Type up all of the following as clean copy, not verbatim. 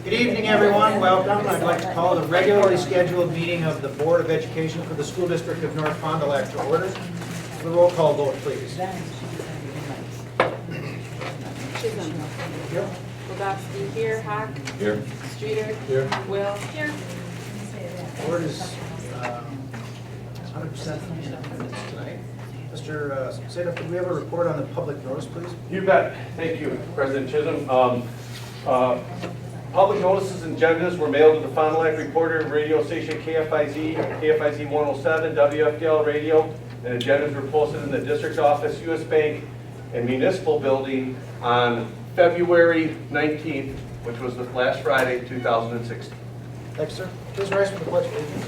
Good evening, everyone. Welcome. I'd like to call the regularly scheduled meeting of the Board of Education for the School District of North Fond du Lac to order. The roll call vote, please. Chisholm. Here. Wodowski here. Hawk. Here. Streeter. Here. Will. Here. Board is 100% in attendance tonight. Mr. Sadov, could we have a report on the public notice, please? You bet. Thank you, President Chisholm. Public notices and agendas were mailed to the Fond du Lac Reporter, radio station KFIZ, KFIZ 107, WFDL radio, and agendas were posted in the district office, U.S. Bank, and municipal building on February 19th, which was the last Friday, 2016. Thanks, sir. Please rise for the pledge of allegiance.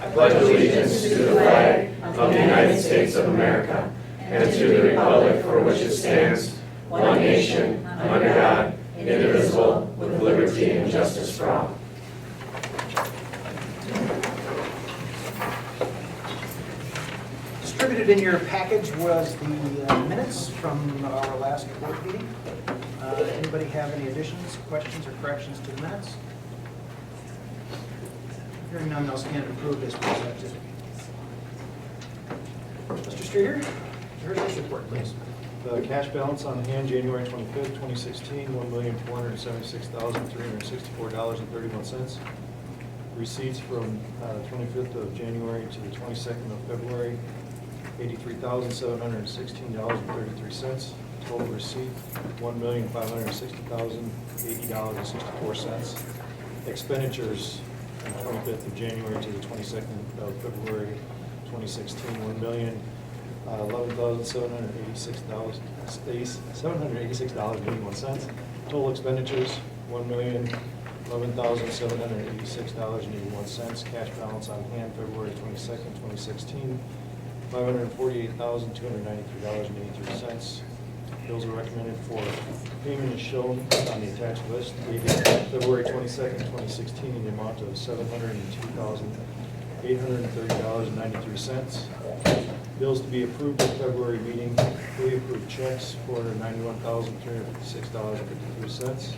I pledge allegiance to the flag of the United States of America and to the republic for which it stands, one nation, under God, indivisible, with liberty and justice for all. Distributed in your package was the minutes from our last board meeting. Anybody have any additions, questions, or corrections to the minutes? Hearing none, they'll stand approved as presented. Mr. Streeter, your first report, please. The cash balance on hand, January 25th, 2016, $1,476,364.31. Receipts from 25th of January to the 22nd of February, $83,716.33. Total receipt, $1,560,080.64. Expenditures from 25th of January to the 22nd of February 2016, $1,786,81. Total expenditures, $1,011,786.81. Cash balance on hand, February 22nd, 2016, $548,293.83. Bills are recommended for payment as shown on the attached list, dated February 22nd, 2016, in the amount of $702,830.93. Bills to be approved at February meeting, fully approved checks, $491,356.53.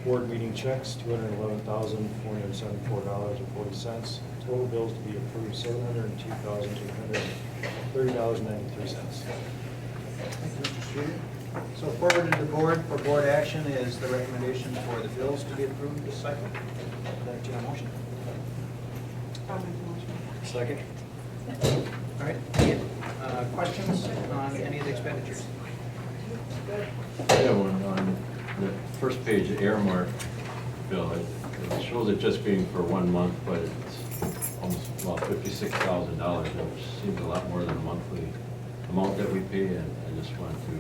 Board meeting checks, $211,474.40. Total bills to be approved, $702,830.93. Thank you, Mr. Streeter. So forwarded to the board for board action is the recommendation for the bills to be approved this cycle. Entertain a motion. I'll make the motion. Second. All right. Questions on any of the expenditures? Yeah, on the first page, the Airmark bill, it shows it just being for 1 month, but it's almost about $56,000, which seems a lot more than the monthly amount that we pay, and I just wanted to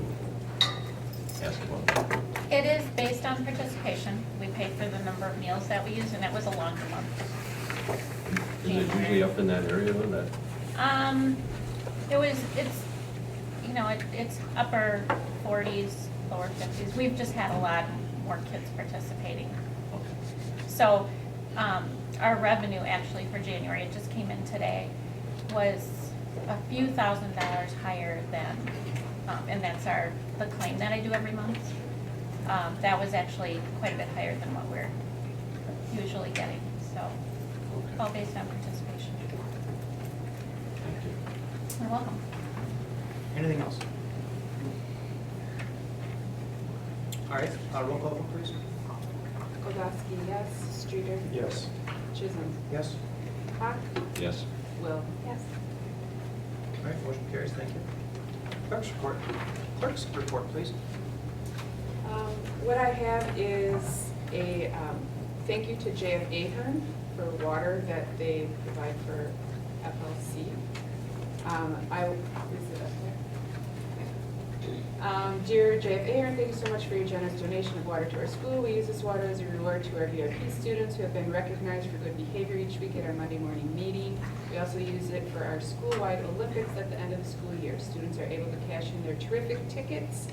ask about that. It is based on participation. We pay for the number of meals that we use, and it was a longer month. Is it usually up in that area, though, that? It's upper 40s, lower 50s. We've just had a lot more kids participating. So our revenue actually for January, it just came in today, was a few $1,000s higher than, and that's the claim that I do every month. That was actually quite a bit higher than what we're usually getting, so all based on participation. Thank you. You're welcome. Anything else? All right, roll call vote, please. Wodowski, yes. Streeter. Yes. Chisholm. Yes. Hawk. Yes. Will. Yes. All right, motion carries. Thank you. Clerk's report, please. What I have is a thank you to JF Ahern for water that they provide for FLC. Dear JF Ahern, thank you so much for your generous donation of water to our school. We use this water as a reward to our VIP students who have been recognized for good behavior each week at our Monday morning meeting. We also use it for our school-wide Olympics at the end of the school year. Students are able to cash in their terrific tickets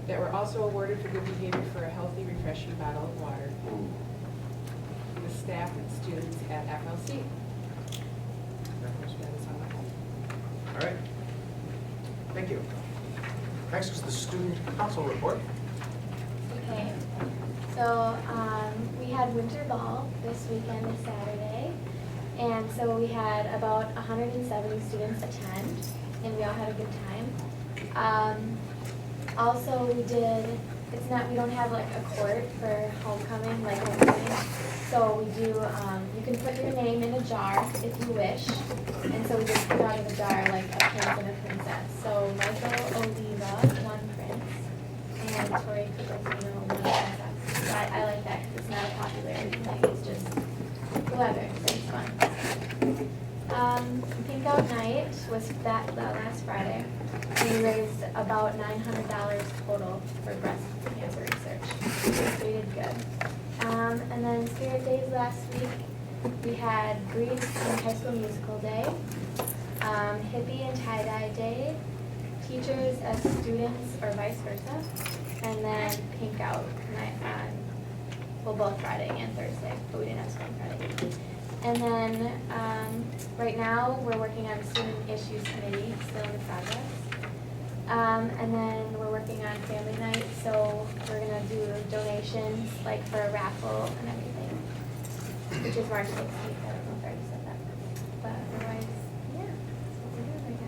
that were also awarded for good behavior for a healthy, refreshing bottle of water. The staff and students at FLC. That is all I have. All right. Thank you. Next is the student council report. So we had winter ball this weekend, this Saturday. And so we had about 170 students attend, and we all had a good time. Also, we don't have like a court for homecoming, like homecoming. So we do, you can put your name in a jar if you wish. And so we just put out of a jar like a prince and a princess. So Michael Oliva won prince, and Tori Cupertino won princess. So I like that because it's not a popularity thing, it's just whoever, so it's fun. Pink Out Night was that last Friday. We raised about $900 total for breast cancer research. We did good. And then Spirit Days last week, we had Grease and High School Musical Day, Hippie and Tie-Dye Day, Teachers as Students or vice versa, and then Pink Out Night on, both Friday and Thursday, but we didn't have school on Friday. And then right now, we're working on Student Issues Committee, still in progress. And then we're working on family night, so we're gonna do donations, like for a raffle and everything, which is March 16th, I don't know if I already said that. But otherwise, yeah, that's what we're doing right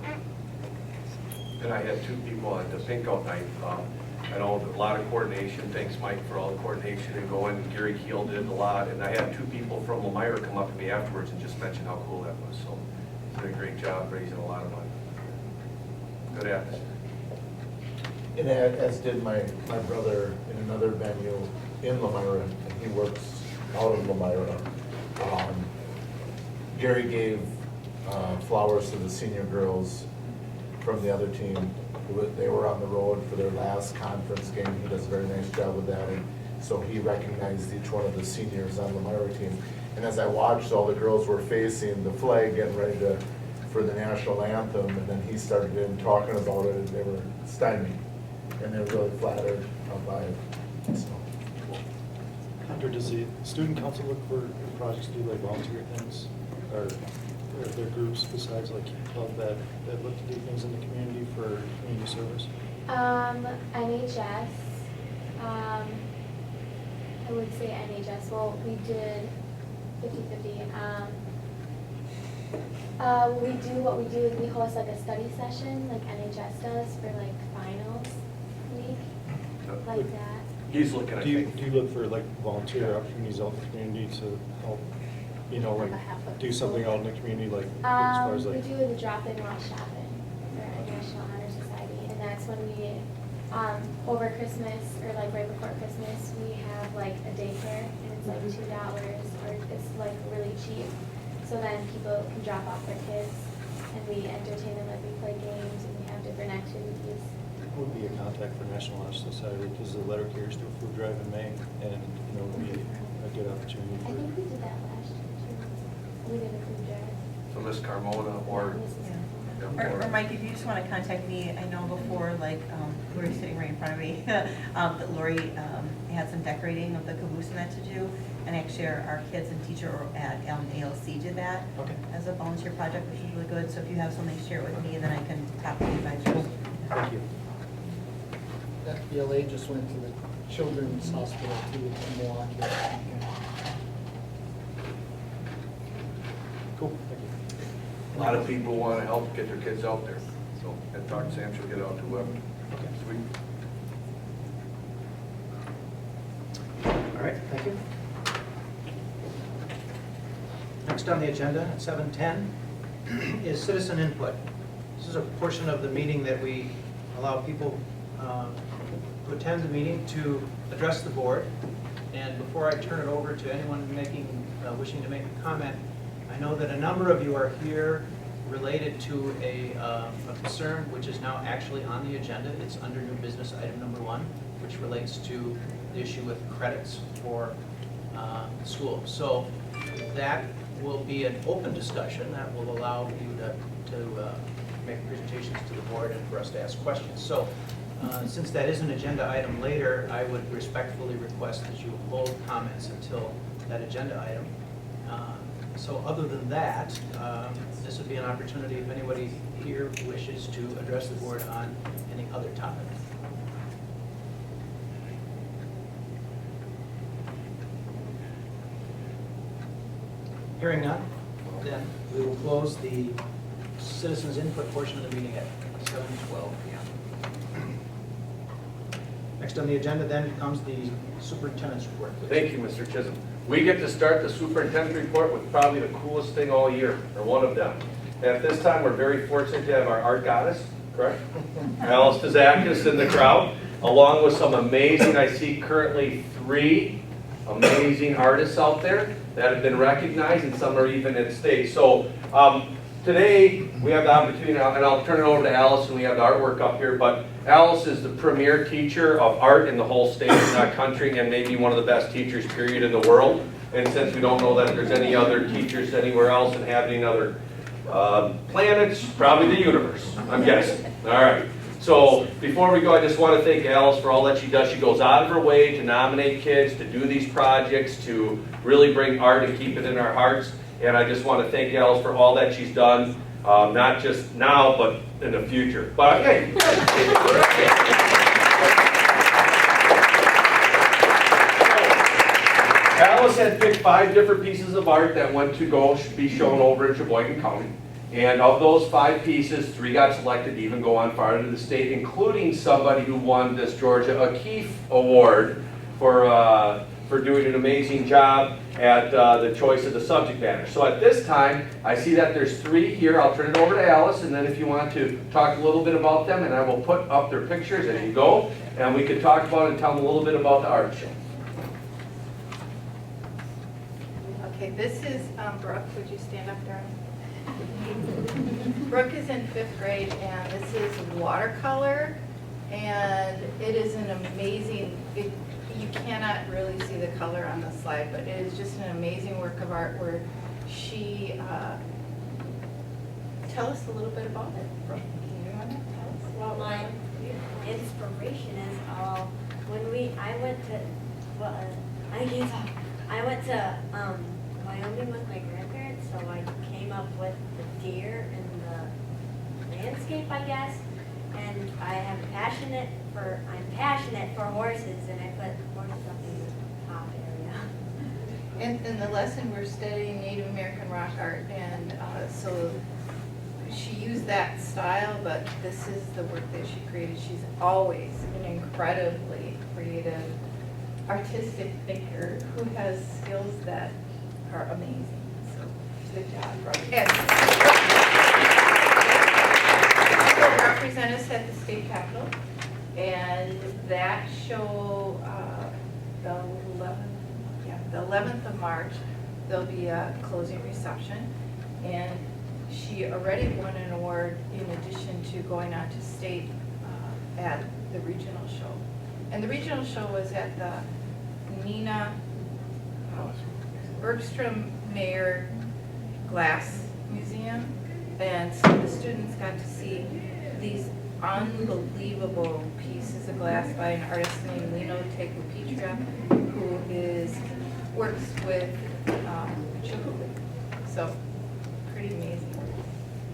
now. And I had two people at the Pink Out Night. I know a lot of coordination. Thanks, Mike, for all the coordination and going. Gary Keel did a lot. And I had two people from Lemire come up to me afterwards and just mention how cool that was. So did a great job raising a lot of money. Good atmosphere. And as did my brother in another venue in Lemira, and he works out of Lemira. Gary gave flowers to the senior girls from the other team. They were on the road for their last conference game. He does a very nice job with that. And so he recognized each one of the seniors on the Lemira team. And as I watched, all the girls were facing the flag, getting ready for the national anthem, and then he started in talking about it, and they were stymied. And they were really flattered by it. So. Hunter, does the student council look for projects to do like volunteer things? Or are there groups besides like club that look to do things in the community for community service? NHS, I would say NHS, well, we did 50-50. What we do is we host like a study session, like NHS does for like finals week, like that. He's looking at Do you things. look for like volunteer opportunities out in the community to help, like do something out in the community, like as far as like? We do the drop-in while shopping for a National Honor Society, and that's when we, over Christmas, or like right before Christmas, we have like a daycare, and it's like $2, or it's like really cheap. So then people can drop off their kids, and we entertain them, like we play games, and we have different activities. Would be a contact for National Honor Society, because the letter carries to a food drive in May, and it would be a good opportunity I for. think we did that last year too. We did a food drive. So Miss Carmona or. Or Mike, if you just want to contact me, I know before, like, Lori's sitting right in front of me, that Lori had some decorating of the caboose and that to do. And actually, our kids and teacher at ALC did that as a volunteer project, which is really good. So if you have something, share it with me, and then I can talk to you advisors. Thank you. FBLA just went to the Children's Hospital too in Milwaukee. Cool, thank you. A lot of people want to help get their kids out there. So I talked to Sam, she'll get out to whoever. Okay. Sweet. All right, thank you. Next on the agenda at 7:10 is citizen input. This is a portion of the meeting that we allow people to attend the meeting to address the board. And before I turn it over to anyone wishing to make a comment, I know that a number of you are here related to a concern which is now actually on the agenda. It's under new business item number 1, which relates to the issue with credits for school. So that will be an open discussion that will allow you to make presentations to the board and for us to ask questions. So since that is an agenda item later, I would respectfully request that you hold comments until that agenda item. So other than that, this would be an opportunity if anybody here wishes to address the board on any other topic. Hearing none, then we will close the citizens input portion of the meeting at 7:12 p.m. Next on the agenda then comes the superintendent's report. Please. Thank you, Mr. Chisholm. We get to start the superintendent report with probably the coolest thing all year, or one of them. At this time, we're very fortunate to have our art goddess, correct? Alice Tazakis in the crowd, along with some amazing, I see currently 3 amazing artists out there that have been recognized, and some are even in state. So today, we have the opportunity, and I'll turn it over to Alice, and we have the artwork up here, but Alice is the premier teacher of art in the whole state and country, and maybe one of the best teachers, period, in the world. And since we don't know that there's any other teachers anywhere else inhabiting other planets, probably the universe, I'm guessing. All right. So before we go, I just want to thank Alice for all that she does. She goes out of her way to nominate kids, to do these projects, to really bring art and keep it in our hearts. And I just want to thank Alice for all that she's done, not just now, but in the future. But hey. Alice had picked 5 different pieces of art that went to go be shown over in Sheboygan County. And of those 5 pieces, 3 got selected to even go on far into the state, including somebody who won this Georgia O'Keeffe Award for doing an amazing job at the choice of the subject matter. So at this time, I see that there's 3 here. I'll turn it over to Alice, and then if you want to talk a little bit about them, and I will put up their pictures as you go, and we can talk about it and tell them a little bit about the art show. Okay, this is Brooke. Would you stand up there? Brooke is in 5th grade, and this is watercolor, and it is an amazing, you cannot really see the color on the slide, but it is just an amazing work of art where she, tell us a little bit about it, Brooke. Can you want to tell us about My inspiration is I went to Wyoming with my grandparents, so I came up with the deer and the landscape, I guess. And I'm passionate for horses, and I put horses up in the top area. In the lesson, we're studying Native American rock art, and so she used that style, but this is the work that she created. She's always an incredibly creative, artistic thinker who has skills that are amazing. So good job, Brooke. And she will represent us at the state capitol, and that show the 11th of March, there'll be a closing reception, and she already won an award in addition to going on to state at the regional show. And the regional show was at the Nina Bergstrom Mayer Glass Museum, and so the students got to see these unbelievable pieces of glass by an artist named Lino Tecupitra, who works with Chihuly. So pretty amazing.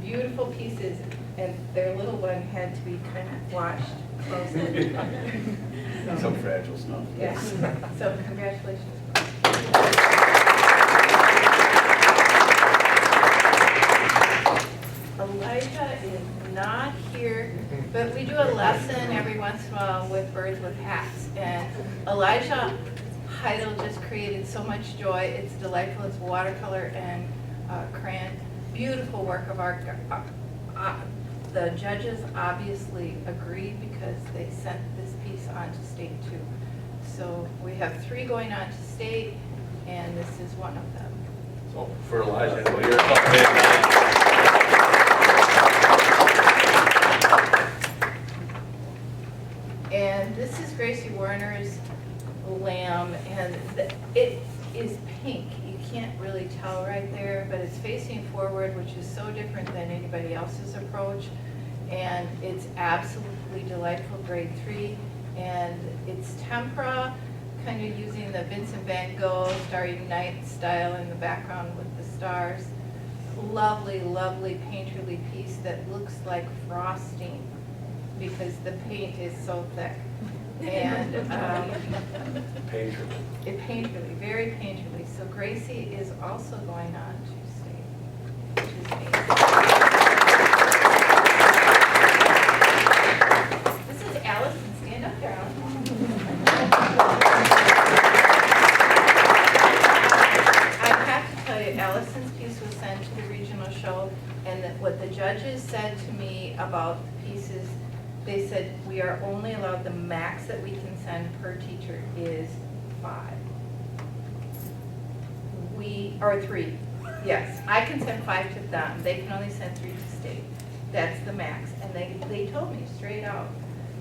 Beautiful pieces, and their little one had to be kind of watched closely. Some fragile stuff. Yeah, so congratulations. Elijah is not here, but we do a lesson every once in a while with birds with hats. And Elijah Heidel just created so much joy. It's delightful. It's watercolor and crayon. Beautiful work of art. The judges obviously agreed because they sent this piece on to state too. So we have 3 going on to state, and this is one of them. So for Elijah, I know you're up. And this is Gracie Warner's lamb, and it is pink. You can't really tell right there, but it's facing forward, which is so different than anybody else's approach. And it's absolutely delightful, grade 3. And it's tempera, kind of using the Vincent van Gogh Starry Night style in the background with the stars. Lovely, lovely painterly piece that looks like frosting because the paint is so thick. And Painfully. it painfully, very painfully. So Gracie is also going on to state, which is amazing. This is Allison. Stand up there, Allison. I have to tell you, Allison's piece was sent to the regional show, and that what the judges said to me about the pieces, they said we are only allowed, the max that we can send per teacher is 5. Or 3, yes. I can send 5 to them. They can only send 3 to state. That's the max. And they told me straight out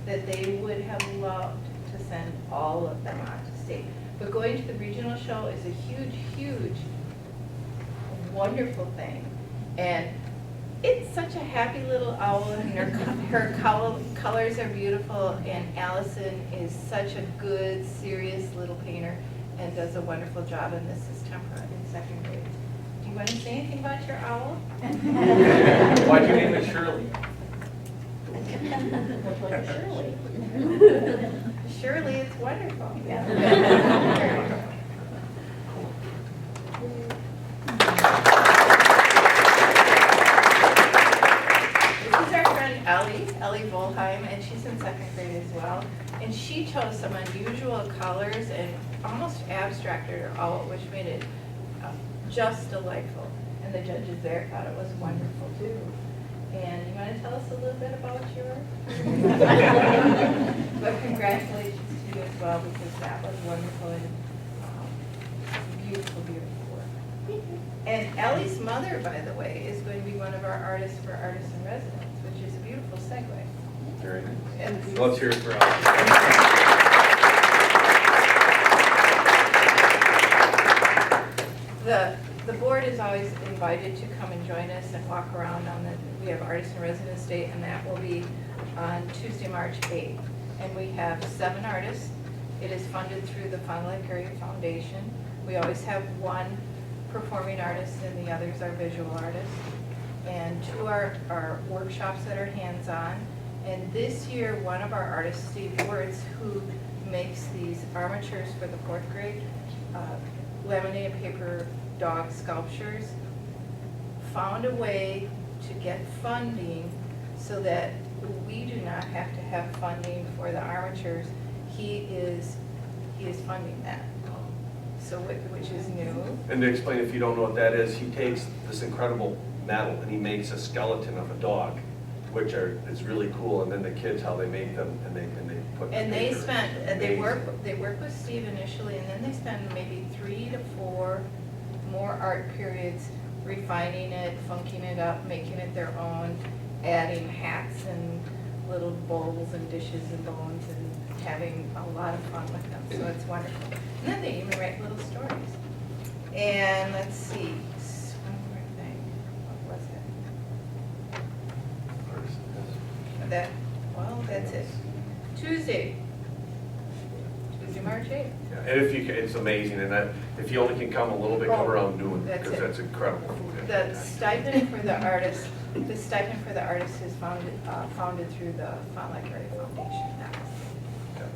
that they would have loved to send all of them on to state. But going to the regional show is a huge, huge, wonderful thing. And it's such a happy little owl, and her colors are beautiful, and Allison is such a good, serious little painter and does a wonderful job, and this is Tempera in 2nd grade. Do you want to say anything about your owl? Why'd you name it Shirley? Shirley, it's wonderful. Ellie Volheim, and she's in 2nd grade as well. And she chose some unusual colors and almost abstracted her owl, which made it just delightful. And the judges there thought it was wonderful too. And you want to tell us a little bit about yours? But congratulations to you as well, because that was wonderful and beautiful, beautiful work. And Ellie's mother, by the way, is going to be one of our artists for Artists in Residence, which is a beautiful segue. Very nice. And Let's hear it for us. The board is always invited to come and join us and walk around on we have Artists in Residence Day, and that will be on Tuesday, March 8th. And we have 7 artists. It is funded through the Fond du Lac Area Foundation. We always have 1 performing artist, and the others are visual artists. And 2 are workshops that are hands-on. And this year, one of our artists, Steve Wertz, who makes these armatures for the 4th grade, laminated paper dog sculptures, found a way to get funding so that we do not have to have funding for the armatures. He is funding that, so which is new. And to explain, if you don't know what that is, he takes this incredible metal and he makes a skeleton of a dog, which is really cool. And then the kids, how they make them, and they put. And they work with Steve initially, and then they spend maybe 3 to 4 more art periods refining it, funking it up, making it their own, adding hats and little bowls and dishes and bones, and having a lot of fun with them. So it's wonderful. And then they even write little stories. And let's see, one more thing. What was it? That's it. Tuesday, March 8th. Yeah, and if you can, it's amazing, and if you only can come a little bit, come around doing it, That's because it. that's incredible. The stipend for the artist, is founded through the Fond du Lac Area Foundation.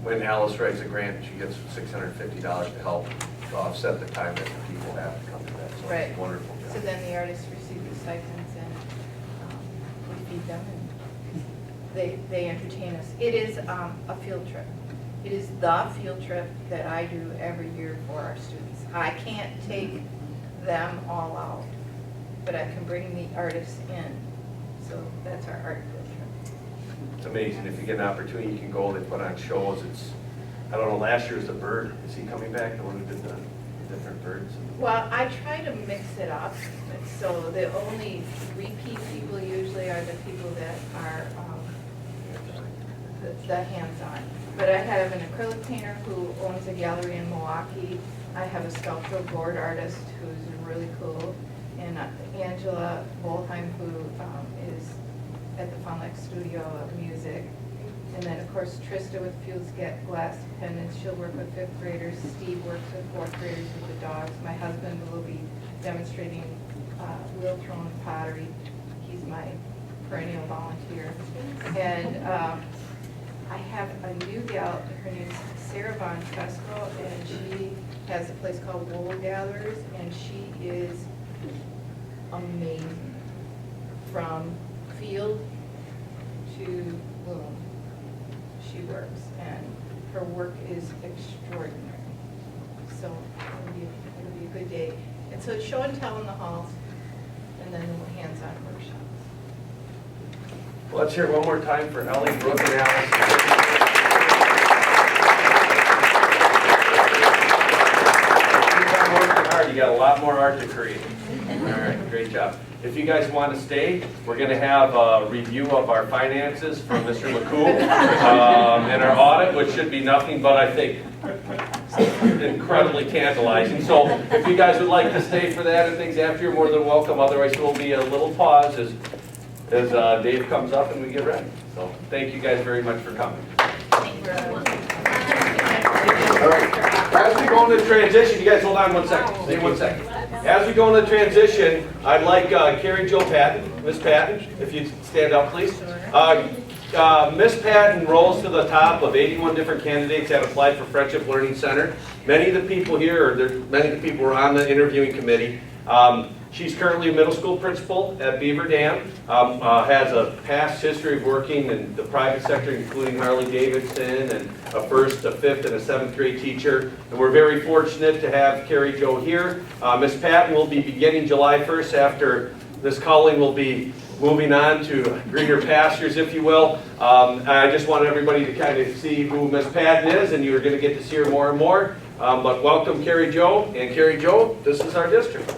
When Alice writes a grant, she gets $650 to help to offset the time that the people have to come to that. So Right. it's a wonderful job. So then the artists receive the stipends, and we feed them, and they entertain us. It is a field trip. It is the field trip that I do every year for our students. I can't take them all out, but I can bring the artists in. So that's our art field trip. It's amazing. If you get an opportunity, you can go. They put on shows. I don't know, last year's the bird. Is he coming back? The one who did the different birds? Well, I try to mix it up. So the only repeat people usually are the people that are the hands-on. But I have an acrylic painter who owns a gallery in Milwaukee. I have a sculptural board artist who's really cool. And Angela Volheim, who is at the Fond du Lac Studio of Music. And then, of course, Trista with Field's Glass Pendants. She'll work with 5th graders. Steve works with 4th graders with the dogs. My husband will be demonstrating wheel thrown pottery. He's my perennial volunteer. And I have a new gal, her name's Sarah Von Tresco, and she has a place called Wool Gatherers, and she is amazing. From field to loom, she works, and her work is extraordinary. So it'll be a good day. And so it's show and tell in the halls, and then hands-on workshops. Well, let's hear one more time for Ellie, Brooke, and Alice. Keep on working hard. You got a lot more art to create. All right, great job. If you guys want to stay, we're going to have a review of our finances from Mr. McCool and our audit, which should be nothing but, I think, incredibly tantalizing. So if you guys would like to stay for that and things after, you're more than welcome. Otherwise, there will be a little pause as Dave comes up and we get ready. So thank you guys very much for coming. All right. As we go into transition, you guys hold on 1 second. Stay 1 second. As we go into transition, I'd like Carrie Jo Patton, Miss Patton, if you'd stand up, please. Miss Patton rolls to the top of 81 different candidates that applied for Friendship Learning Center. Many of the people here, many of the people were on the interviewing committee. She's currently a middle school principal at Beaver Dam, has a past history of working in the private sector, including Harley-Davidson, and a first, a fifth, and a seventh grade teacher. And we're very fortunate to have Carrie Jo here. Miss Patton will be beginning July 1st after this calling will be moving on to greener pastures, if you will. I just want everybody to kind of see who Miss Patton is, and you're going to get to see her more and more. But welcome, Carrie Jo. And Carrie Jo, this is our district.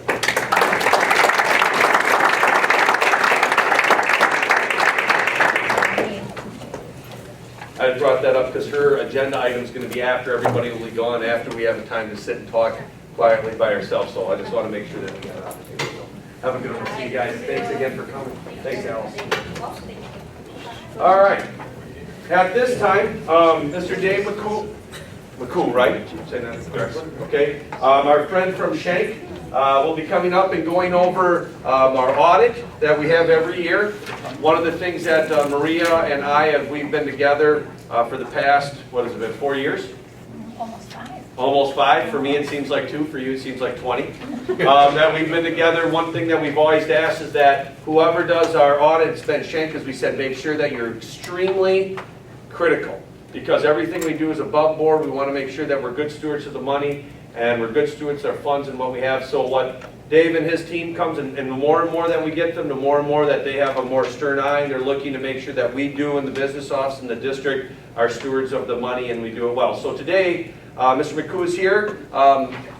I brought that up because her agenda item is going to be after everybody will be gone, after we have time to sit and talk quietly by ourselves. So I just want to make sure that we got an opportunity. So have a good one. See you guys. Thanks again for coming. Thanks, Alice. All right. At this time, Mr. Dave McCool, right? Say that correctly. Okay. Our friend from Shank will be coming up and going over our audit that we have every year. One of the things that Maria and we've been together for the past, what has it been, 4 years? Almost 5. Almost 5. For me, it seems like 2. For you, it seems like 20. That we've been together. One thing that we've always asked is that whoever does our audit, it's been Shank, as we said, make sure that you're extremely critical. Because everything we do is above board. We want to make sure that we're good stewards of the money and we're good stewards of our funds and what we have. So what Dave and his team comes, and the more and more that we get them, the more and more that they have a more stern eye, and they're looking to make sure that we do in the business office and the district are stewards of the money and we do it well. So today, Mr. McCoo is here.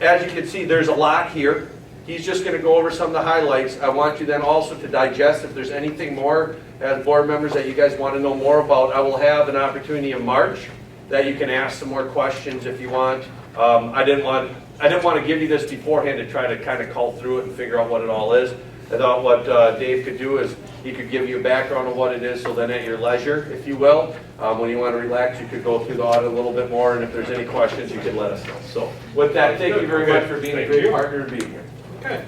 As you can see, there's a lot here. He's just going to go over some of the highlights. I want you then also to digest if there's anything more as board members that you guys want to know more about. I will have an opportunity in March that you can ask some more questions if you want. I didn't want to give you this beforehand to try to kind of cull through it and figure out what it all is. I thought what Dave could do is he could give you a background of what it is, so then at your leisure, if you will, when you want to relax, you could go through the audit a little bit more, and if there's any questions, you could let us know. So with that, thank you very much for being a great partner and being here. Okay,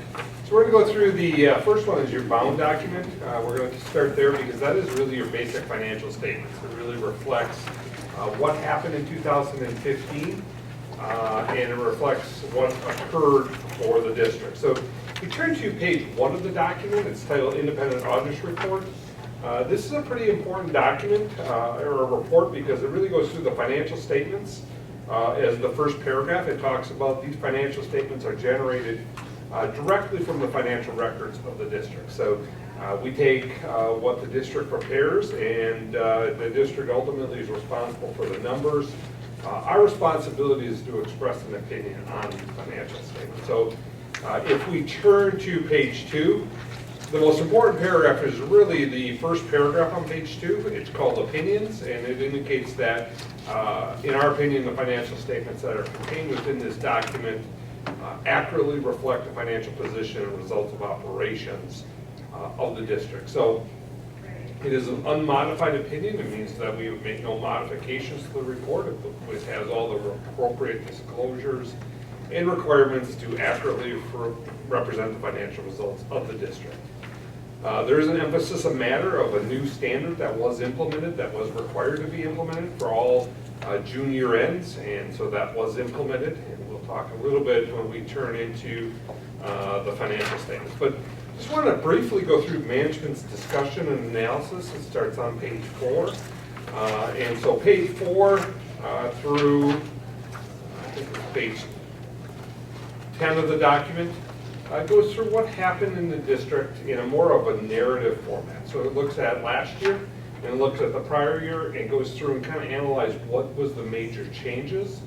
so we're going to go through the first one is your bound document. We're going to start there because that is really your basic financial statements. It really reflects what happened in 2015 and it reflects what occurred for the district. So if you turn to page 1 of the document, it's titled Independent Auditors Report. This is a pretty important document or a report because it really goes through the financial statements. As the first paragraph, it talks about these financial statements are generated directly from the financial records of the district. So we take what the district prepares, and the district ultimately is responsible for the numbers. Our responsibility is to express an opinion on these financial statements. So if we turn to page 2, the most important paragraph is really the first paragraph on page 2. It's called Opinions, and it indicates that, in our opinion, the financial statements that are contained within this document accurately reflect the financial position and results of operations of the district. So it is an unmodified opinion. It means that we would make no modifications to the report. It has all the appropriate disclosures and requirements to accurately represent the financial results of the district. There is an emphasis a matter of a new standard that was implemented, that was required to be implemented for all June year ends, and so that was implemented, and we'll talk a little bit when we turn into the financial statements. But just want to briefly go through management's discussion and analysis. It starts on page 4. And so page 4 through, I think it's page 10 of the document, goes through what happened in the district in a more of a narrative format. So it looks at last year and looks at the prior year and goes through and kind of analyze what was the major changes.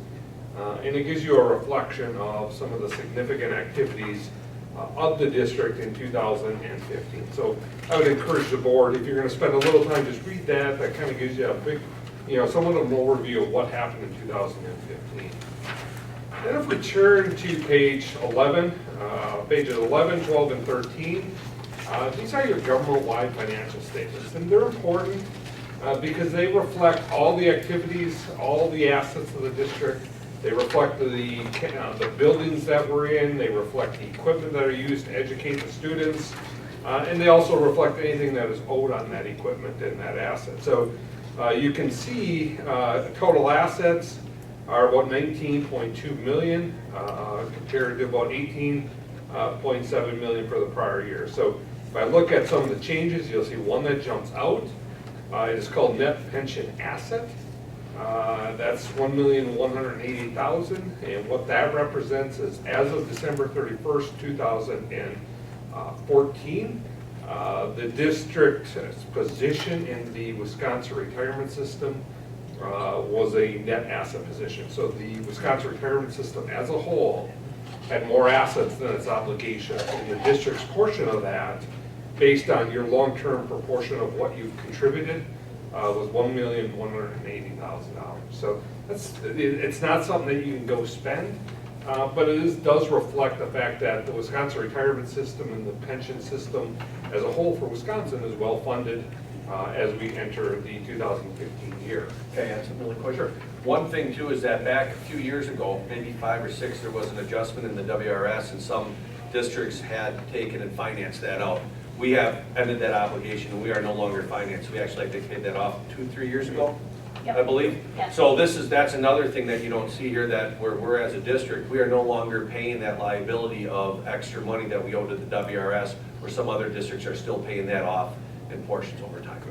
And it gives you a reflection of some of the significant activities of the district in 2015. So I would encourage the board, if you're going to spend a little time, just read that. That kind of gives you a big, somewhat of an overview of what happened in 2015. Then if we turn to page 11, pages 11, 12, and 13, these are your government-wide financial statements. And they're important because they reflect all the activities, all the assets of the district. They reflect the buildings that we're in. They reflect the equipment that are used to educate the students. And they also reflect anything that is owed on that equipment and that asset. So you can see total assets are about $19.2 million compared to about $18.7 million for the prior year. So if I look at some of the changes, you'll see one that jumps out. It is called net pension asset. That's $1,180,000, and what that represents is as of December 31st, 2014, the district's position in the Wisconsin retirement system was a net asset position. So the Wisconsin retirement system as a whole had more assets than its obligations, and the district's portion of that, based on your long-term proportion of what you've contributed, was $1,180,000. So it's not something that you can go spend, but it does reflect the fact that the Wisconsin retirement system and the pension system as a whole for Wisconsin is well funded as we enter the 2015 year. Okay, that's really quick. Sure. One thing too is that back a few years ago, maybe 5 or 6, there was an adjustment in the WRS, and some districts had taken and financed that out. We have ended that obligation, and we are no longer financed. We actually, I think, paid that off 2-3 years ago, Yep. I believe. Yes. So that's another thing that you don't see here, that we're as a district, we are no longer paying that liability of extra money that we owe to the WRS, where some other districts are still paying that off in portions over time.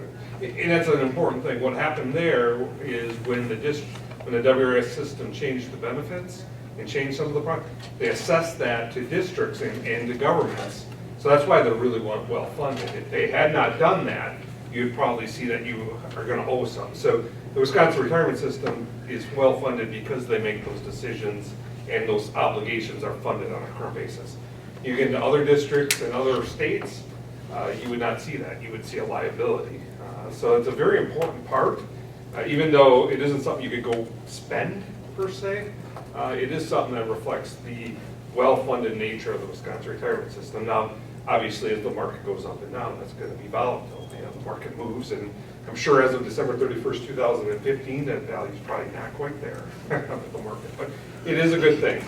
And that's an important thing. What happened there is when the WRS system changed the benefits and changed some of the products, they assessed that to districts and to governments. So that's why they're really well funded. If they had not done that, you'd probably see that you are going to owe some. So the Wisconsin retirement system is well funded because they make those decisions and those obligations are funded on a current basis. You get into other districts and other states, you would not see that. You would see a liability. So it's a very important part, even though it isn't something you could go spend per se. It is something that reflects the well-funded nature of the Wisconsin retirement system. Now, obviously, as the market goes up and down, that's going to be volatile. The market moves, and I'm sure as of December 31st, 2015, that value's probably not quite there with the market, but it is a good thing.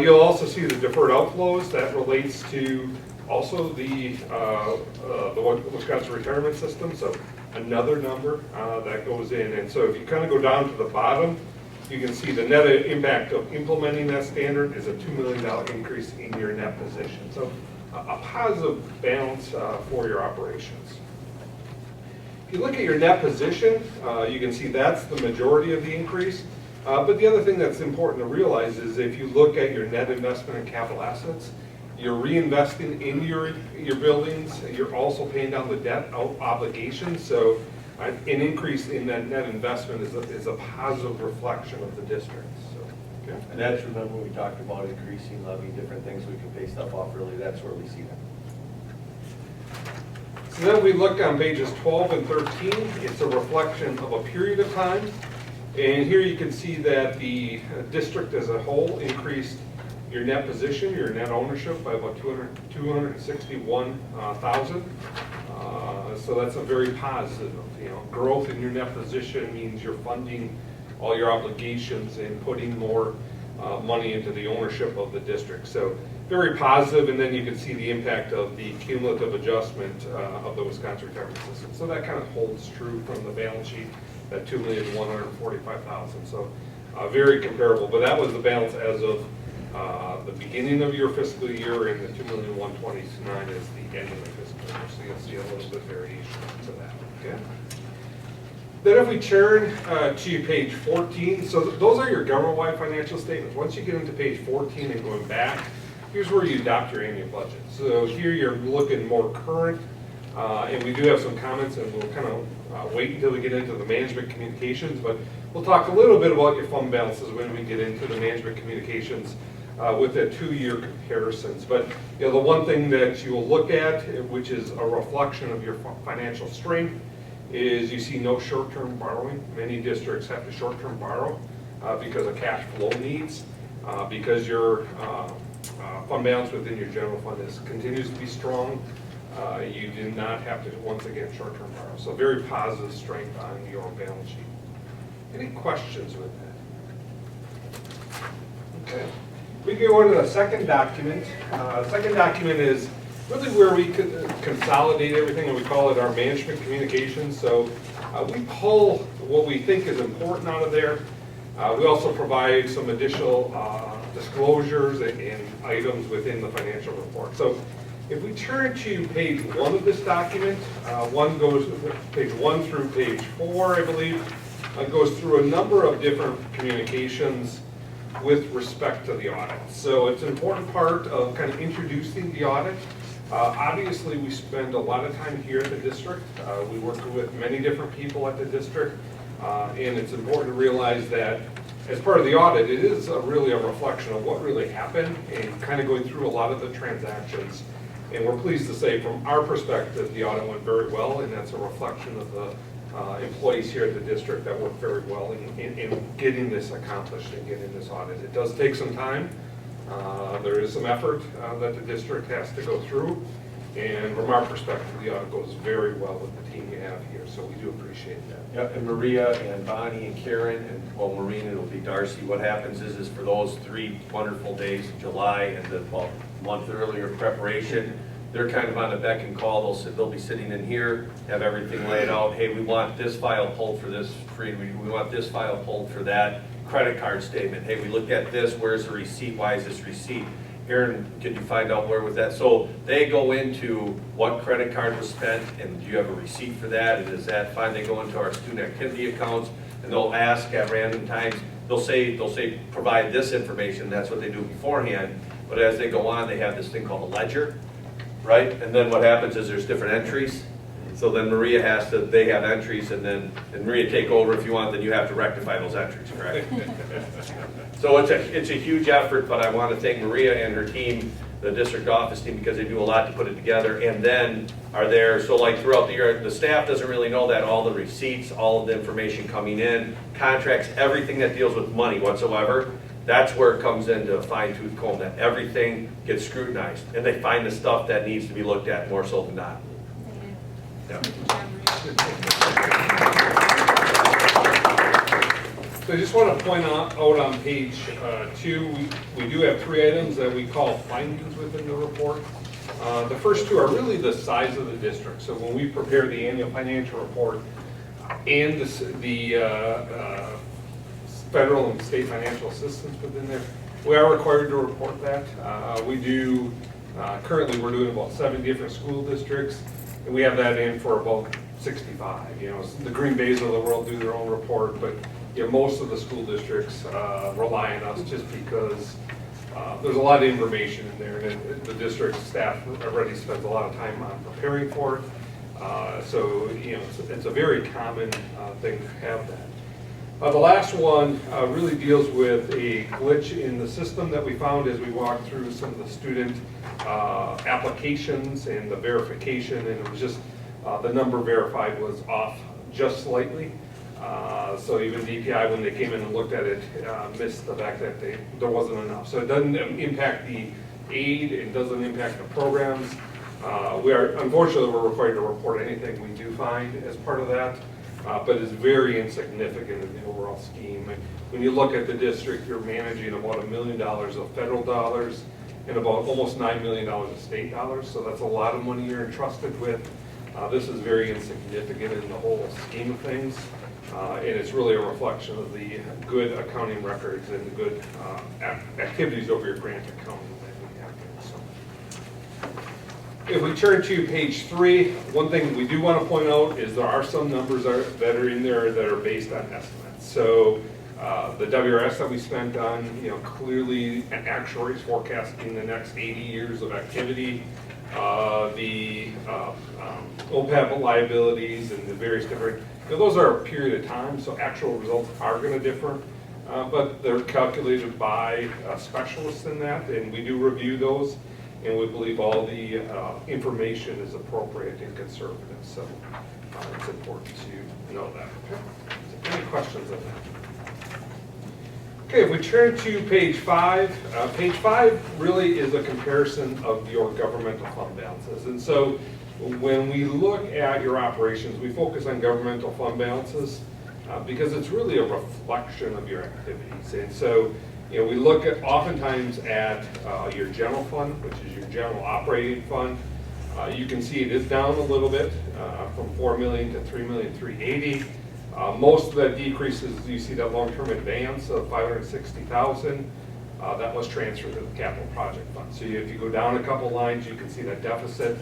You'll also see the deferred outflows. That relates to also the Wisconsin retirement system, so another number that goes in. And so if you kind of go down to the bottom, you can see the net impact of implementing that standard is a $2 million increase in your net position. So a positive balance for your operations. If you look at your net position, you can see that's the majority of the increase. But the other thing that's important to realize is if you look at your net investment in capital assets, you're reinvesting in your buildings, you're also paying down the debt obligations. So an increase in that net investment is a positive reflection of the district. So, okay. And that's, remember, when we talked about increasing levy, different things, we can pay stuff off early, that's where we see that. So then we look on pages 12 and 13, it's a reflection of a period of time. And here you can see that the district as a whole increased your net position, your net ownership by about 261,000. So that's a very positive. Growth in your net position means you're funding all your obligations and putting more money into the ownership of the district. So very positive, and then you can see the impact of the cumulative adjustment of the Wisconsin retirement system. So that kind of holds true from the balance sheet, that $2,145,000. So very comparable, but that was the balance as of the beginning of your fiscal year, and the $2,129,000 is the end of the fiscal year. So you'll see a little bit of variation to that. Okay. Then if we turn to page 14, so those are your government-wide financial statements. Once you get into page 14 and going back, here's where you adopt your annual budget. So here you're looking more current, and we do have some comments, and we'll kind of wait until we get into the management communications, but we'll talk a little bit about your fund balances when we get into the management communications with the 2-year comparisons. But you know, the one thing that you will look at, which is a reflection of your financial strength, is you see no short-term borrowing. Many districts have to short-term borrow because of cash flow needs, because your fund balance within your general fund continues to be strong. You do not have to, once again, short-term borrow. So very positive strength on your balance sheet. Any questions with that? Okay. We go on to the second document. Second document is really where we consolidate everything, and we call it our management communications. So we pull what we think is important out of there. We also provide some additional disclosures and items within the financial report. So if we turn to page 1 of this document, page 1 through page 4, I believe, goes through a number of different communications with respect to the audit. So it's an important part of kind of introducing the audit. Obviously, we spend a lot of time here at the district. We work with many different people at the district, and it's important to realize that as part of the audit, it is really a reflection of what really happened and kind of going through a lot of the transactions. And we're pleased to say, from our perspective, the audit went very well, and that's a reflection of the employees here at the district that worked very well in getting this accomplished and getting this audit. It does take some time. There is some effort that the district has to go through, and from our perspective, the audit goes very well with the team you have here, so we do appreciate that. Yeah, and Maria and Bonnie and Karen, and well, Maureen, it'll be Darcy. What happens is for those 3 wonderful days in July and the month earlier preparation, they're kind of on the beck and call. They'll be sitting in here, have everything laid out. Hey, we want this file pulled for this free. We want this file pulled for that. Credit card statement. Hey, we looked at this. Where's the receipt? Why is this receipt? Aaron, can you find out where was that? So they go into what credit card was spent, and do you have a receipt for that? And is that fine? They go into our student activity accounts, and they'll ask at random times. They'll say provide this information. That's what they do beforehand. But as they go on, they have this thing called a ledger, right? And then what happens is there's different entries. So then Maria they have entries, and Maria take over if you want, then you have to rectify those entries, correct? So it's a huge effort, but I want to thank Maria and her team, the district office team, because they do a lot to put it together, and then are there, so like throughout the year, the staff doesn't really know that, all the receipts, all of the information coming in, contracts, everything that deals with money whatsoever, that's where it comes into a fine-tooth comb, that everything gets scrutinized, and they find the stuff that needs to be looked at more so than not. Yeah. So I just want to point out on page 2, we do have 3 items that we call findings within the report. The first 2 are really the size of the district. So when we prepare the annual financial report and the federal and state financial assistance within there, we are required to report that. We do, currently we're doing about 7 different school districts, and we have that in for about 65. You know, the Green Bays of the world do their own report, but you know, most of the school districts rely on us just because there's a lot of information in there, and the district staff already spends a lot of time on preparing for it. So you know, it's a very common thing to have that. The last one really deals with a glitch in the system that we found as we walked through some of the student applications and the verification, and it was just the number verified was off just slightly. So even DPI, when they came in and looked at it, missed the fact that there wasn't enough. So it doesn't impact the aid, it doesn't impact the programs. Unfortunately, we're required to report anything we do find as part of that, but it's very insignificant in the overall scheme. And when you look at the district, you're managing about $1 million of federal dollars and about almost $9 million of state dollars. So that's a lot of money you're entrusted with. This is very insignificant in the whole scheme of things. And it's really a reflection of the good accounting records and the good activities over your grant accounting that we have here. So, if we turn to page 3, one thing we do want to point out is there are some numbers that are in there that are based on estimates. So the WRS that we spent on, clearly an actuary's forecasting the next 80 years of activity. The OPEB liabilities and the various different, those are a period of time, so actual results are going to differ, but they're calculated by specialists in that, and we do review those, and we believe all the information is appropriate and conservative, so it's important to know that. Okay. Any questions on that? Okay, if we turn to page 5, page 5 really is a comparison of your governmental fund balances. And so when we look at your operations, we focus on governmental fund balances because it's really a reflection of your activities. And so, we look at oftentimes at your general fund, which is your general operating fund. You can see it is down a little bit from $4 million to $3,380,000. Most of that decrease is, you see that long-term advance of $560,000. That was transferred to the capital project fund. So if you go down a couple lines, you can see that deficit.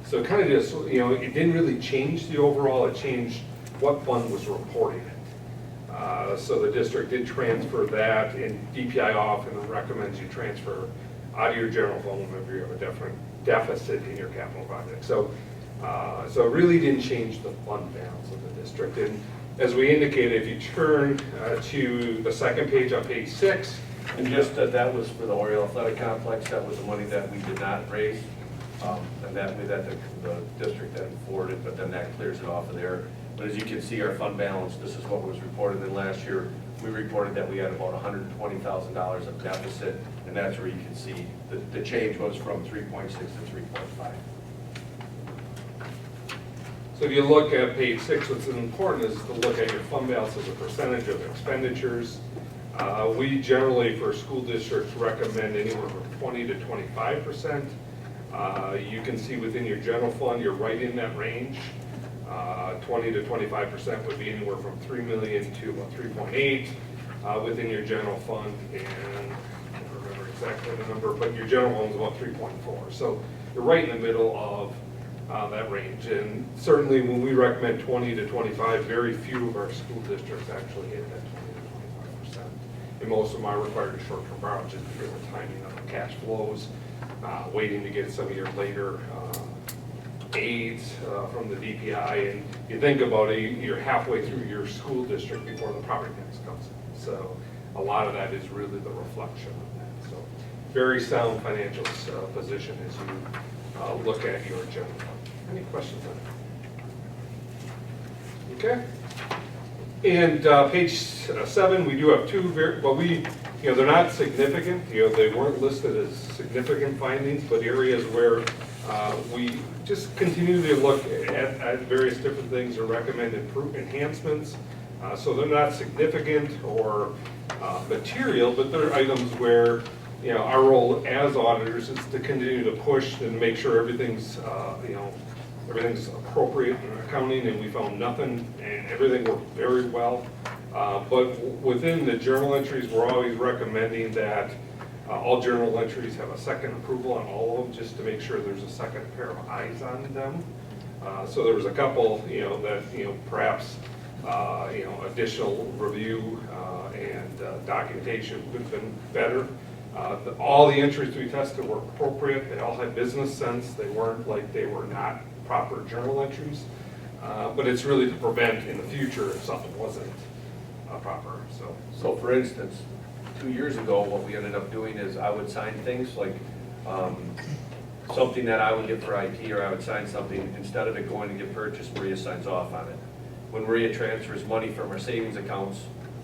So kind of just, it didn't really change the overall, it changed what fund was reporting it. So the district did transfer that, and DPI often recommends you transfer out of your general fund whenever you have a different deficit in your capital project. So it really didn't change the fund balance of the district. And as we indicated, if you turn to the second page on page 6. And just that was for the Oriole Athletic Complex, that was the money that we did not raise. And that the district then forwarded, but then that clears it off of there. But as you can see, our fund balance, this is what was reported in last year. We reported that we had about $120,000 of deficit, and that's where you can see the change was from 3.6 to 3.5. So if you look at page 6, what's important is to look at your fund balance as a percentage of expenditures. We generally, for school districts, recommend anywhere from 20 to 25%. You can see within your general fund, you're right in that range. 20 to 25% would be anywhere from $3 million to about 3.8 within your general fund, and I don't remember exactly the number, but your general fund is about 3.4. So you're right in the middle of that range. And certainly when we recommend 20 to 25, very few of our school districts actually hit that 20 to 25%. And most of them are required to short-term borrow just because of the timing of the cash flows, waiting to get some of your later aids from the DPI. And you think about it, you're halfway through your school district before the property tax comes in. So a lot of that is really the reflection of that. So very sound financial position as you look at your general fund. Any questions on that? Okay. And page 7, we do have two they're not significant. They weren't listed as significant findings, but areas where we just continue to look at various different things or recommend enhancements. So they're not significant or material, but they're items where our role as auditors is to continue to push and make sure everything's everything's appropriate in accounting, and we found nothing, and everything worked very well. But within the journal entries, we're always recommending that all journal entries have a second approval on all of them, just to make sure there's a second pair of eyes on them. So there was a couple, that perhaps additional review and documentation could have been better. All the entries we tested were appropriate. They all had business sense. They weren't like they were not proper journal entries. But it's really to prevent in the future if something wasn't proper. So for instance, 2 years ago, what we ended up doing is I would sign things like something that I would get for IT, or I would sign something, instead of it going to get purchased, Maria signs off on it. When Maria transfers money from our savings accounts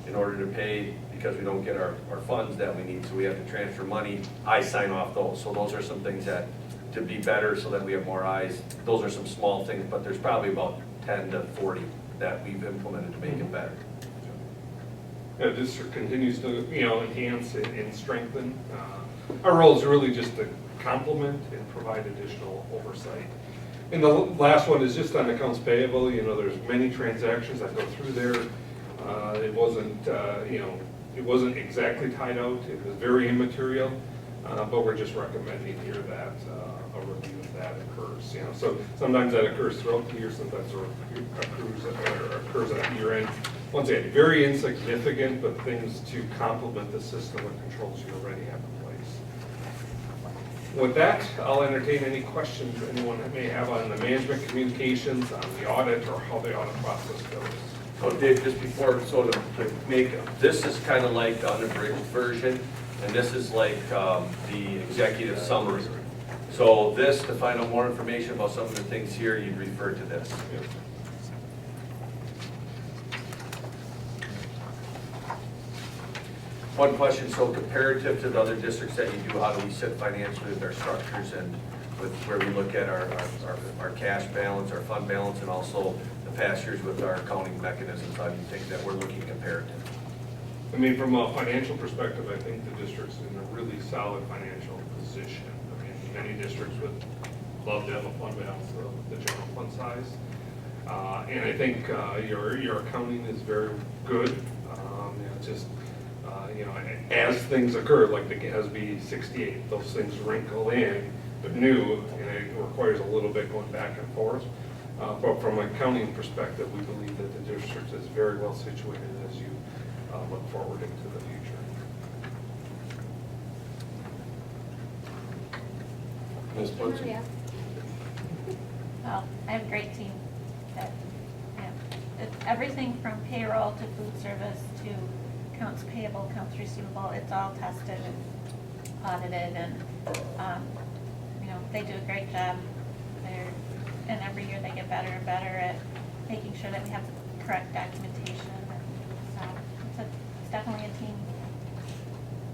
in order to pay, because we don't get our funds that we need, so we have to transfer money, I sign off those. So those are some things that, to be better so that we have more eyes, those are some small things, but there's probably about 10 to 40 that we've implemented to make it better. The district continues to enhance and strengthen our role is really just to complement and provide additional oversight. And the last one is just on accounts payable. You know, there's many transactions that go through there. It wasn't, it wasn't exactly tied out. It was very immaterial, but we're just recommending here that a review of that occurs. You know, so sometimes that occurs throughout the year, sometimes it occurs at year end. Once again, very insignificant, but things to complement the system of controls you already have in place. With that, I'll entertain any questions anyone may have on the management communications, on the audit, or how the audit process goes. So Dave, just before, so to make, this is kind of like the unabridged version, and this is like the executive summary. So this, to find out more information about some of the things here, you'd refer to this. One question, so comparative to the other districts that you do, how do we sit financially with our structures and with where we look at our cash balance, our fund balance, and also the past years with our accounting mechanisms? How do you think that we're looking comparative? I mean, from a financial perspective, I think the district's in a really solid financial position. I mean, many districts would love to have a fund balance of the general fund size. And I think your accounting is very good. As things occur, like the GASB 68, those things wrinkle in, but new, and it requires a little bit going back and forth. But from an accounting perspective, we believe that the district is very well situated as you look forward into the future. Ms. Blitzer? Yeah. Well, I have a great team that, it's everything from payroll to food service to accounts payable, accounts receivable, it's all tested and audited, and they do a great job. And every year they get better and better at making sure that we have the correct documentation. So it's definitely a team.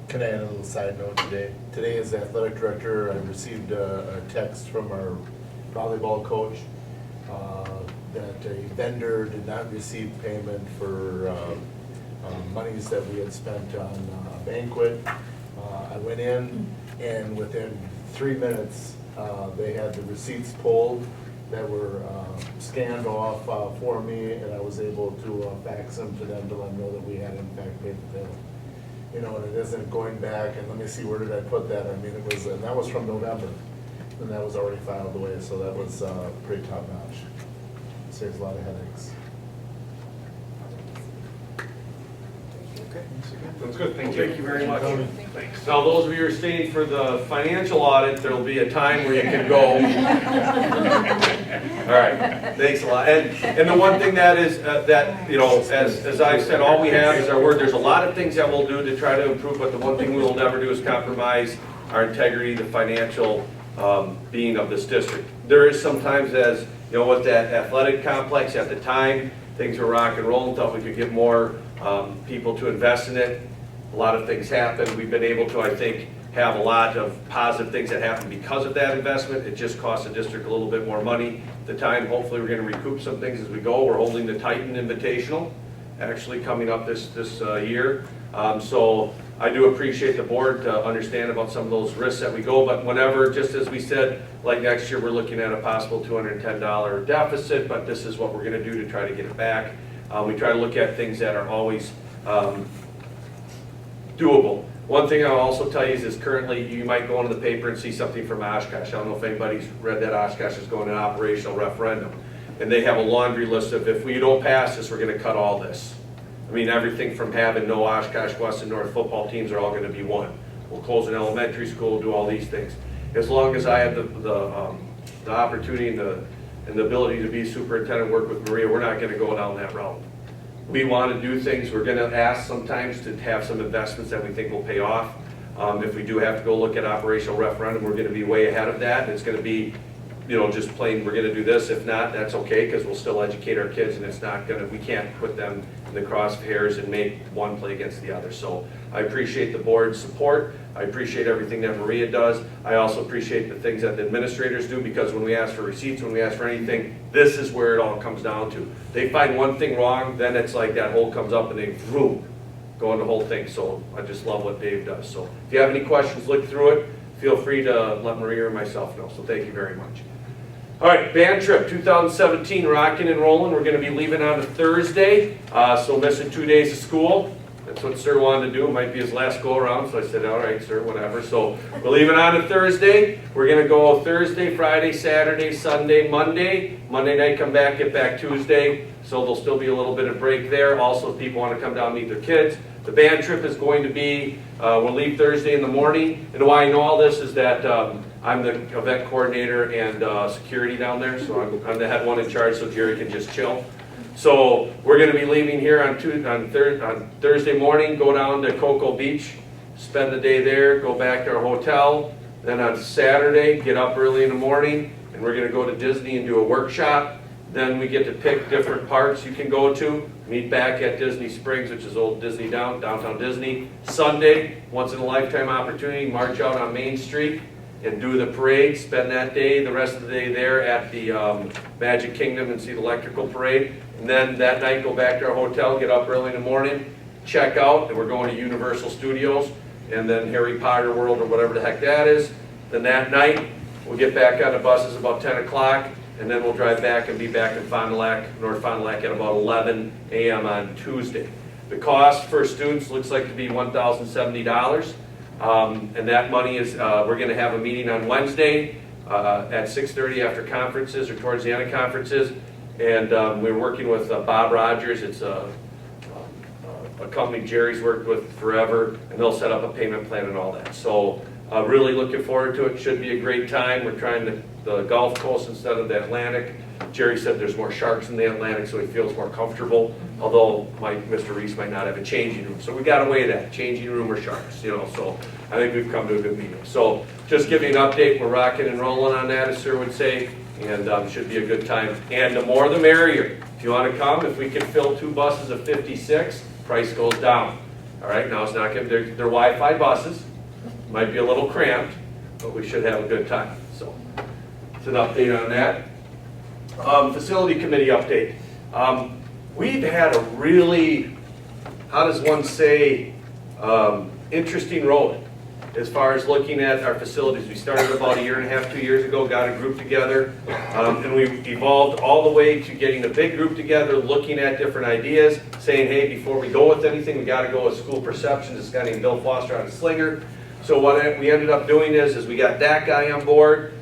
Can I add a little side note today? Today as athletic director, I received a text from our volleyball coach that a vendor did not receive payment for monies that we had spent on a banquet. I went in, and within 3 minutes, they had the receipts pulled that were scanned off for me, and I was able to fax them to them to let them know that we had in fact paid the bill. And it isn't going back, and let me see, where did I put that? I mean, it was, and that was from November, and that was already filed away, so that was pretty top notch. Saves a lot of headaches. Okay, That's good, thank you. Thank you very much. Thanks. Now, those of you who are staying for the financial audit, there'll be a time where you can go. All right, thanks a lot. And the one thing that is, as I've said, all we have is our word. There's a lot of things that we'll do to try to improve, but the one thing we will never do is compromise our integrity, the financial being of this district. There is sometimes, as with that athletic complex at the time, things were rock and roll, thought we could get more people to invest in it. A lot of things happened. We've been able to, I think, have a lot of positive things that happen because of that investment. It just cost the district a little bit more money at the time. Hopefully we're going to recoup some things as we go. We're holding the Titan Invitational actually coming up this year. So I do appreciate the board to understand about some of those risks that we go, but whenever, just as we said, like next year, we're looking at a possible $210 deficit, but this is what we're going to do to try to get it back. We try to look at things that are always doable. One thing I'll also tell you is currently you might go into the paper and see something from Oshkosh. I don't know if anybody's read that. Oshkosh is going to an operational referendum. And they have a laundry list of, if we don't pass this, we're going to cut all this. I mean, everything from having no Oshkosh West and North football teams are all going to be one. We'll close an elementary school, do all these things. As long as I have the opportunity and the ability to be superintendent, work with Maria, we're not going to go down that route. We want to do things. We're going to ask sometimes to have some investments that we think will pay off. If we do have to go look at operational referendum, we're going to be way ahead of that. It's going to be, just plain, we're going to do this. If not, that's okay, because we'll still educate our kids, and it's not going to, we can't put them in the crosshairs and make one play against the other. So I appreciate the board's support. I appreciate everything that Maria does. I also appreciate the things that the administrators do, because when we ask for receipts, when we ask for anything, this is where it all comes down to. They find one thing wrong, then it's like that hole comes up and they, vroom, going the whole thing. So I just love what Dave does. So if you have any questions, look through it. Feel free to let Maria or myself know. So thank you very much. All right, band trip 2017, rocking and rolling. We're going to be leaving on a Thursday, so missing 2 days of school. That's what Sir wanted to do. It might be his last go around, so I said, all right, sir, whatever. So we're leaving on a Thursday. We're going to go Thursday, Friday, Saturday, Sunday, Monday. Monday night, come back, get back Tuesday. So there'll still be a little bit of break there. Also, if people want to come down and meet their kids. The band trip is going to be, we'll leave Thursday in the morning. And why I know all this is that I'm the event coordinator and security down there. So I'm the head one in charge, so Jerry can just chill. So we're going to be leaving here on Thursday morning, go down to Cocoa Beach, spend the day there, go back to our hotel. Then on Saturday, get up early in the morning, and we're going to go to Disney and do a workshop. Then we get to pick different parks you can go to. Meet back at Disney Springs, which is old Disney downtown Disney. Sunday, once in a lifetime opportunity, march out on Main Street and do the parade. Spend that day, the rest of the day there at the Magic Kingdom and see the electrical parade. And then that night, go back to our hotel, get up early in the morning, check out, and we're going to Universal Studios and then Harry Potter World or whatever the heck that is. Then that night, we'll get back on the buses about 10 o'clock. And then we'll drive back and be back in Fond du Lac, North Fond du Lac at about 11 a.m. on Tuesday. The cost for students looks like to be $1,070. And that money is, we're going to have a meeting on Wednesday at 6:30 after conferences or towards the end of conferences. And we're working with Bob Rogers. It's a company Jerry's worked with forever, and they'll set up a payment plan and all that. So really looking forward to it. Should be a great time. We're trying the Gulf Coast instead of the Atlantic. Jerry said there's more sharks in the Atlantic, so he feels more comfortable, although Mr. Reese might not have a changing room. So we got to weigh that, changing room or sharks, you know, so I think we've come to a good meeting. So just giving an update, we're rocking and rolling on that, as Sir would say, and should be a good time. And the more the merrier. If you want to come, if we can fill 2 buses of 56, price goes down. All right, now it's not going to, they're Wi-Fi buses, might be a little cramped, but we should have a good time. So it's an update on that. Facility committee update. We've had a really, how does one say, interesting road as far as looking at our facilities. We started about 1.5 years, 2 years ago, got a group together, and we've evolved all the way to getting a big group together, looking at different ideas, saying, hey, before we go with anything, we got to go with school perceptions. This guy named Bill Foster out of Slinger. So what we ended up doing is we got that guy on board.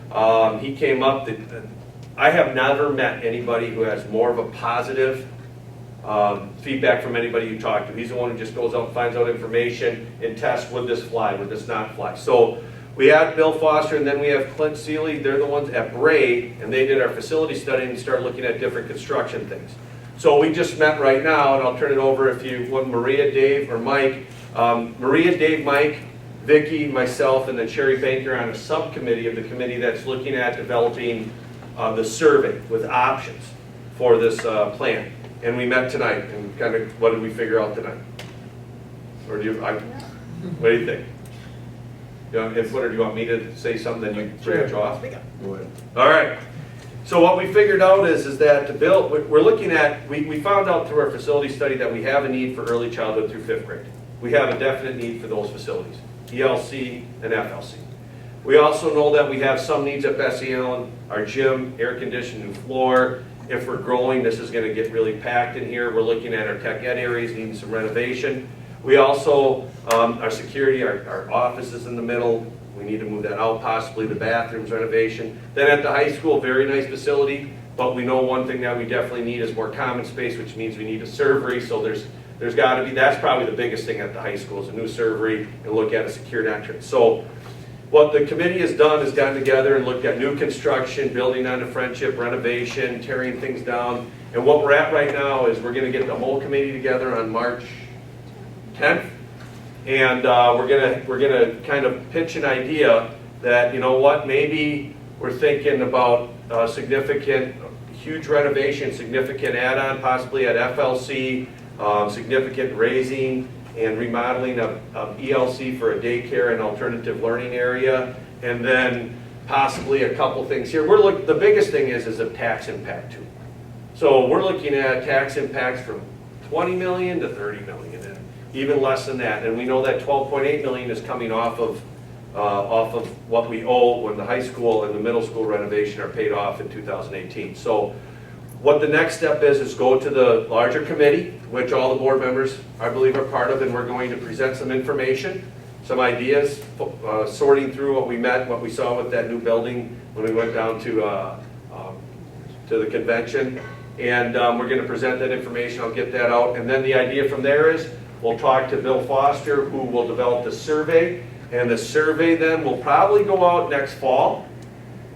He came up, I have never met anybody who has more of a positive feedback from anybody you talk to. He's the one who just goes out and finds out information and tests, would this fly, would this not fly. So we had Bill Foster, and then we have Clint Seeley. They're the ones at Bray, and they did our facility study and started looking at different construction things. So we just met right now, and I'll turn it over if you want Maria, Dave, or Mike. Maria, Dave, Mike, Vicki, myself, and then Sherry Banker on a subcommittee of the committee that's looking at developing the survey with options for this plan. And we met tonight, and kind of, what did we figure out tonight? Or do you, what do you think? Or do you want me to say something, then you branch off? Go ahead. All right. So what we figured out is that to build, we're looking at, we found out through our facility study that we have a need for early childhood through 5th grade. We have a definite need for those facilities, ELC and FLC. We also know that we have some needs at Bessie Allen, our gym, air conditioning floor. If we're growing, this is going to get really packed in here. We're looking at our tech ed areas needing some renovation. We also, our security, our office is in the middle. We need to move that out, possibly the bathrooms renovation. Then at the high school, very nice facility, but we know one thing that we definitely need is more common space, which means we need a servery. So there's got to be, that's probably the biggest thing at the high school is a new servery and look at a secured entrance. So what the committee has done is gotten together and looked at new construction, building on the friendship, renovation, tearing things down. And what we're at right now is we're going to get the whole committee together on March 10th. And we're gonna kind of pitch an idea that, you know what, maybe we're thinking about significant, huge renovation, significant add-on possibly at FLC, significant raising and remodeling of ELC for a daycare and alternative learning area, and then possibly a couple things here. The biggest thing is a tax impact too. So we're looking at tax impacts from 20 million to 30 million. And even less than that. And we know that 12.8 million is coming off of what we owe when the high school and the middle school renovation are paid off in 2018. So what the next step is go to the larger committee, which all the board members, I believe, are part of, and we're going to present some information, some ideas, sorting through what we met, what we saw with that new building when we went down to the convention. And we're going to present that information. I'll get that out. And then the idea from there is we'll talk to Bill Foster, who will develop the survey. And the survey then will probably go out next fall,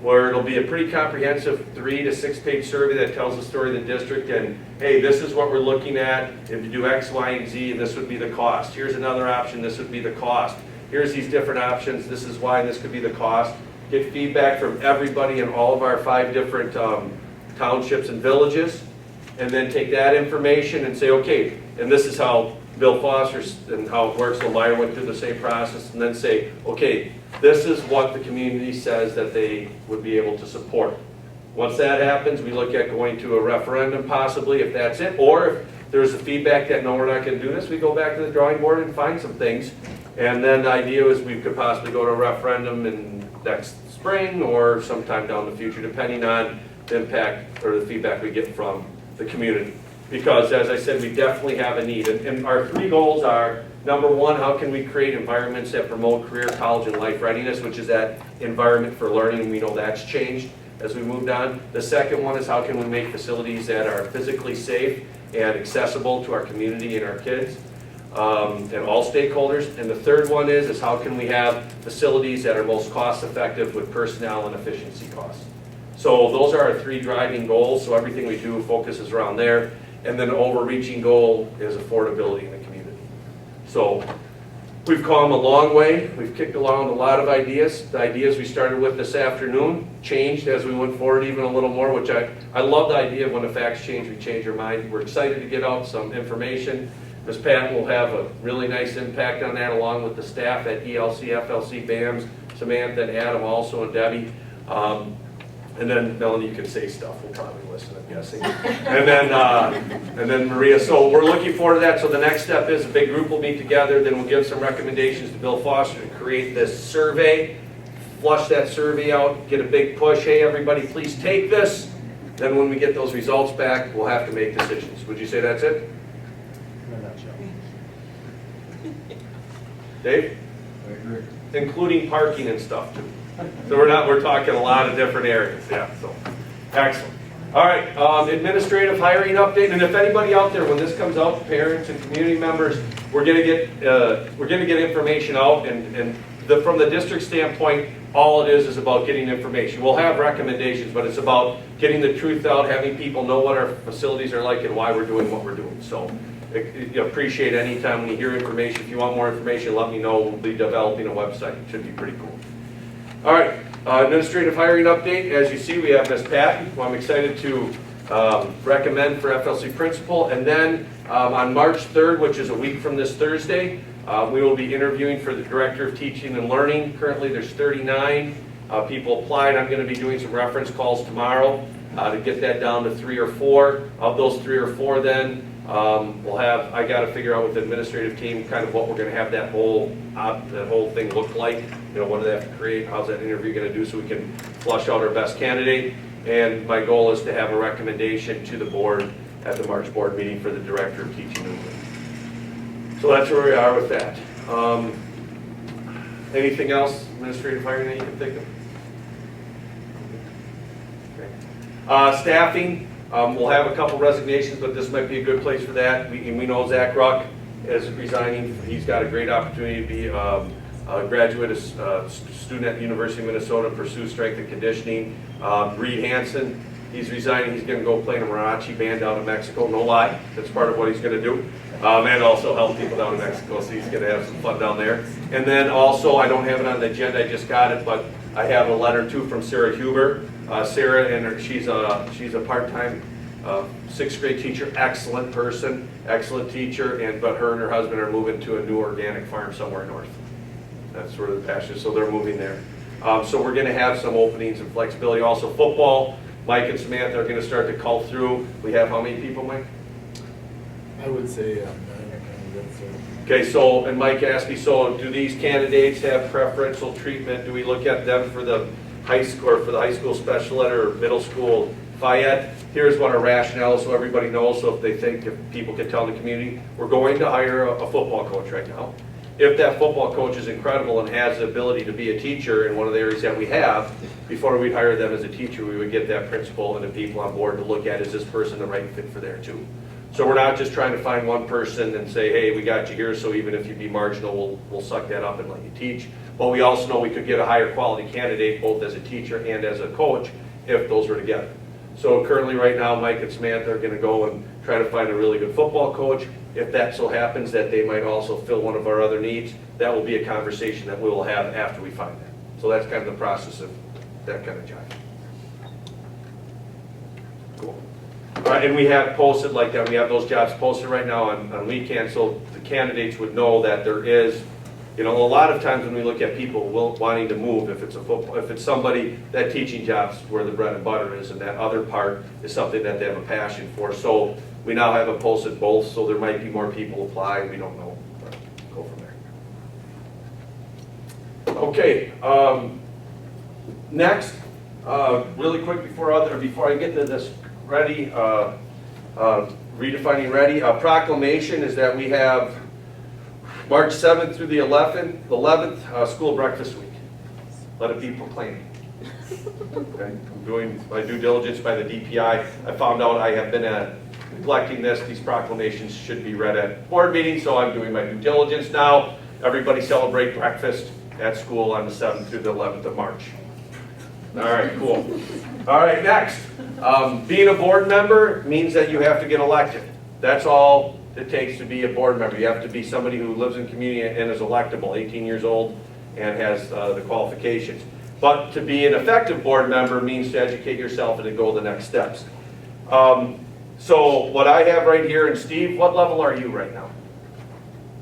where it'll be a pretty comprehensive 3 to 6 page survey that tells the story of the district. And hey, this is what we're looking at. If you do X, Y, and Z, this would be the cost. Here's another option. This would be the cost. Here's these different options. This is why this could be the cost. Get feedback from everybody in all of our 5 different townships and villages, and then take that information and say, okay, and this is how Bill Foster and how it works. So Meyer went through the same process, and then say, okay, this is what the community says that they would be able to support. Once that happens, we look at going to a referendum possibly, if that's it, or if there's a feedback that no, we're not going to do this, we go back to the drawing board and find some things. And then the idea is we could possibly go to a referendum in next spring or sometime down the future, depending on the impact or the feedback we get from the community. Because as I said, we definitely have a need. And our 3 goals are, number 1, how can we create environments that promote career, college, and life readiness, which is that environment for learning, and we know that's changed as we moved on. The second one is how can we make facilities that are physically safe and accessible to our community and our kids, and all stakeholders. And the third one is how can we have facilities that are most cost effective with personnel and efficiency costs. So those are our 3 driving goals, so everything we do focuses around there. And then the overreaching goal is affordability in the community. So we've come a long way. We've kicked along a lot of ideas. The ideas we started with this afternoon changed as we went forward even a little more, which I love the idea of when the facts change, we change our mind. We're excited to get out some information. Ms. Patton will have a really nice impact on that, along with the staff at ELC, FLC, BAMS, Samantha and Adam also, and Debbie. And then Melanie, you can say stuff. We'll probably listen, I'm guessing. And then Maria. So we're looking forward to that. So the next step is a big group will meet together. Then we'll give some recommendations to Bill Foster to create this survey, flush that survey out, get a big push. Hey, everybody, please take this. Then when we get those results back, we'll have to make decisions. Would you say that's it? In a nutshell. Dave? I agree. Including parking and stuff too. So we're talking a lot of different areas, yeah, so, excellent. All right, administrative hiring update, and if anybody out there, when this comes out, parents and community members, we're gonna get information out, and from the district standpoint, all it is about getting information. We'll have recommendations, but it's about getting the truth out, having people know what our facilities are like and why we're doing what we're doing. So, appreciate any time when you hear information. If you want more information, let me know. We'll be developing a website. It should be pretty cool. All right, administrative hiring update. As you see, we have Ms. Patton, who I'm excited to recommend for FLC principal. And then on March 3rd, which is a week from this Thursday, we will be interviewing for the Director of Teaching and Learning. Currently, there's 39 people applied. I'm going to be doing some reference calls tomorrow to get that down to 3 or 4. Of those 3 or 4 then, I got to figure out with the administrative team kind of what we're going to have that whole thing look like. You know, what do they have to create? How's that interview going to do so we can flush out our best candidate? And my goal is to have a recommendation to the board at the March board meeting for the Director of Teaching and Learning. So that's where we are with that. Anything else administrative hiring that you can think of? Okay. Staffing. We'll have a couple resignations, but this might be a good place for that. We know Zach Ruck is resigning. He's got a great opportunity to be a graduate student at the University of Minnesota, pursue strength and conditioning. Reed Hansen, he's resigning. He's going to go play in a mariachi band down in Mexico. No lie, that's part of what he's going to do. And also help people down in Mexico, so he's going to have some fun down there. And then also, I don't have it on the agenda, I just got it, but I have a letter too from Sarah Huber. Sarah, and she's a part-time 6th grade teacher, excellent person, excellent teacher, but her and her husband are moving to a new organic farm somewhere north. That's where the pasture, so they're moving there. So we're going to have some openings and flexibility. Also football, Mike and Samantha are going to start to cull through. We have how many people, Mike? I would say 9 candidates. Okay, so, and Mike asked me, so do these candidates have preferential treatment? Do we look at them for the high school, or for the high school special ed or middle school FIED? Here's what our rationale is so everybody knows, so if they think, if people can tell the community, we're going to hire a football coach right now. If that football coach is incredible and has the ability to be a teacher in one of the areas that we have, before we'd hire them as a teacher, we would get that principal and the people on board to look at, is this person the right fit for there too? So we're not just trying to find one person and say, hey, we got you here, so even if you be marginal, we'll suck that up and let you teach. But we also know we could get a higher quality candidate, both as a teacher and as a coach, if those were together. So currently right now, Mike and Samantha are gonna go and try to find a really good football coach. If that so happens that they might also fill one of our other needs, that will be a conversation that we will have after we find that. So that's kind of the process of that kind of job. Cool. All right, and we have posted like that, we have those jobs posted right now on weekends, so the candidates would know that there is, you know, a lot of times when we look at people wanting to move, if it's a football, if it's somebody, that teaching job's where the bread and butter is, and that other part is something that they have a passion for. So we now have it posted both, so there might be more people apply, we don't know, but go from there. Okay, next, really quick before I get to this ready, redefining ready, proclamation is that we have March 7th through the 11th, school breakfast week. Let it be proclaimed. Okay, I'm doing my due diligence by the DPI. I found out I have been neglecting this. These proclamations should be read at board meetings, so I'm doing my due diligence now. Everybody celebrate breakfast at school on the 7th through the 11th of March. All right, cool. All right, next. Being a board member means that you have to get elected. That's all it takes to be a board member. You have to be somebody who lives in community and is electable, 18 years old, and has the qualifications. But to be an effective board member means to educate yourself and to go the next steps. So what I have right here, and Steve, what level are you right now?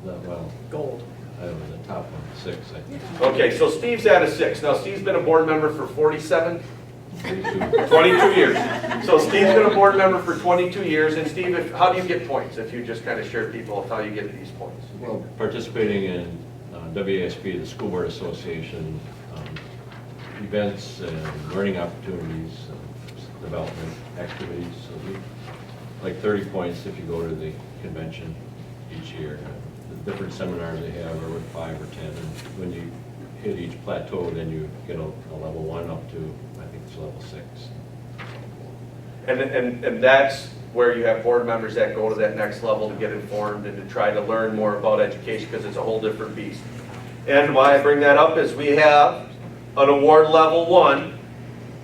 Well, Gold. I was the top one, 6, I think. Okay, so Steve's at a 6. Now Steve's been a board member for 22 years. So Steve's been a board member for 22 years. And Steve, how do you get points? If you just kind of share people of how you get these points. Well, participating in WASP, the School Board Association, events and learning opportunities, development activities. So we, like 30 points if you go to the convention each year. The different seminars they have are with 5 or 10. And when you hit each plateau, then you get a level 1 up to, I think it's level 6. And that's where you have board members that go to that next level to get informed and to try to learn more about education, because it's a whole different beast. And why I bring that up is we have an award level 1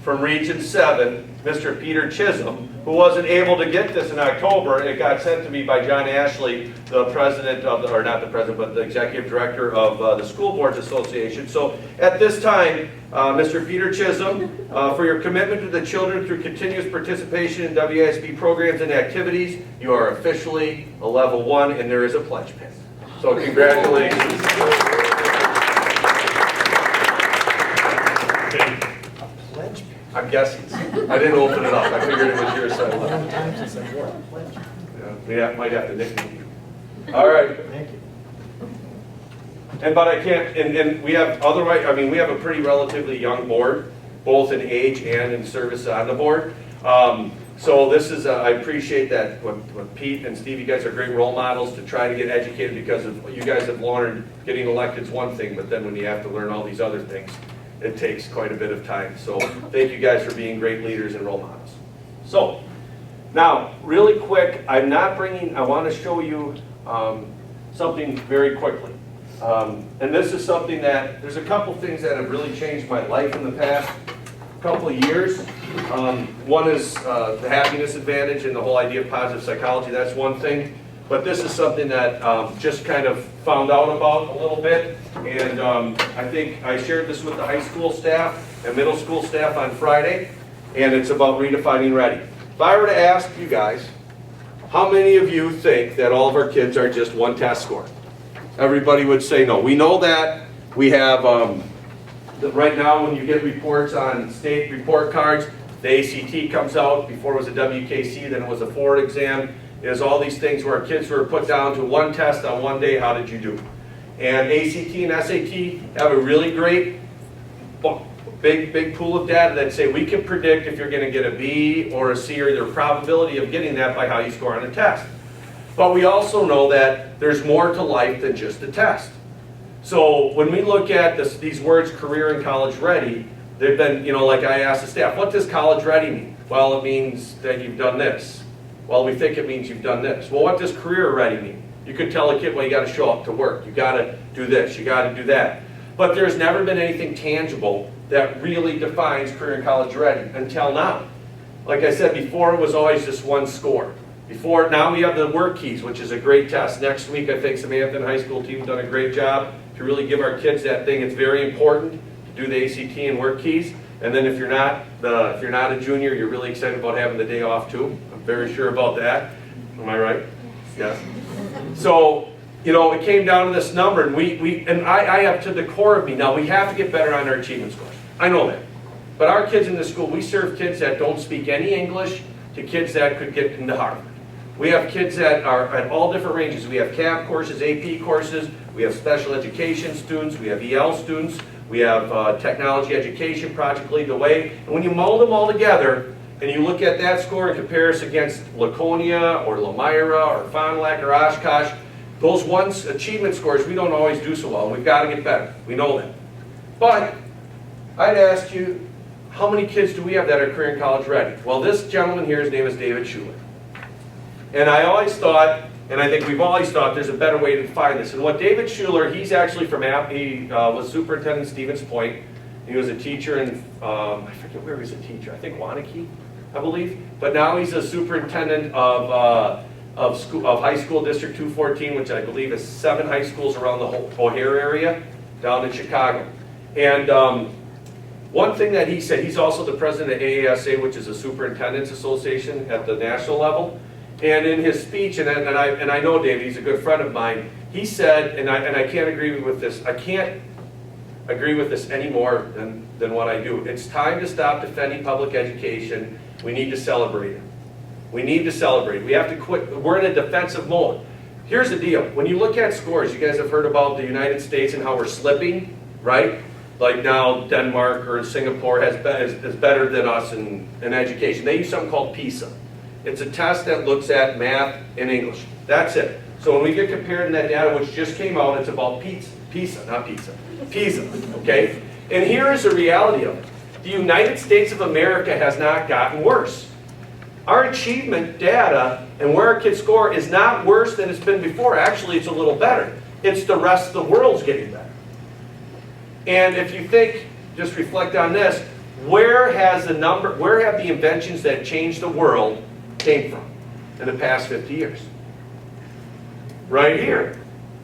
from Region 7, Mr. Peter Chisholm, who wasn't able to get this in October. It got sent to me by John Ashley, the president of the, or not the president, but the executive director of the School Boards Association. So at this time, Mr. Peter Chisholm, for your commitment to the children through continuous participation in WASB programs and activities, you are officially a level 1, and there is a pledge pin. So congratulations. I'm guessing. I didn't open it up. I figured it was your side. Yeah, might have to nickname you. All right. Thank you. And but I can't, and we have otherwise, I mean, we have a pretty relatively young board, both in age and in service on the board. So this is, I appreciate that with Pete and Steve, you guys are great role models to try to get educated, because of, you guys have learned getting elected is one thing, but then when you have to learn all these other things, it takes quite a bit of time. So thank you guys for being great leaders and role models. So now, really quick, I'm not bringing, I want to show you something very quickly. And this is something that, there's a couple things that have really changed my life in the past couple of years. One is the happiness advantage and the whole idea of positive psychology. That's one thing. But this is something that just kind of found out about a little bit. And I think I shared this with the high school staff and middle school staff on Friday. And it's about redefining ready. If I were to ask you guys, how many of you think that all of our kids are just one test score? Everybody would say no. We know that. We have, right now when you get reports on state report cards, the ACT comes out. Before it was a WKC, then it was a Ford exam. is all these things where kids were put down to one test on one day, how did you do? And ACT and SAT have a really great, big pool of data that say we can predict if you're going to get a B or a C, or the probability of getting that by how you score on a test. But we also know that there's more to life than just a test. So when we look at these words, career and college ready, they've been, like I asked the staff, what does college ready mean? Well, it means that you've done this. Well, we think it means you've done this. Well, what does career ready mean? You could tell a kid, well, you got to show up to work. You got to do this. You got to do that. But there's never been anything tangible that really defines career and college ready until now. Like I said before, it was always just one score. Now we have the work keys, which is a great test. Next week, I think Samantha High School team has done a great job to really give our kids that thing. It's very important to do the ACT and work keys. And then if you're not a junior, you're really excited about having the day off too. I'm very sure about that. Am I right? Yes. So, it came down to this number, and I have to the core of me. Now, we have to get better on our achievement scores. I know that. But our kids in the school, we serve kids that don't speak any English to kids that could get into Harvard. We have kids that are at all different ranges. We have CAP courses, AP courses, we have special education students, we have EL students, we have technology education, Project Lead the Way. And when you mold them all together, and you look at that score in comparison against Laconia or Lamira or Fond du Lac or Oshkosh, those achievement scores, we don't always do so well. We've got to get better. We know that. But I'd ask you, how many kids do we have that are career and college ready? Well, this gentleman here, his name is David Schuler. And I always thought, and I think we've always thought, there's a better way to define this. And what David Schuler, he's actually from he was superintendent at Stevens Point. He was a teacher in, I forget where he was a teacher, I think Wanakee, I believe. But now he's a superintendent of High School District 214, which I believe is 7 high schools around the whole O'Hare area down in Chicago. And one thing that he said, he's also the president of AASA, which is a Superintendent's Association at the national level. And in his speech, and I know David, he's a good friend of mine, he said, and I can't agree with this, I can't agree with this any more than what I do. It's time to stop defending public education. We need to celebrate it. We need to celebrate. We have to quit. We're in a defensive mode. Here's the deal. When you look at scores, you guys have heard about the United States and how we're slipping, right? Like now Denmark or Singapore is better than us in education. They use something called PISA. It's a test that looks at math and English. That's it. So when we get compared in that data, which just came out, it's about PISA, not pizza. PISA, okay? And here is the reality of it. The United States of America has not gotten worse. Our achievement data and where our kids score is not worse than it's been before. Actually, it's a little better. It's the rest of the world's getting better. And if you think, just reflect on this, where have the inventions that changed the world came from in the past 50 years? Right here.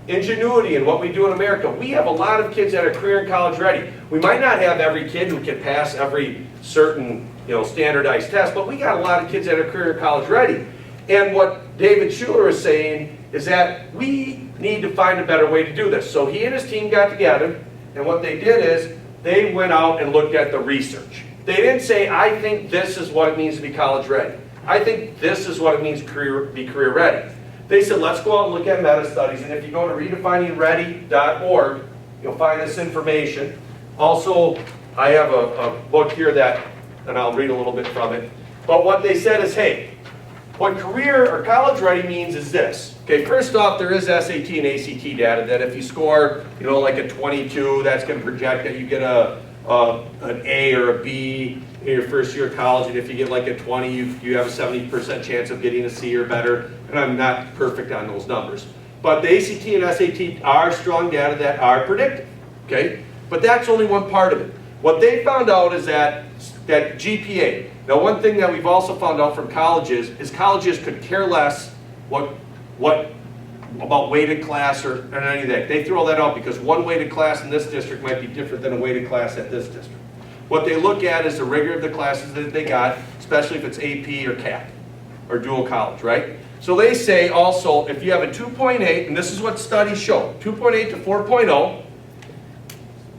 Ingenuity and what we do in America. We have a lot of kids that are career and college ready. We might not have every kid who can pass every certain standardized test, but we got a lot of kids that are career and college ready. And what David Schuler is saying is that we need to find a better way to do this. So he and his team got together, and what they did is they went out and looked at the research. They didn't say, I think this is what it means to be college ready. I think this is what it means to be career ready. They said, let's go out and look at meta-studies, and if you go to redefiningready.org, you'll find this information. Also, I have a book here and I'll read a little bit from it. But what they said is, hey, what career or college ready means is this. Okay, first off, there is SAT and ACT data that if you score, like a 22, that's going to project that you get an A or a B in your first year of college, and if you get like a 20, you have a 70% chance of getting a C or better, and I'm not perfect on those numbers. But the ACT and SAT are strong data that are predictive, okay? But that's only one part of it. What they found out is that GPA. Now, one thing that we've also found out from colleges is colleges could care less about weighted class or any of that. They throw that out because one weighted class in this district might be different than a weighted class at this district. What they look at is the rigor of the classes that they got, especially if it's AP or CAP or dual college, right? So they say also, if you have a 2.8, and this is what studies show, 2.8 to 4.0,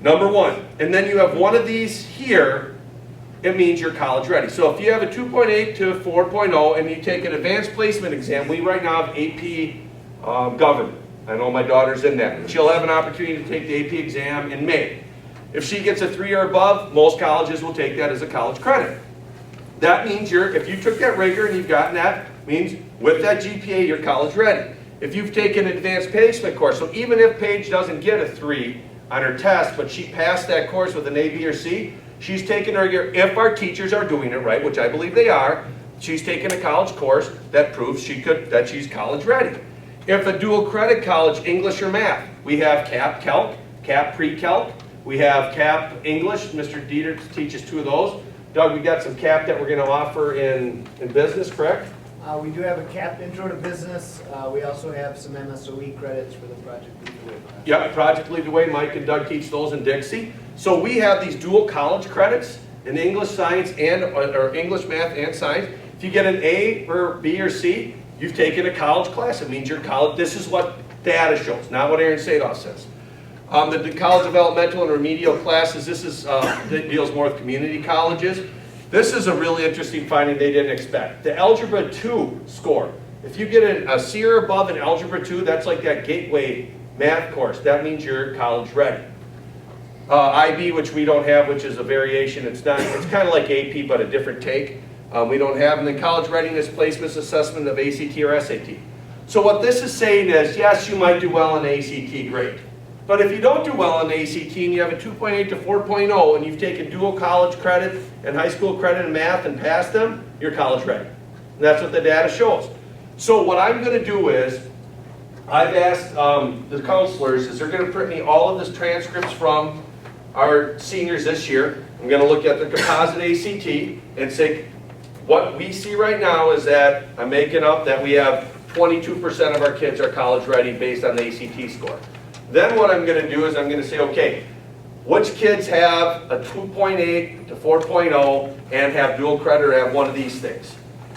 number one, and then you have one of these here, it means you're college ready. So if you have a 2.8 to 4.0 and you take an advanced placement exam, we right now have AP Government. I know my daughter's in that. She'll have an opportunity to take the AP exam in May. If she gets a 3 or above, most colleges will take that as a college credit. That means if you took that rigor and you've gotten that, means with that GPA, you're college ready. If you've taken an advanced placement course, so even if Paige doesn't get a 3 on her test, but she passed that course with an A, B, or C, she's taken her year, if our teachers are doing it right, which I believe they are, she's taken a college course that proves that she's college ready. If a dual credit college, English or math, we have CAP Calc, CAP Pre-Calc, we have CAP English, Mr. Dieter teaches 2 of those. Doug, we got some CAP that we're going to offer in business, correct? We do have a CAP Intro to Business. We also have some MSOE credits for the Project Lead the Way class. Yep, Project Lead the Way, Mike and Doug teach those in Dixie. So we have these dual college credits in English, science, or English, math, and science. If you get an A or B or C, you've taken a college class. It means you're college. This is what data shows, not what Aaron Sadoff says. The college developmental and remedial classes, this is deals more with community colleges. This is a really interesting finding they didn't expect. The Algebra 2 score, if you get a C or above in Algebra 2, that's like that gateway math course. That means you're college ready. IB, which we don't have, which is a variation. It's kind of like AP, but a different take. We don't have. And then college readiness placements assessment of ACT or SAT. So what this is saying is, yes, you might do well in ACT, great. But if you don't do well in ACT and you have a 2.8 to 4.0 and you've taken dual college credit and high school credit in math and passed them, you're college ready. And that's what the data shows. So what I'm going to do is, I've asked the counselors, is they're going to print me all of this transcripts from our seniors this year. I'm going to look at the composite ACT and say, what we see right now is that, I'm making up that we have 22% of our kids are college ready based on the ACT score. Then what I'm going to do is I'm going to say, okay, which kids have a 2.8 to 4.0 and have dual credit or have one of these things?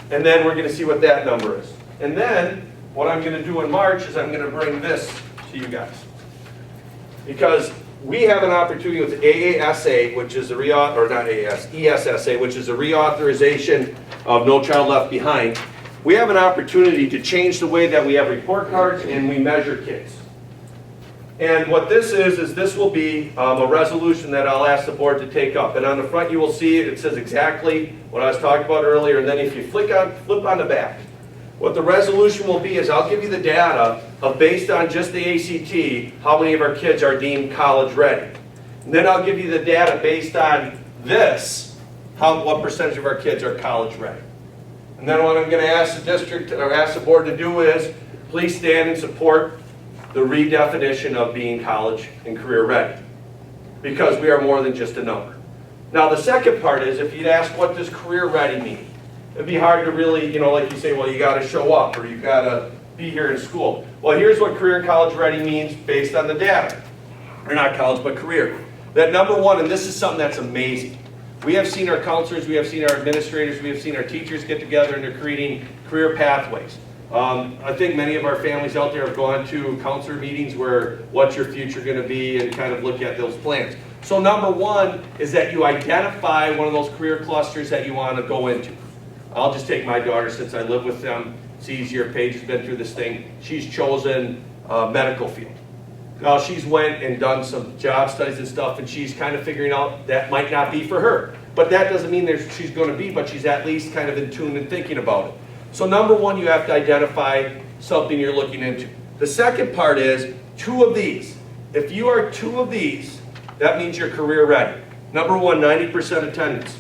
And then we're going to see what that number is. And then what I'm going to do in March is I'm going to bring this to you guys. Because we have an opportunity with AASA, which is a ESSA, which is a reauthorization of No Child Left Behind. We have an opportunity to change the way that we have report cards and we measure kids. And what this is this will be a resolution that I'll ask the board to take up. And on the front you will see it says exactly what I was talking about earlier. And then if you flip on the back, what the resolution will be is I'll give you the data of based on just the ACT, how many of our kids are deemed college ready. And then I'll give you the data based on this, what percentage of our kids are college ready. And then what I'm going to ask the district or ask the board to do is please stand and support the redefinition of being college and career ready, because we are more than just a number. Now the second part is, if you'd ask what does career ready mean, it'd be hard to really, like you say, well, you got to show up or you've got to be here in school. Well, here's what career and college ready means based on the data. Or not college, but career. That number one, and this is something that's amazing. We have seen our counselors, we have seen our administrators, we have seen our teachers get together and they're creating career pathways. I think many of our families out there have gone to counselor meetings where what's your future going to be and kind of look at those plans. So number one is that you identify one of those career clusters that you want to go into. I'll just take my daughter since I live with them. It's easier. Paige has been through this thing. She's chosen medical field. Now she's went and done some job studies and stuff and she's kind of figuring out that might not be for her. But that doesn't mean she's going to be, but she's at least kind of in tune and thinking about it. So number one, you have to identify something you're looking into. The second part is 2 of these. If you are 2 of these, that means you're career ready. Number one, 90% attendance.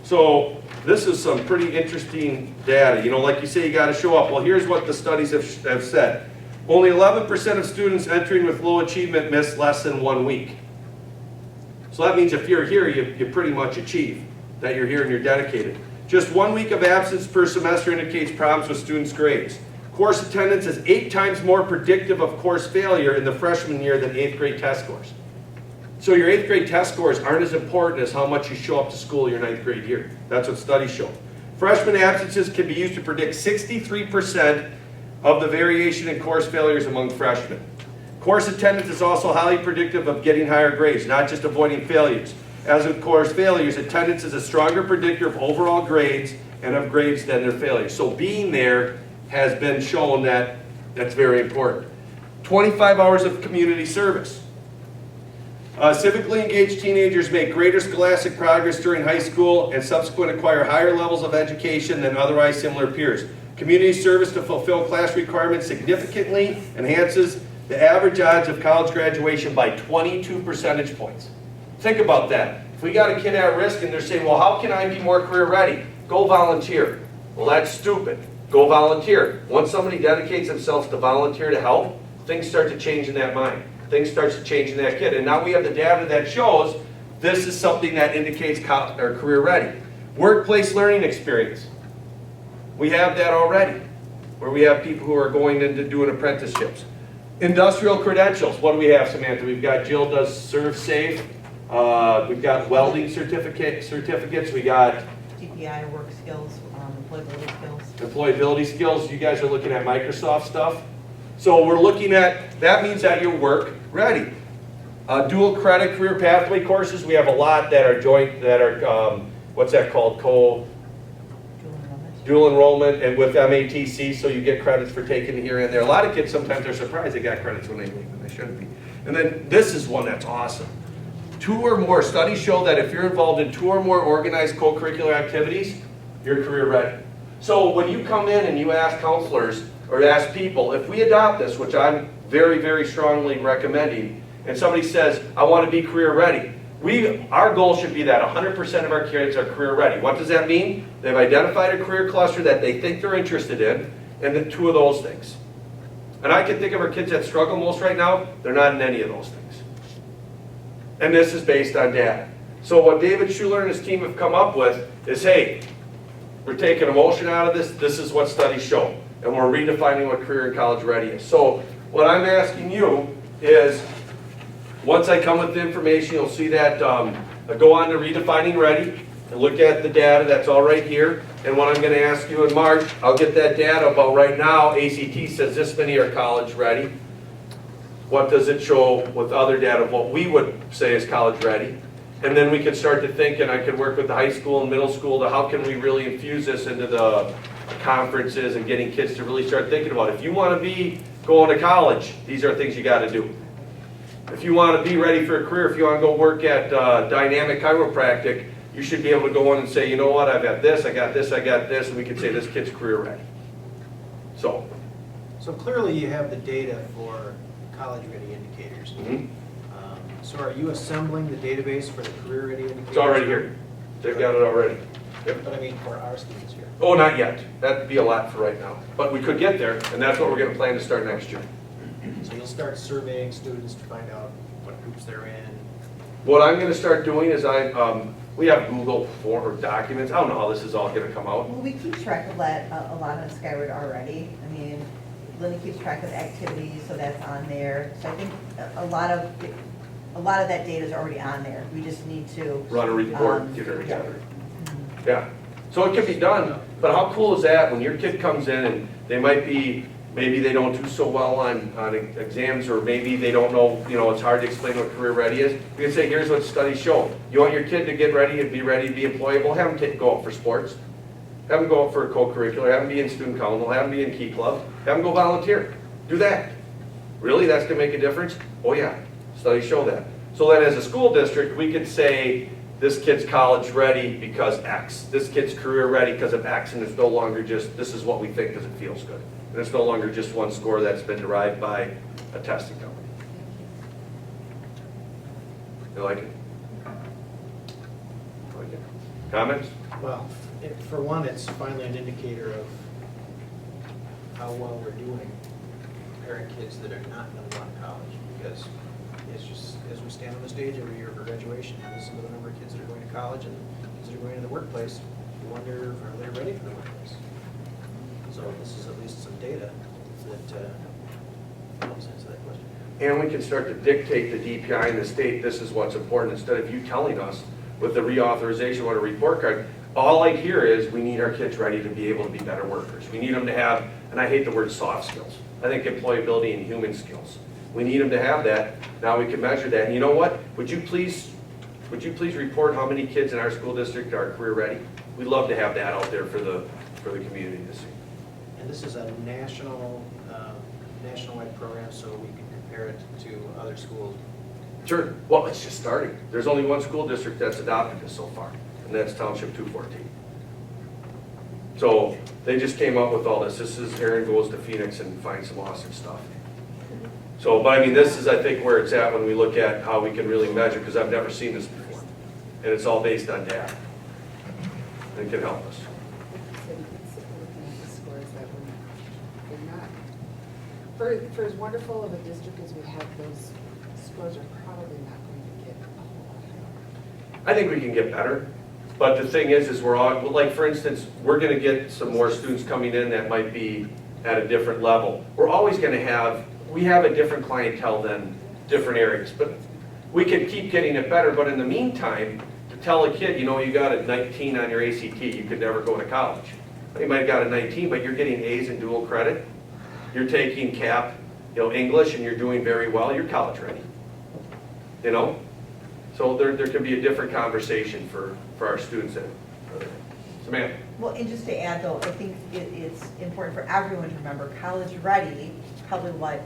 So this is some pretty interesting data. Like you say, you got to show up. Well, here's what the studies have said. Only 11% of students entering with low achievement miss less than 1 week. So that means if you're here, you pretty much achieve that you're here and you're dedicated. Just 1 week of absence per semester indicates problems with students' grades. Course attendance is 8 times more predictive of course failure in the freshman year than 8th grade test scores. So your 8th grade test scores aren't as important as how much you show up to school your 9th grade year. That's what studies show. Freshman absences can be used to predict 63% of the variation in course failures among freshmen. Course attendance is also highly predictive of getting higher grades, not just avoiding failures. As with course failures, attendance is a stronger predictor of overall grades and of grades than their failures. So being there has been shown that that's very important. 25 hours of community service. Civically engaged teenagers make greater scholastic progress during high school and subsequently acquire higher levels of education than otherwise similar peers. Community service to fulfill class requirements significantly enhances the average odds of college graduation by 22 percentage points. Think about that. If we got a kid at risk and they're saying, well, how can I be more career ready? Go volunteer. Well, that's stupid. Go volunteer. Once somebody dedicates themselves to volunteer to help, things start to change in that mind. Things start to change in that kid. And now we have the data that shows this is something that indicates career ready. Workplace learning experience. We have that already, where we have people who are going into doing apprenticeships. Industrial credentials. What do we have, Samantha? We've got Jill does Serve Safe. We've got welding certificates. We got GPI, work skills, employability skills. Employability skills. You guys are looking at Microsoft stuff. So we're looking at, that means that you're work ready. Dual credit career pathway courses. We have a lot that are joint, that are, what's that called? Dual enrollment and with MATC, so you get credits for taking it here and there. A lot of kids sometimes are surprised they got credits when they leave, and they shouldn't be. And then this is one that's awesome. 2 or more studies show that if you're involved in 2 or more organized co-curricular activities, you're career ready. So when you come in and you ask counselors or ask people, if we adopt this, which I'm very, very strongly recommending, and somebody says, I want to be career ready, our goal should be that 100% of our kids are career ready. What does that mean? They've identified a career cluster that they think they're interested in, and then 2 of those things. And I can think of our kids that struggle most right now, they're not in any of those things. And this is based on data. So what David Schuler and his team have come up with is, hey, we're taking emotion out of this, this is what studies show. And we're redefining what career and college ready is. So what I'm asking you is, once I come with the information, you'll see that go on to Redefining Ready and look at the data that's all right here. And what I'm going to ask you in March, I'll get that data about right now. ACT says this many are college ready. What does it show with other data of what we would say is college ready? And then we can start to think, and I can work with the high school and middle school to how can we really infuse this into the conferences and getting kids to really start thinking about it. If you want to be going to college, these are things you got to do. If you want to be ready for a career, if you want to go work at Dynamic Chiropractic, you should be able to go in and say, you know what, I've got this, I got this, I got this, and we can say this kid's career ready. So clearly you have the data for college ready indicators. Mm-hmm. So are you assembling the database for the career ready indicators? It's already here. They've got it already. Yep. But I mean for our students here. Oh, not yet. That'd be a lot for right now. But we could get there, and that's what we're going to plan to start next year. So you'll start surveying students to find out what groups they're in. What I'm going to start doing is we have Google form or documents. I don't know how this is all going to come out. Well, we keep track of that a lot on Skyward already. I mean, Linda keeps track of activities, so that's on there. So I think a lot of that data is already on there. We just need to Run a report, get it yeah. together. Yeah. So it can be done, but how cool is that when your kid comes in and they might be, maybe they don't do so well on exams, or maybe they don't know, it's hard to explain what career ready is. We can say, here's what studies show. You want your kid to get ready and be ready to be employable, have them go out for sports. Have them go out for a co-curricular, have them be in student council, have them be in Key Club, have them go volunteer. Do that. Really, that's going to make a difference? Oh yeah, studies show that. So that as a school district, we could say, this kid's college ready because X. This kid's career ready because of X, and it's no longer just, this is what we think because it feels good. And it's no longer just one score that's been derived by a testing company. You like it? Like it? Comments? Well, for one, it's finally an indicator of how well we're doing preparing kids that are not going to go to college, because it's just, as we stand on the stage every year for graduation, and listen to the number of kids that are going to college and kids that are going to the workplace, you wonder, are they ready for the workplace? So this is at least some data that helps answer that question. And we can start to dictate the DPI in the state, this is what's important, instead of you telling us with the reauthorization, what a report card. All I hear is we need our kids ready to be able to be better workers. We need them to have, and I hate the word soft skills, I think employability and human skills. We need them to have that. Now we can measure that. And you know what? Would you please would you please report how many kids in our school district are career ready? We'd love to have that out there for the community to see. And this is a nationwide program, so we can compare it to other schools. Sure. Well, it's just starting. There's only one school district that's adopted this so far, and that's Township 214. So they just came up with all this. This is Aaron goes to Phoenix and finds some awesome stuff. So, but I mean, this is, I think, where it's at when we look at how we can really measure, because I've never seen this before. And it's all based on data. It can help us. For as wonderful of a district as we have, those scores are probably not going to get a whole lot higher. I think we can get better. But the thing is we're all, like for instance, we're gonna get some more students coming in that might be at a different level. We're always gonna have, we have a different clientele than different areas, but we can keep getting it better. But in the meantime, to tell a kid, you know, you got a 19 on your ACT, you could never go to college. You might have got a 19, but you're getting A's in dual credit. You're taking CAP, you know, English, and you're doing very well, you're college ready. You know? So there can be a different conversation for our students. Samantha? Well, and just to add though, I think it's important for everyone to remember college ready, probably what,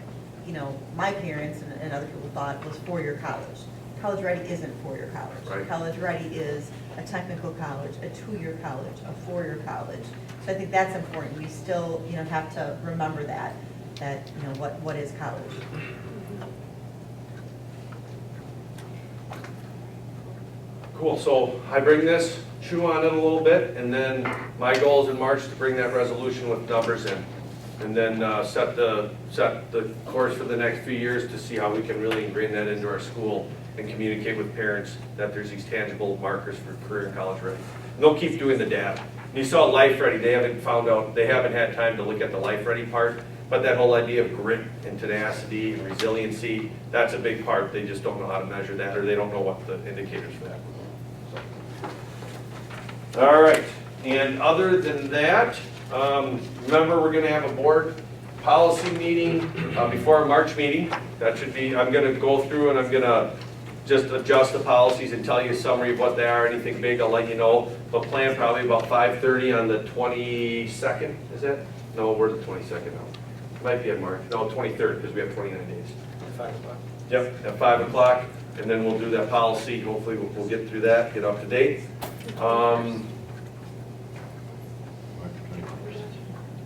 you know, my parents and other people thought was 4-year college. College ready isn't 4-year college. Right. College ready is a technical college, a 2-year college, a 4-year college. So I think that's important. We still, you know, have to remember that you know, what is college. Cool, so I bring this, chew on it a little bit, and then my goal is in March to bring that resolution with numbers in. And then set the course for the next few years to see how we can really ingrain that into our school and communicate with parents that there's these tangible markers for career and college ready. And they'll keep doing the data. And you saw life ready, they haven't had time to look at the life ready part, but that whole idea of grit and tenacity and resiliency, that's a big part. They just don't know how to measure that, or they don't know what the indicators for that were. All right, and other than that, remember we're gonna have a board policy meeting before our March meeting. That should be, I'm gonna go through and I'm gonna just adjust the policies and tell you a summary of what they are. Anything big, I'll let you know. But plan probably about 5:30 on the 22nd, is it? No, we're the 22nd now. Might be in March, no, 23rd, because we have 29 days. At 5 o'clock. Yep, at 5 o'clock, and then we'll do that policy. Hopefully we'll get through that, get up to date.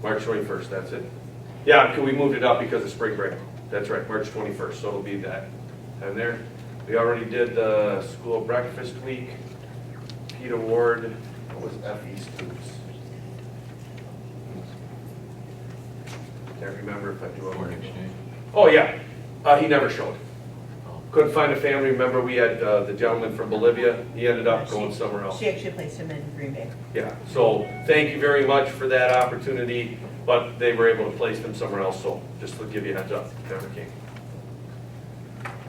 March 21st, that's it. Yeah, we moved it up because of spring break. That's right, March 21st, so it'll be that. And there, we already did the school breakfast week, Pete Award, what was FE students? Can't remember if I do it. Oh, yeah, he never showed. Couldn't find a family. Remember, we had the gentleman from Bolivia. He ended up going somewhere else. She actually placed him in Green Bay. Yeah, so thank you very much for that opportunity, but they were able to place them somewhere else, so just to give you a heads up, never came.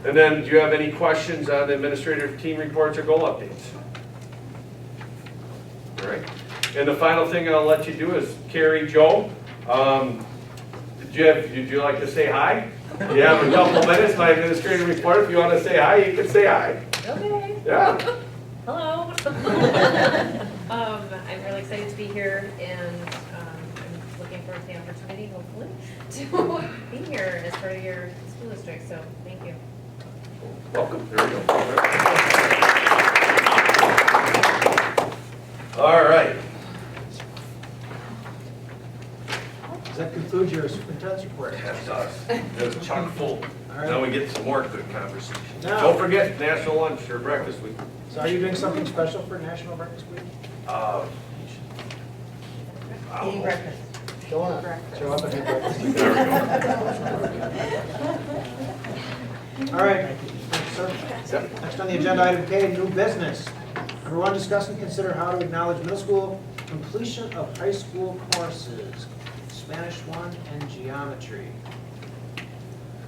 And then, do you have any questions on the administrative team reports or goal updates? All right, and the final thing I'll let you do is Carrie, Joe, did you like to say hi? You have a couple minutes, my administrative report. If you want to say hi, you can say hi. Okay. Yeah. Hello. I'm really excited to be here, and I'm looking forward to the opportunity, hopefully, to be here as part of your school district, so thank you. Welcome. There we go. All right. Does that conclude your superintendent's report? That does. It was chock full. All right. Now we get some more good conversation. Now- Don't forget National Lunch or Breakfast Week. So are you doing something special for National Breakfast Week? Eating breakfast. Show up. Show up and have breakfast. There we go. All right. Thank you, sir. Next on the agenda, item K, new business. Number 1, discuss and consider how to acknowledge middle school completion of high school courses, Spanish 1 and geometry.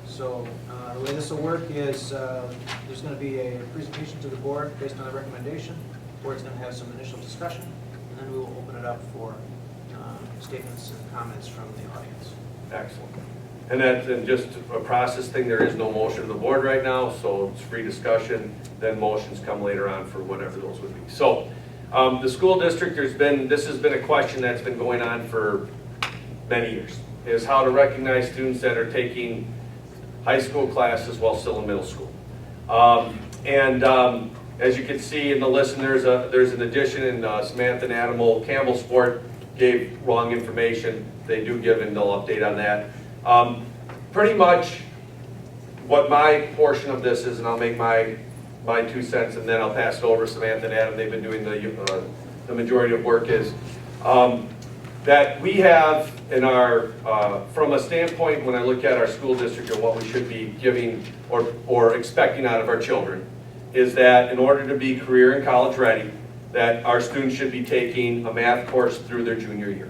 So the way this will work is there's going to be a presentation to the board based on the recommendation. The board's going to have some initial discussion, and then we will open it up for statements and comments from the audience. Excellent. And that's just a process thing. There is no motion of the board right now, so it's free discussion. Then motions come later on for whatever those would be. So the school district, this has been a question that's been going on for many years, is how to recognize students that are taking high school classes while still in middle school. As you can see in the list, and there's an addition in Samantha and Animal. Campbell Sport gave wrong information. They do give, and they'll update on that. Pretty much what my portion of this is, and I'll make my 2 cents, and then I'll pass it over to Samantha and Adam. They've been doing the majority of work, is that we have in our, from a standpoint when I look at our school district and what we should be giving or expecting out of our children, is that in order to be career and college ready, that our students should be taking a math course through their junior year.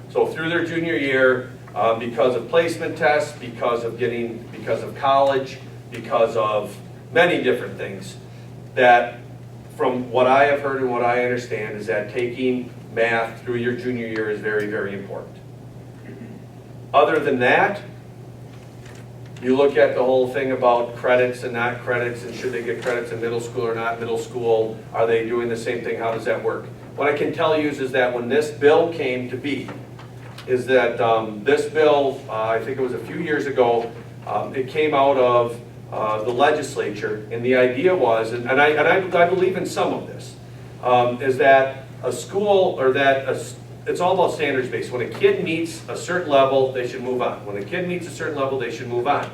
So through their junior year, because of placement tests, because of college, because of many different things, that from what I have heard and what I understand is that taking math through your junior year is very, very important. Other than that, you look at the whole thing about credits and not credits, and should they get credits in middle school or not middle school? Are they doing the same thing? How does that work? What I can tell you is that when this bill came to be, is that this bill, I think it was a few years ago, it came out of the legislature, and the idea was, and I believe in some of this, is that a school, or that it's all about standards based. When a kid meets a certain level, they should move on. When a kid meets a certain level, they should move on.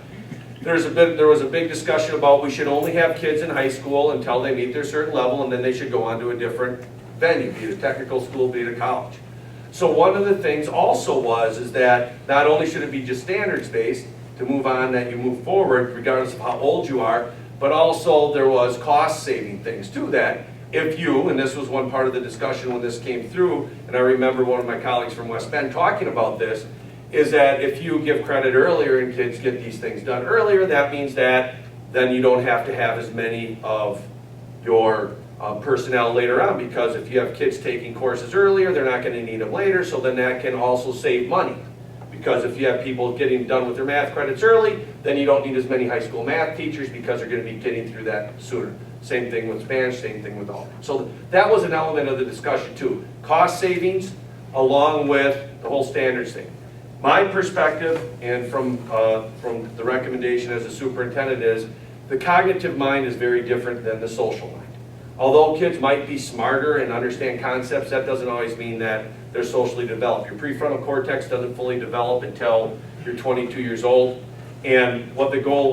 There was a big discussion about we should only have kids in high school until they meet their certain level, and then they should go on to a different venue, be it a technical school, be it a college. So one of the things also is that not only should it be just standards based to move on, that you move forward regardless of how old you are, but also there was cost saving things to that. If you, and this was one part of the discussion when this came through, and I remember one of my colleagues from West Bend talking about this, is that if you give credit earlier and kids get these things done earlier, that means that then you don't have to have as many of your personnel later on, because if you have kids taking courses earlier, they're not going to need them later, so then that can also save money. Because if you have people getting done with their math credits early, then you don't need as many high school math teachers because they're going to be getting through that sooner. Same thing with Spanish, same thing with all. So that was an element of the discussion too. Cost savings along with the whole standards thing. My perspective, and from the recommendation as a superintendent, is the cognitive mind is very different than the social mind. Although kids might be smarter and understand concepts, that doesn't always mean that they're socially developed. Your prefrontal cortex doesn't fully develop until you're 22 years old. And what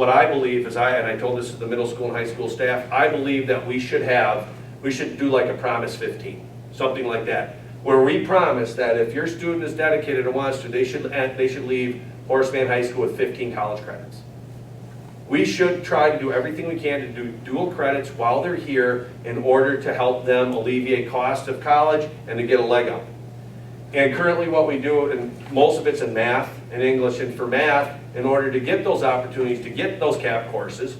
I believe is, and I told this to the middle school and high school staff, I believe that we should do like a Promise 15, something like that, where we promise that if your student is dedicated and wants to, they should leave Horace Mann High School with 15 college credits. We should try to do everything we can to do dual credits while they're here in order to help them alleviate cost of college and to get a leg up. And currently what we do, and most of it's in math and English, and for math, in order to get those opportunities to get those CAP courses,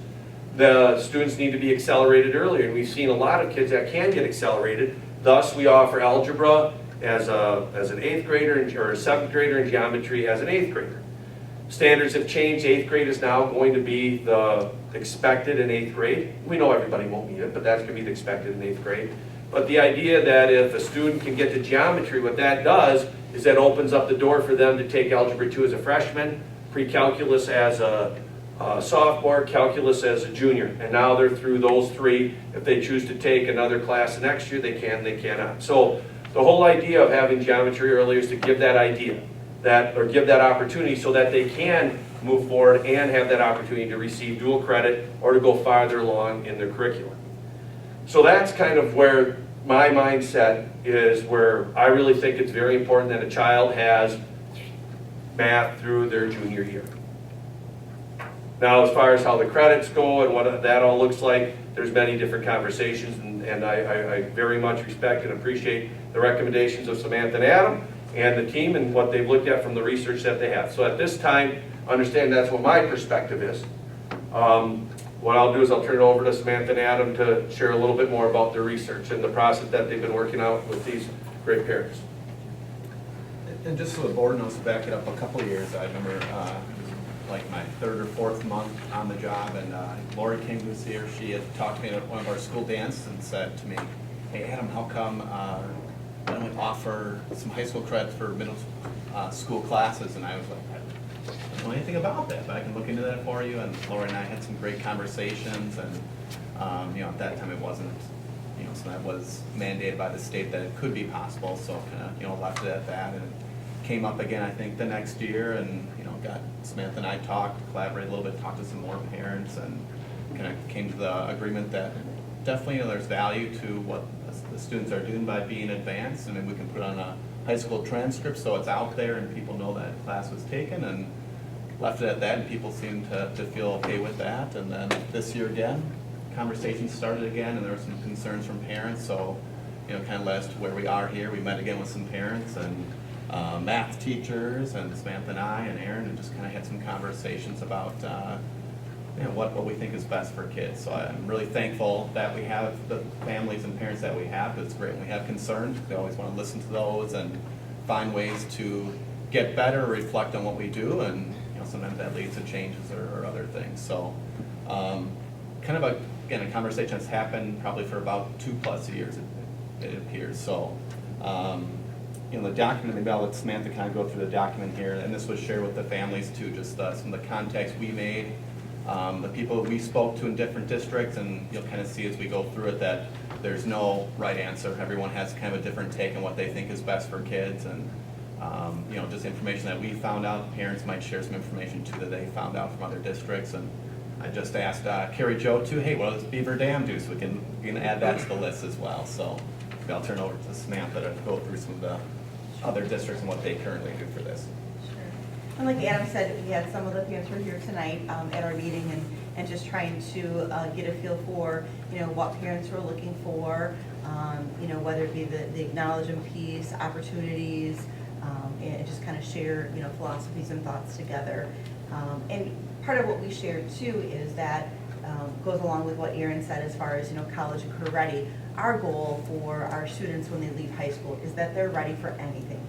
the students need to be accelerated earlier. And we've seen a lot of kids that can get accelerated. Thus, we offer algebra as an 8th grader or a 7th grader, and geometry as an 8th grader. Standards have changed. 8th grade is now going to be the expected in 8th grade. We know everybody won't meet it, but that's going to be the expected in 8th grade. But the idea that if a student can get to geometry, what that does is that opens up the door for them to take Algebra 2 as a freshman, pre-calculus as a sophomore, calculus as a junior. And now they're through those three. If they choose to take another class next year, they can, they cannot. So the whole idea of having geometry earlier is to give that idea, or give that opportunity so that they can move forward and have that opportunity to receive dual credit or to go farther along in their curriculum. So that's kind of where my mindset is, where I really think it's very important that a child has math through their junior year. Now, as far as how the credits go and what that all looks like, there's many different conversations, and I very much respect and appreciate the recommendations of Samantha and Adam and the team and what they've looked at from the research that they have. So at this time, understand that's what my perspective is. What I'll do is I'll turn it over to Samantha and Adam to share a little bit more about their research and the process that they've been working out with these great parents. And just so the board knows, to back it up a couple of years, I remember like my third or fourth month on the job, and Lori came to see her. She had talked to me at one of our school dances and said to me, "Hey Adam, how come I don't offer some high school credit for middle school classes?" And I was like, I don't know anything about that, but I can look into that for you. And Lori and I had some great conversations, and at that time it wasn't, so that was mandated by the state that it could be possible. So kind of, left it at that, and it came up again, I think, the next year, and got Samantha and I talked, collaborated a little bit, talked to some more parents, and kind of came to the agreement that definitely there's value to what the students are doing by being advanced. I mean, we can put on a high school transcript so it's out there and people know that class was taken, and left it at that, and people seemed to feel okay with that. And then this year again, conversations started again, and there were some concerns from parents, so kind of led us to where we are here. We met again with some parents and math teachers, and Samantha and I and Aaron, and just kind of had some conversations about what we think is best for kids. So I'm really thankful that we have the families and parents that we have. It's great when we have concerns. We always want to listen to those and find ways to get better, reflect on what we do, and sometimes that leads to changes or other things. So kind of a conversation that's happened probably for about 2+ years, it appears. So the document, maybe I'll let Samantha kind of go through the document here, and this was shared with the families too, just some of the contacts we made, the people we spoke to in different districts, and you'll kind of see as we go through it that there's no right answer. Everyone has kind of a different take on what they think is best for kids, and just information that we found out. Parents might share some information too that they found out from other districts, and I just asked Carrie Jo too, hey, what does Beaver Dam do? So we can add that to the list as well. So maybe I'll turn over to Samantha to go through some of the other districts and what they currently do for this. Sure. And like Adam said, we had some of the parents who were here tonight at our meeting, and just trying to get a feel for what parents were looking for, whether it be the acknowledgement piece, opportunities, and just kind of share philosophies and thoughts together. And part of what we shared too is that goes along with what Aaron said as far as college and career ready. Our goal for our students when they leave high school is that they're ready for anything.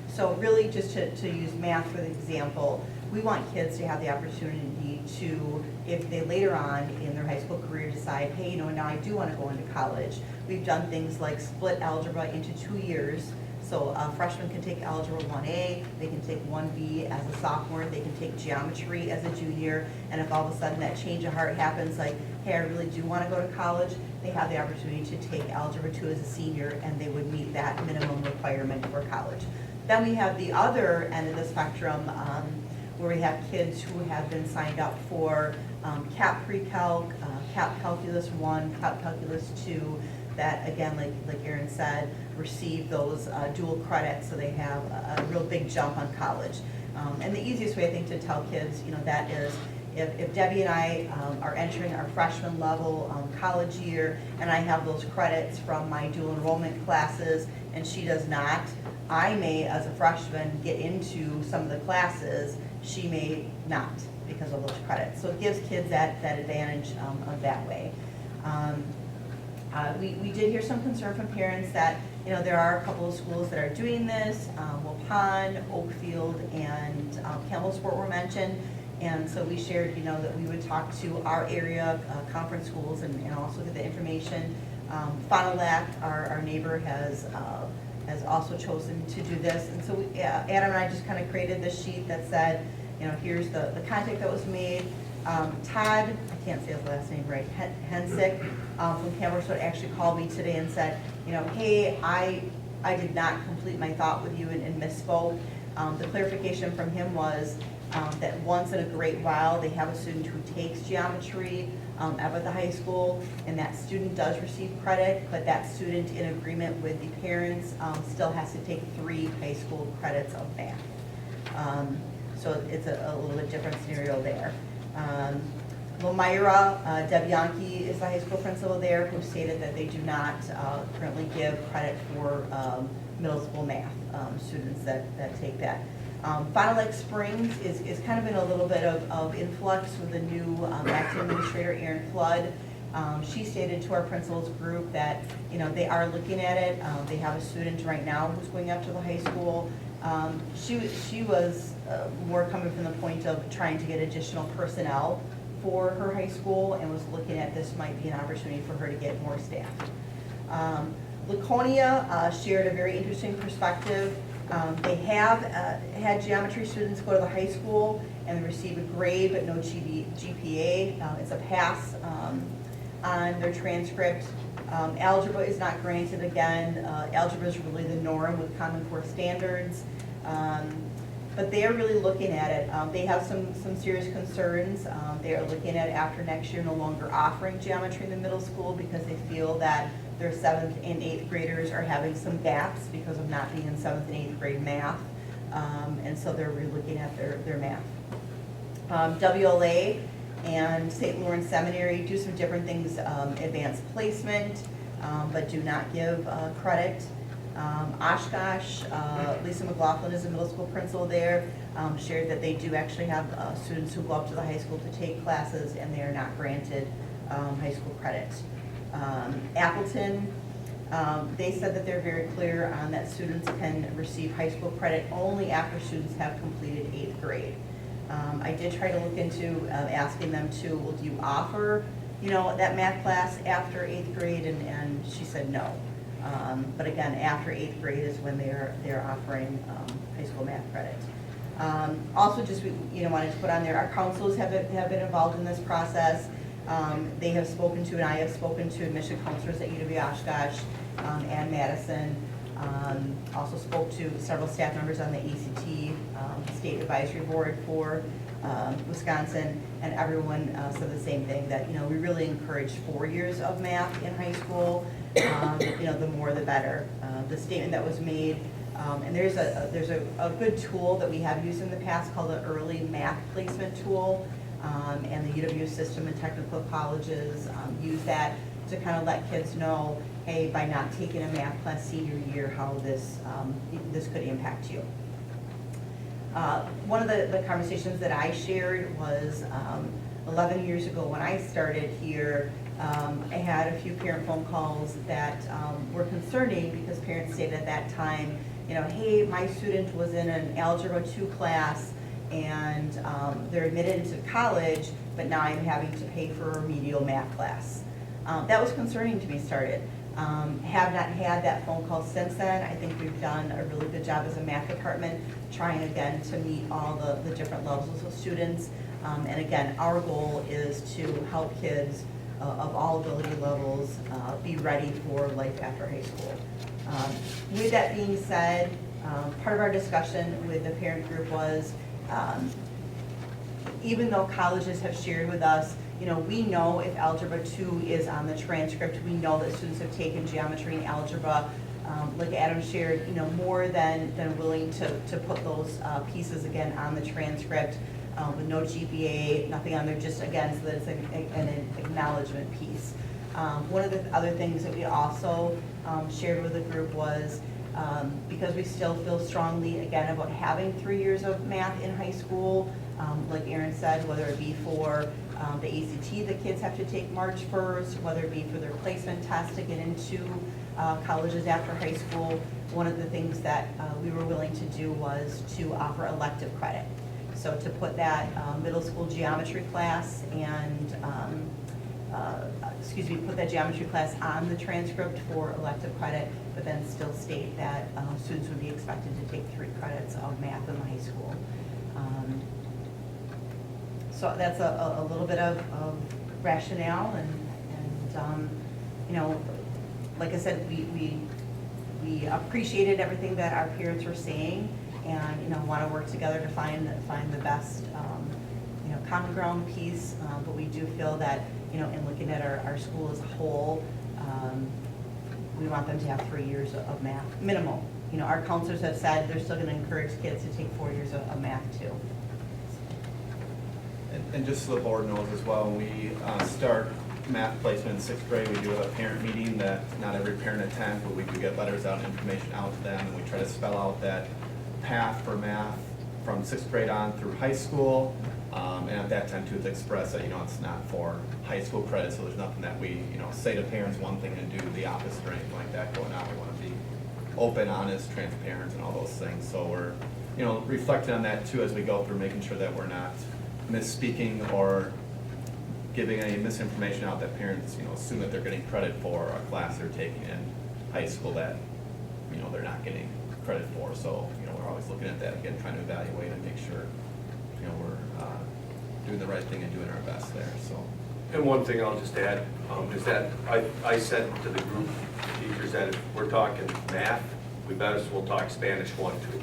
So really, just to use math for the example, we want kids to have the opportunity to, if they later on in their high school career decide, hey, now I do want to go into college. We've done things like split algebra into 2 years. So a freshman can take Algebra 1A, they can take 1B as a sophomore, they can take geometry as a junior, and if all of a sudden that change of heart happens, like, hey, I really do want to go to college, they have the opportunity to take Algebra 2 as a senior, and they would meet that minimum requirement for college. Then we have the other end of the spectrum, where we have kids who have been signed up for CAP Pre-Calc, CAP Calculus 1, CAP Calculus 2, that again, like Aaron said, receive those dual credits, so they have a real big jump on college. And the easiest way I think to tell kids, that is, if Debbie and I are entering our freshman level college year, and I have those credits from my dual enrollment classes, and she does not, I may, as a freshman, get into some of the classes, she may not because of those credits. So it gives kids that advantage of that way. We did hear some concern from parents that there are a couple of schools that are doing this. Waupun, Oakfield, and Campbellsport were mentioned, and so we shared that we would talk to our area conference schools and also get the information. Fond du Lac, our neighbor, has also chosen to do this, and so Adam and I just kind of created this sheet that said, here's the contact that was made. Todd, I can't say his last name right, Hensick from Campbellsport actually called me today and said, hey, I did not complete my thought with you and misspoke. The clarification from him was that once in a great while they have a student who takes geometry up at the high school, and that student does receive credit, but that student, in agreement with the parents, still has to take 3 high school credits of math. So it's a little bit different scenario there. Lomira, Deb Yankee is the high school principal there, who stated that they do not currently give credit for middle school math students that take that. Fond du Lac Springs is kind of in a little bit of influx with the new math administrator, Erin Flood. She stated to our principals group that they are looking at it. They have a student right now who's going up to the high school. She was more coming from the point of trying to get additional personnel for her high school and was looking at this might be an opportunity for her to get more staff. Laconia shared a very interesting perspective. They have had geometry students go to the high school and receive a grade but no GPA. It's a pass on their transcript. Algebra is not granted again. Algebra is really the norm with Common Core standards. But they are really looking at it. They have some serious concerns. They are looking at after next year no longer offering geometry in the middle school because they feel that their 7th and 8th graders are having some gaps because of not being in 7th and 8th grade math. And so they're really looking at their math. WLA and St. Lawrence Seminary do some different things, advanced placement, but do not give credit. Oshkosh, Lisa McLaughlin is a middle school principal there, shared that they do actually have students who go up to the high school to take classes and they are not granted high school credit. Appleton, they said that they're very clear on that students can receive high school credit only after students have completed 8th grade. I did try to look into asking them to, well, do you offer, that math class after 8th grade? And she said no. But again, after 8th grade is when they're offering high school math credit. Also, just wanted to put on there, our counselors have been involved in this process. They have spoken to, and I have spoken to admission counselors at UW Oshkosh and Madison. Also spoke to several staff members on the ACT State Advisory Board for Wisconsin, and everyone said the same thing, that we really encourage 4 years of math in high school. The more the better. The statement that was made, and there's a good tool that we have used in the past called the Early Math Placement Tool, and the UW system and technical colleges use that to kind of let kids know, hey, by not taking a math class senior year, how this could impact you. One of the conversations that I shared was 11 years ago when I started here. I had a few parent phone calls that were concerning because parents stated at that time, hey, my student was in an Algebra 2 class and they're admitted into college, but now I'm having to pay for a remedial math class. That was concerning to me, have not had that phone call since then. I think we've done a really good job as a math department trying again to meet all the different levels of students. And again, our goal is to help kids of all ability levels be ready for life after high school. With that being said, part of our discussion with the parent group was, even though colleges have shared with us, we know if Algebra 2 is on the transcript, we know that students have taken geometry and algebra, like Adam shared, more than willing to put those pieces again on the transcript with no GPA, nothing on there, just again, so that it's an acknowledgement piece. One of the other things that we also shared with the group was, because we still feel strongly, again, about having 3 years of math in high school, like Aaron said, whether it be for the ACT the kids have to take March 1st, whether it be for their placement test to get into colleges after high school, one of the things that we were willing to do was to offer elective credit. So to put that middle school geometry class and, put that geometry class on the transcript for elective credit, but then still state that students would be expected to take 3 credits of math in the high school. So that's a little bit of rationale, and like I said, we appreciated everything that our parents were saying, and want to work together to find the best common ground piece. But we do feel that in looking at our school as a whole, we want them to have 3 years of math minimal. Our counselors have said they're still going to encourage kids to take 4 years of math too. And just so the board knows as well, when we start math placement in 6th grade, we do have a parent meeting that not every parent attends, but we do get letters out and information out to them, and we try to spell out that path for math from 6th grade on through high school. And at that time too, to express that, it's not for high school credit, so there's nothing that we, say to parents one thing and do the opposite or anything like that going on. We want to be open, honest, transparent, and all those things. So we're, you know, reflecting on that too as we go through, making sure that we're not misspeaking or giving any misinformation out that parents, you know, assume that they're getting credit for a class they're taking in high school that, you know, they're not getting credit for. So, you know, we're always looking at that again, trying to evaluate and make sure, you know, we're doing the right thing and doing our best there, so. And one thing I'll just add is that I said to the group of teachers that if we're talking math, we better as well talk Spanish 1 too.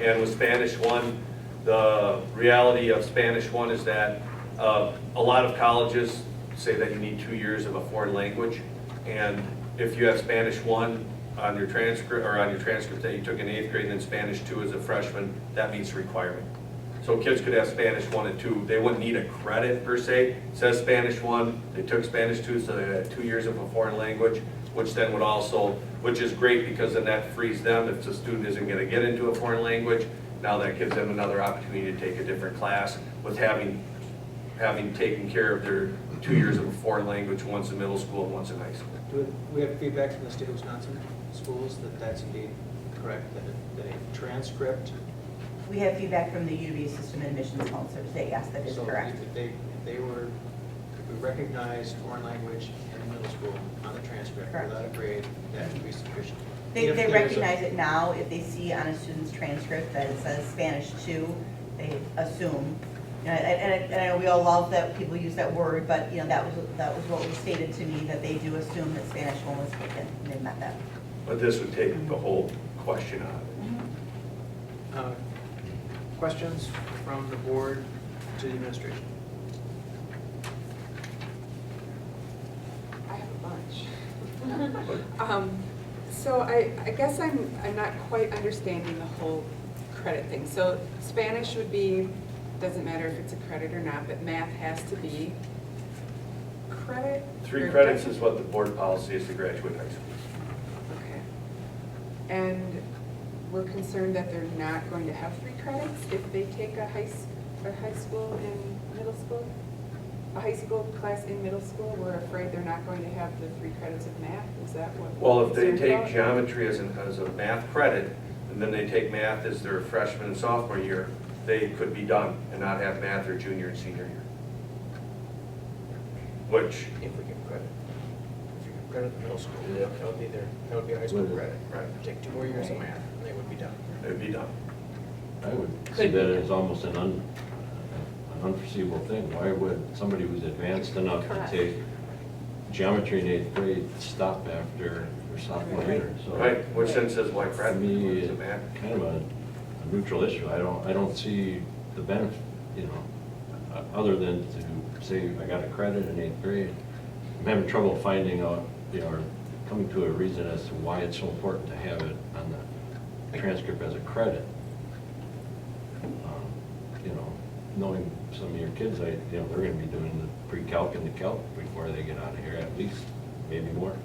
And with Spanish 1, the reality of Spanish 1 is that a lot of colleges say that you need 2 years of a foreign language. And if you have Spanish 1 on your transcript, or on your transcript that you took in 8th grade and then Spanish 2 as a freshman, that meets the requirement. So kids could have Spanish 1 and 2. They wouldn't need a credit per se. It says Spanish 1, they took Spanish 2, so they had 2 years of a foreign language, which then would also, which is great because then that frees them if the student isn't going to get into a foreign language. Now that gives them another opportunity to take a different class with having taken care of their 2 years of a foreign language, once in middle school and once in high school. Do we have feedback from the state of Wisconsin schools that that's indeed correct, that a transcript? We have feedback from the UW System Admissions Counselors that yes, that is correct. If we recognize foreign language in middle school on the transcript Correct. without a grade, that would be sufficient. They If there's recognize it now, if they see on a student's transcript that it says Spanish 2, they assume. And I know we all love that people use that word, but you know, that was what was stated to me, that they do assume that Spanish 1 was taken, and they meant that. But this would take the whole question out of it. Questions from the board to the administration? I have a bunch. So I guess I'm not quite understanding the whole credit thing. So Spanish would be, doesn't matter if it's a credit or not, but math has to be credit? 3 credits is what the board policy is to graduate high school. Okay. And we're concerned that they're not going to have 3 credits if they take a high school and middle school? A high school class in middle school, we're afraid they're not going to have the 3 credits of math? Is that what? Well, if they we're take concerned about? geometry as a math credit, and then they take math as their freshman and sophomore year, they could be done and not have math their junior and senior year. Which, If we give credit. If you give credit in middle school, that would be a high school credit. right, Take 2 more years of math, and they would be done. they'd be done. I would see that as almost an unforeseeable thing. Why would somebody who's advanced enough to Correct. take geometry in 8th grade stop after their sophomore year? So Right, which then says why to credit me, is it's a math. kind of a neutral issue. I don't see the benefit, you know, other than to say I got a credit in 8th grade. I'm having trouble finding out, you know, or coming to a reason as to why it's so important to have it on the transcript as a credit. You know, knowing some of your kids, you know, they're going to be doing the pre-calc and the calc before they get out of here, at least, maybe more.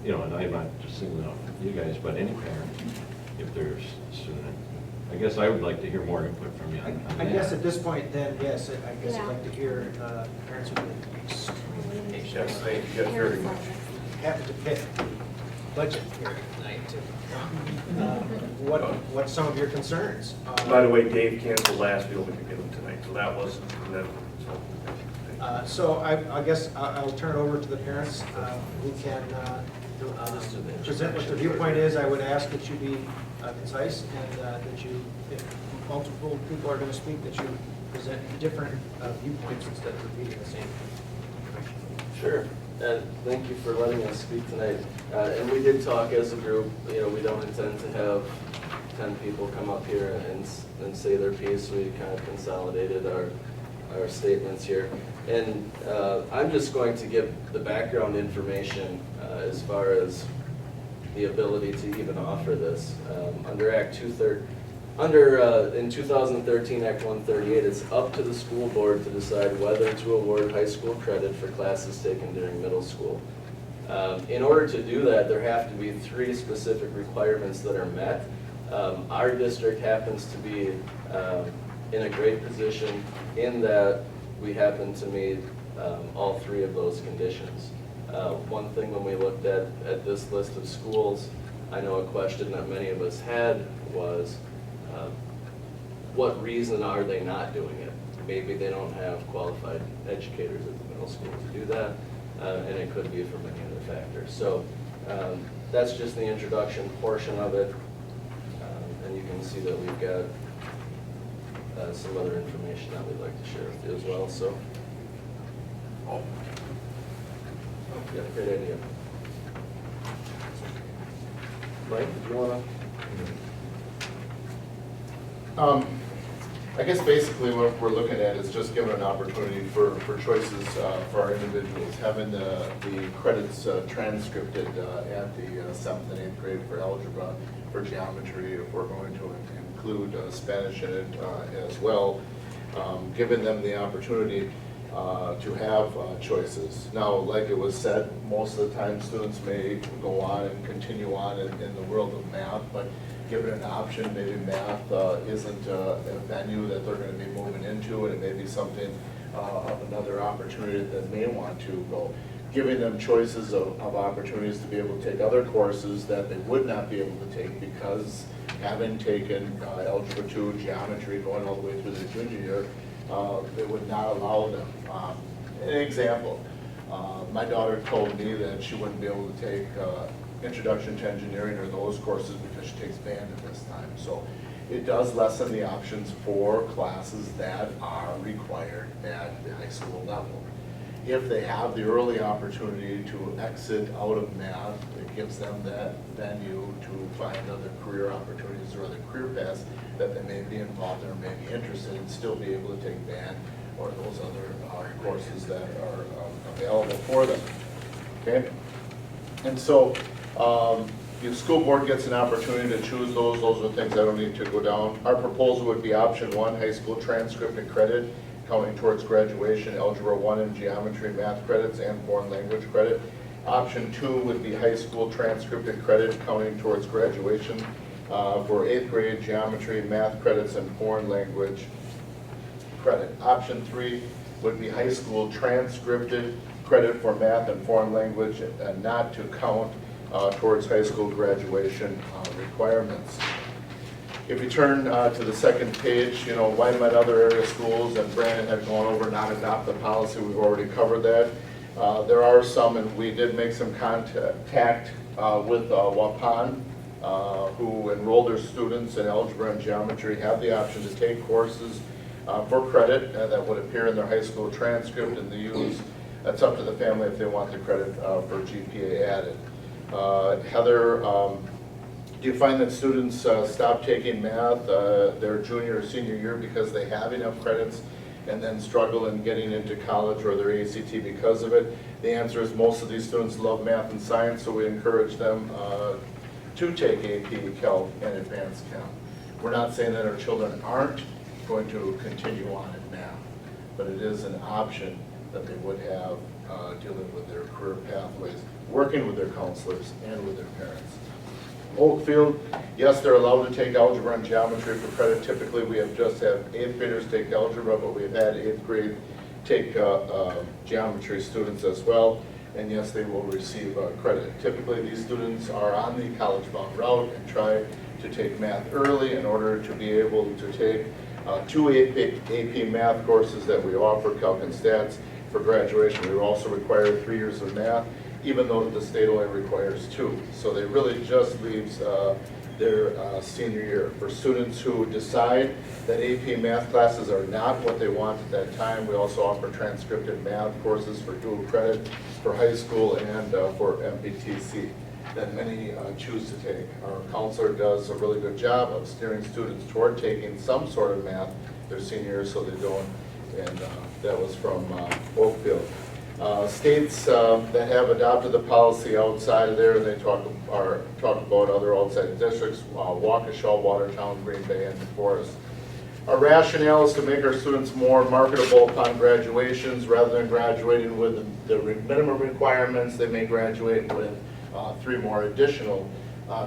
You know, and I'm not just singling out you guys, but any parent, if there's a student. I guess I would like to hear more input from you on I that. guess at this point then, yes, I guess I'd like to hear parents who are extremely Yes, thank you guys very much. happy to pick budget here tonight to what's some of your concerns? By the way, Dave canceled last, we only could get him tonight, so that was, So I guess I'll turn it over to the parents who can present what their viewpoint is. I would ask that you be concise and that you, if multiple people are going to speak, that you present different viewpoints instead of repeating the same information. Sure, and thank you for letting us speak tonight. And we did talk as a group, you know, we don't intend to have 10 people come up here and say their piece. We kind of consolidated our statements here. And I'm just going to give the background information as far as the ability to even offer this. Under Act 230, in 2013, Act 138, it's up to the school board to decide whether to award high school credit for classes taken during middle school. In order to do that, there have to be 3 specific requirements that are met. Our district happens to be in a great position in that we happen to meet all 3 of those conditions. One thing when we looked at this list of schools, I know a question that many of us had was, what reason are they not doing it? Maybe they don't have qualified educators at the middle school to do that, and it could be for many other factors. So that's just the introduction portion of it, and you can see that we've got some other information that we'd like to share with you as well. So, yeah, great idea. Mike, did you want to? I guess basically what we're looking at is just giving an opportunity for choices for our individuals, having the credits transcripted at the 7th and 8th grade for algebra, for geometry, if we're going to include Spanish in it as well, giving them the opportunity to have choices. Now, like it was said, most of the time students may go on and continue on in the world of math, but given an option, maybe math isn't a venue that they're going to be moving into, and it may be something of another opportunity that they may want to go. Giving them choices of opportunities to be able to take other courses that they would not be able to take because having taken Algebra 2, Geometry, going all the way through the junior year, they would not allow them. An example, my daughter told me that she wouldn't be able to take Introduction to Engineering or those courses because she takes band at this time. So it does lessen the options for classes that are required at the high school level. If they have the early opportunity to exit out of math, it gives them that venue to find other career opportunities or other career paths that they may be involved in or may be interested in, still be able to take band or those other courses that are available for them. Okay? And so the school board gets an opportunity to choose those. Those are things I don't need to go down. Our proposal would be option 1, high school transcript and credit, counting towards graduation, Algebra 1 and Geometry math credits and foreign language credit. Option 2 would be high school transcript and credit, counting towards graduation for 8th grade Geometry math credits and foreign language credit. Option 3 would be high school transcripted credit for math and foreign language and not to count towards high school graduation requirements. If you turn to the second page, you know, why might other area schools, and Brandon had gone over, not adopt the policy, we've already covered that. There are some, and we did make some contact with Waupun, who enroll their students in algebra and geometry, have the option to take courses for credit that would appear in their high school transcript, and they use, that's up to the family if they want the credit for GPA added. Heather, do you find that students stop taking math their junior or senior year because they have enough credits and then struggle in getting into college or their ACT because of it? The answer is most of these students love math and science, so we encourage them to take AP, Calc, and Advanced Calc. We're not saying that our children aren't going to continue on in math, but it is an option that they would have dealing with their career pathways, working with their counselors and with their parents. Oakfield, yes, they're allowed to take algebra and geometry for credit. Typically, we have just had 8th graders take algebra, but we've had 8th grade take geometry students as well. And yes, they will receive credit. Typically, these students are on the college-bound route and try to take math early in order to be able to take 2 AP math courses that we offer, Calc and Stats, for graduation. We also require 3 years of math, even though the state only requires 2. So they really just leaves their senior year. For students who decide that AP math classes are not what they want at that time, we also offer transcripted math courses for dual credit for high school and for MPTC that many choose to take. Our counselor does a really good job of steering students toward taking some sort of math their senior year so they don't, and that was from Oakfield. States that have adopted the policy outside of there, they talk about other outside districts, Waukesha, Watertown, Green Bay, and DeForest. Our rationale is to make our students more marketable upon graduations. Rather than graduating with the minimum requirements, they may graduate with 3 more additional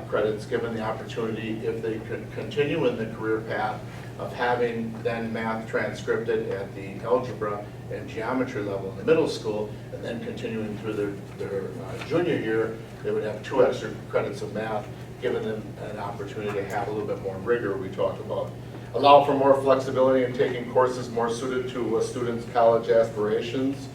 credits, given the opportunity, if they could continue in the career path of having then math transcripted at the algebra and geometry level in the middle school, and then continuing through their junior year, they would have 2 extra credits of math, giving them an opportunity to have a little bit more rigor we talked about. Allow for more flexibility in taking courses more suited to a student's college aspirations.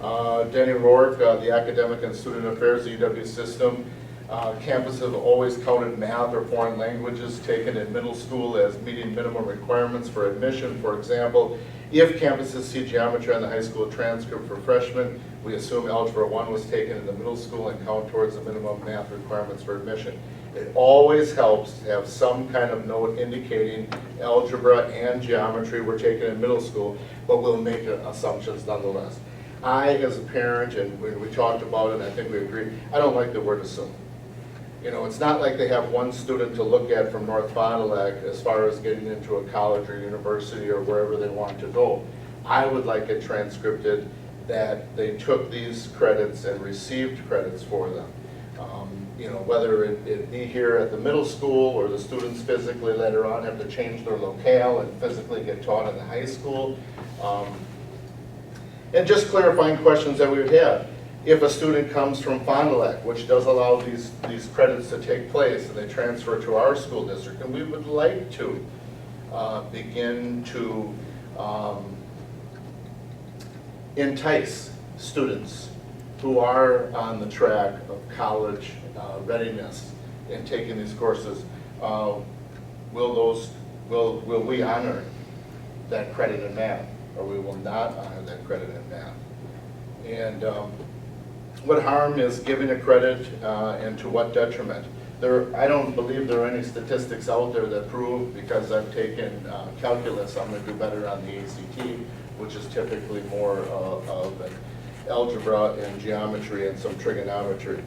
Denny Rourke, the Academic and Student Affairs UW system. Campuses have always counted math or foreign languages taken in middle school as meeting minimum requirements for admission. For example, if campuses see geometry on the high school transcript for freshmen, we assume Algebra 1 was taken in the middle school and count towards the minimum math requirements for admission. It always helps to have some kind of note indicating algebra and geometry were taken in middle school, but we'll make assumptions nonetheless. I, as a parent, and we talked about it, and I think we agree, I don't like the word assume. You know, it's not like they have one student to look at from North Fond du Lac as far as getting into a college or university or wherever they want to go. I would like it transcripted that they took these credits and received credits for them. You know, whether it be here at the middle school or the students physically later on have to change their locale and physically get taught in the high school. And just clarifying questions that we would have. If a student comes from Fond du Lac, which does allow these credits to take place, and they transfer to our school district, and we would like to begin to entice students who are on the track of college readiness in taking these courses, will we honor that credit in math, or we will not honor that credit in math? And what harm is giving a credit, and to what detriment? I don't believe there are any statistics out there that prove, because I've taken calculus, I'm going to do better on the ACT, which is typically more of an algebra and geometry and some trigonometry.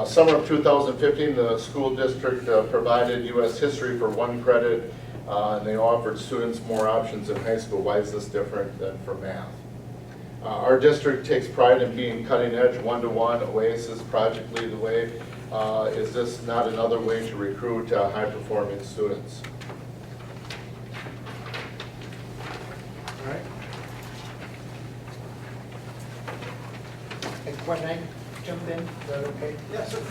Summer of 2015, the school district provided U.S. history for 1 credit, and they offered students more options in high school. Why is this different than for math? Our district takes pride in being cutting edge, one-to-one, OASIS, Project Lead the Way. Is this not another way to recruit high-performing students? All right. And when I jump in, is that okay? Yes, sir.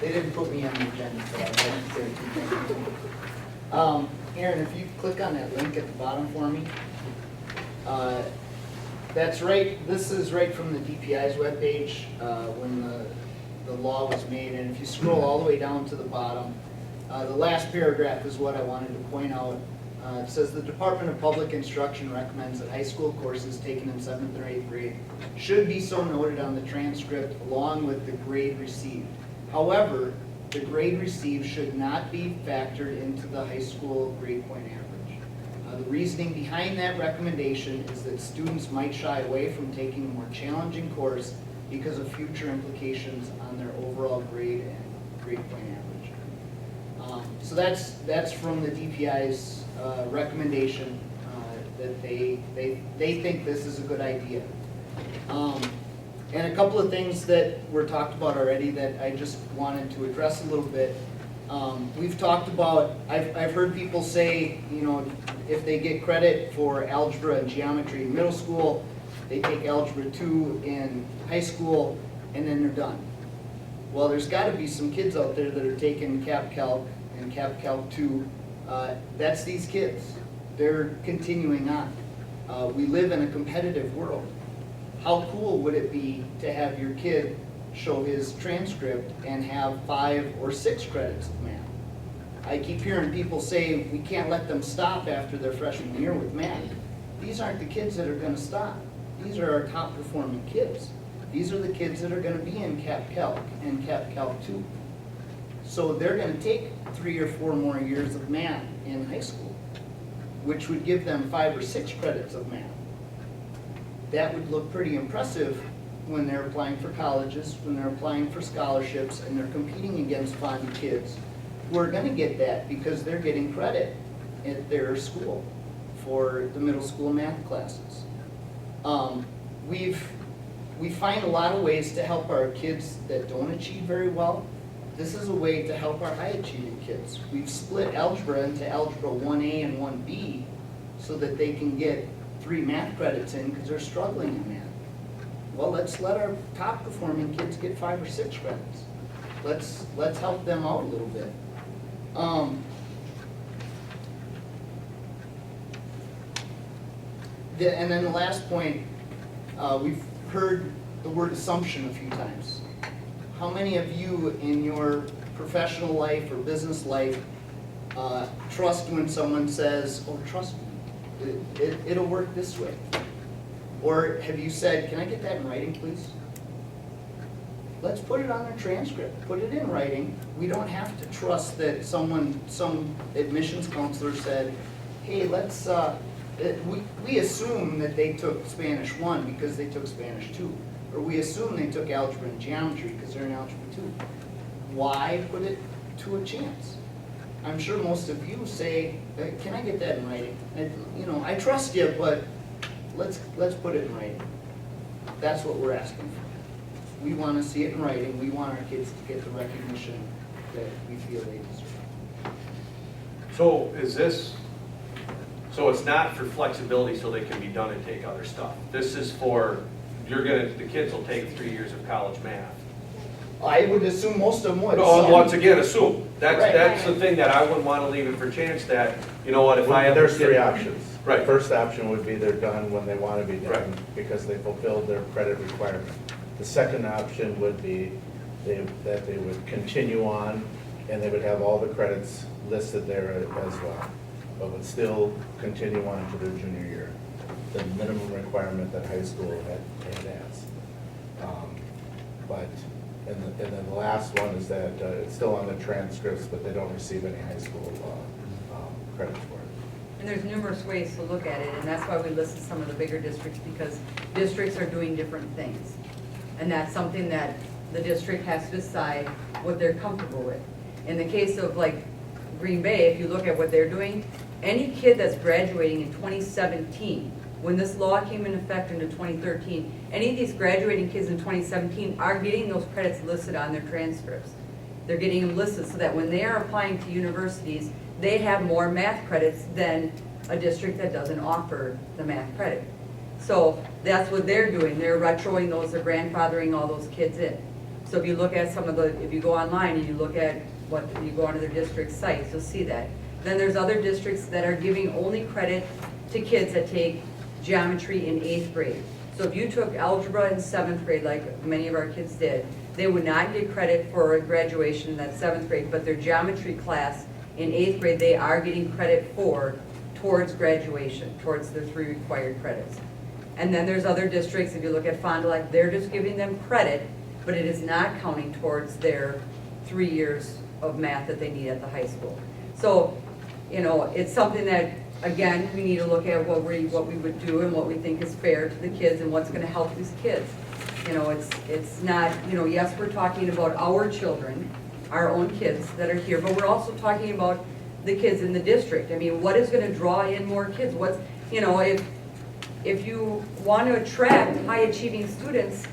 They didn't put me on the agenda, so I had to say two things. Aaron, if you click on that link at the bottom for me, that's right, this is right from the DPI's webpage when the law was made, and if you scroll all the way down to the bottom, the last paragraph is what I wanted to point out. It says the Department of Public Instruction recommends that high school courses taken in 7th or 8th grade should be so noted on the transcript along with the grade received. However, the grade received should not be factored into the high school grade point average. The reasoning behind that recommendation is that students might shy away from taking a more challenging course because of future implications on their overall grade and grade point average. So that's from the DPI's recommendation that they think this is a good idea. And a couple of things that were talked about already that I just wanted to address a little bit. We've talked about, I've heard people say, you know, if they get credit for algebra and geometry in middle school, they take algebra 2 in high school, and then they're done. Well, there's got to be some kids out there that are taking Cap Calc and Cap Calc 2. That's these kids. They're continuing on. We live in a competitive world. How cool would it be to have your kid show his transcript and have 5 or 6 credits of math? I keep hearing people say we can't let them stop after their freshman year with math. These aren't the kids that are going to stop. These are our top performing kids. These are the kids that are going to be in Cap Calc and Cap Calc 2. So they're going to take 3 or 4 more years of math in high school, which would give them 5 or 6 credits of math. That would look pretty impressive when they're applying for colleges, when they're applying for scholarships, and they're competing against Fondy kids who are going to get that because they're getting credit at their school for the middle school math classes. We find a lot of ways to help our kids that don't achieve very well. this is a way to help our high achieving kids. We've split algebra into algebra 1A and 1B so that they can get 3 math credits in because they're struggling in math. Well, let's let our top performing kids get 5 or 6 credits. Let's help them out a little bit. And then the last point, we've heard the word assumption a few times. How many of you in your professional life or business life trust when someone says, oh, trust me, it'll work this way? Or have you said, can I get that in writing, please? Let's put it on their transcript, put it in writing. We don't have to trust that some admissions counselor said, hey, let's, we assume that they took Spanish 1 because they took Spanish 2. Or we assume they took algebra and geometry because they're in algebra 2. Why put it to a chance? I'm sure most of you say, can I get that in writing? I trust you, but let's put it in writing. That's what we're asking for. We want to see it in writing. We want our kids to get the recognition that we feel they deserve. So is this, so it's not for flexibility so they can be done and take other stuff. This is for, the kids will take 3 years of college math. I would assume most of them would. No, once again, assume. That's Right. the thing that I wouldn't want to leave it for chance that, you know what, if I have. There's 3 options. Right. The first option would be they're done when they want to be done Right. because they fulfilled their credit requirement. The second option would be that they would continue on and they would have all the credits listed there as well, but would still continue on to their junior year, the minimum requirement that high school had asked. And then the last one is that it's still on the transcripts, but they don't receive any high school credit for it. And there's numerous ways to look at it, and that's why we listed some of the bigger districts, because districts are doing different things. And that's something that the district has to decide what they're comfortable with. In the case of like Green Bay, if you look at what they're doing, any kid that's graduating in 2017, when this law came into effect into 2013, any of these graduating kids in 2017 are getting those credits listed on their transcripts. They're getting them listed so that when they are applying to universities, they have more math credits than a district that doesn't offer the math credit. So that's what they're doing. They're retroing those, they're grandfathering all those kids in. So if you look at some of the, if you go online and you look at what, you go onto their district sites, you'll see that. Then there's other districts that are giving only credit to kids that take geometry in 8th grade. So if you took algebra in 7th grade, like many of our kids did, they would not get credit for graduation in that 7th grade, but their geometry class in 8th grade, they are getting credit for towards graduation, towards their 3 required credits. And then there's other districts, if you look at Fond du Lac, they're just giving them credit, but it is not counting towards their 3 years of math that they need at the high school. So, it's something that, again, we need to look at what we would do and what we think is fair to the kids and what's gonna help these kids. It's not, yes, we're talking about our children, our own kids that are here, but we're also talking about the kids in the district. I mean, what is gonna draw in more kids? What's, if you want to attract high-achieving students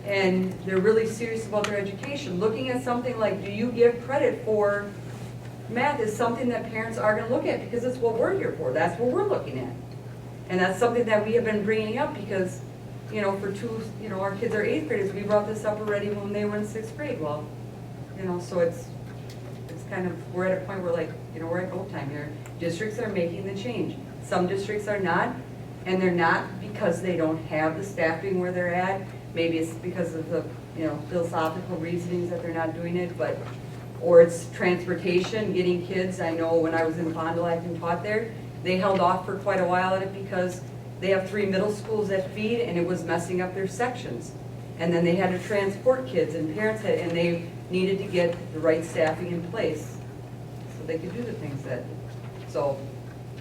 and they're really serious about their education, looking at something like, do you give credit for math is something that parents are going to look at because it's what we're here for. That's what we're looking at. And that's something that we have been bringing up because, our kids are 8th graders. We brought this up already when they were in 6th grade. Well, so it's kind of, we're at a point where we're at go time here. Districts are making the change. Some districts are not. And they're not because they don't have the staffing where they're at. Maybe it's because of the, philosophical reasonings that they're not doing it, or it's transportation, getting kids. I know when I was in Fond du Lac and taught there, they held off for quite a while at it because they have 3 middle schools that feed and it was messing up their sections. And then they had to transport kids and and they needed to get the right staffing in place so they could do the things so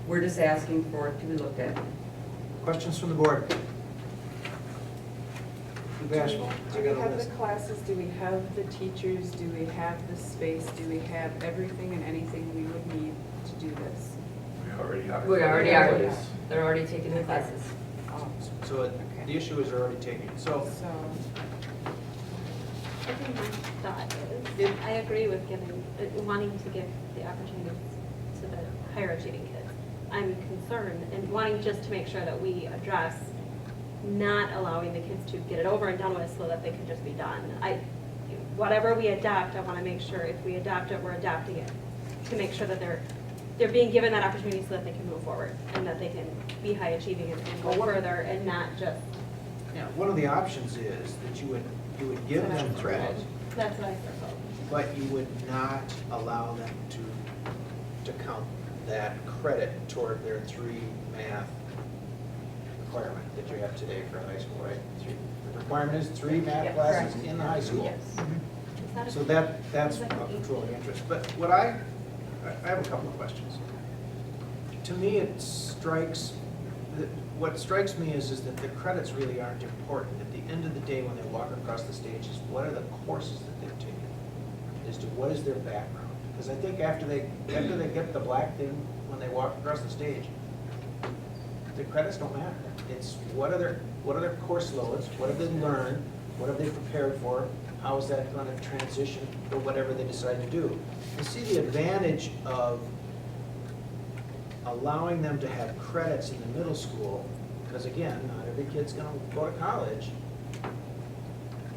we're just asking for it to be looked at. Questions from the board? Bashful. Do we have the classes, do we have the teachers, do we have the space, do we have everything and anything we would need to do this? We already are. We already are. They're already taking the classes. So the issue is they're already taking. So I think my thought is, I agree with wanting to give the opportunities to the higher achieving kids. I'm concerned and wanting just to make sure that we address not allowing the kids to get it over and done with so that they can just be done. Whatever we adopt, I want to make sure if we adopt it, we're adopting it to make sure that they're being given that opportunity so that they can move forward and that they can be high achieving and go further and not just. Yeah, one of the options is that you would give them credit, That's what I propose. but you would not allow them to count that credit toward their 3 math requirement that you have today for high school, right? The requirement is 3 math classes in the high school. Yes. So that's of controlling interest. But what I have a couple of questions. To me, what strikes me is that the credits really aren't important. At the end of the day, when they walk across the stage, is what are the courses that they've taken? As to what is their background? Because I think after they get the black thing when they walk across the stage, the credits don't matter. It's what are their course loads? What have they learned? What have they prepared for? How is that going to transition for whatever they decide to do? You see the advantage of allowing them to have credits in the middle school, because again, not every kid's going to go to college.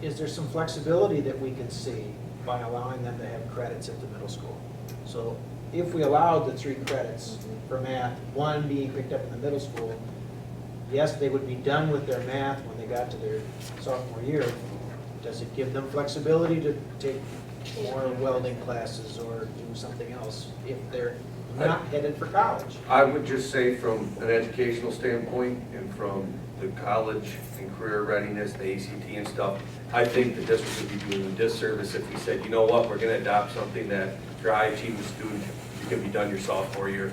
Is there some flexibility that we can see by allowing them to have credits at the middle school? So if we allowed the 3 credits for math, 1 being picked up in the middle school, yes, they would be done with their math when they got to their sophomore year. Does it give them flexibility to take more welding classes or do something else if they're not headed for college? I would just say from an educational standpoint and from the college and career readiness, the ACT and stuff, I think the district would be doing a disservice if we said, you know what, we're gonna adopt something that if you're a high achieving student, you can be done your sophomore year.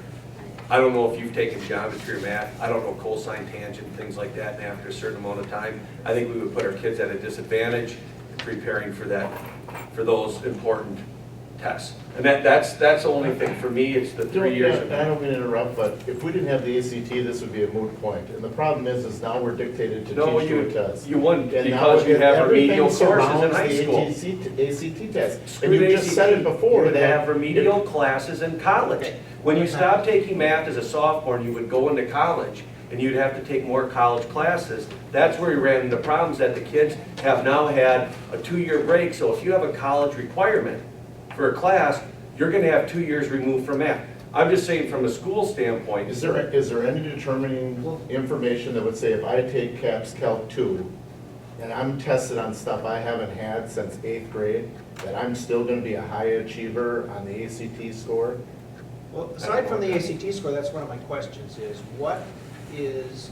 I don't know if you've taken geometry or math, I don't know cosine, tangent, things like that, and after a certain amount of time, I think we would put our kids at a disadvantage in preparing for those important tests. And that's the only thing for me, it's the 3 years. I don't mean to interrupt, but if we didn't have the ACT, this would be a moot point. And the problem is now we're dictated to teach you a test. You wouldn't, And because now you have remedial everything courses in surrounds high the school. ACT test. Screw And you the just ACT. said it before. You would that have remedial classes in college. When you stopped taking math as a sophomore and you would go into college and you'd have to take more college classes, that's where you ran into problems that the kids have now had a 2-year break. So if you have a college requirement for a class, you're gonna have 2 years removed from math. I'm just saying from a school standpoint. Is there any determining information that would say if I take CAPS Calc 2 and I'm tested on stuff I haven't had since 8th grade, that I'm still gonna be a high achiever on the ACT score? Well, aside from the ACT score, that's one of my questions is, what is,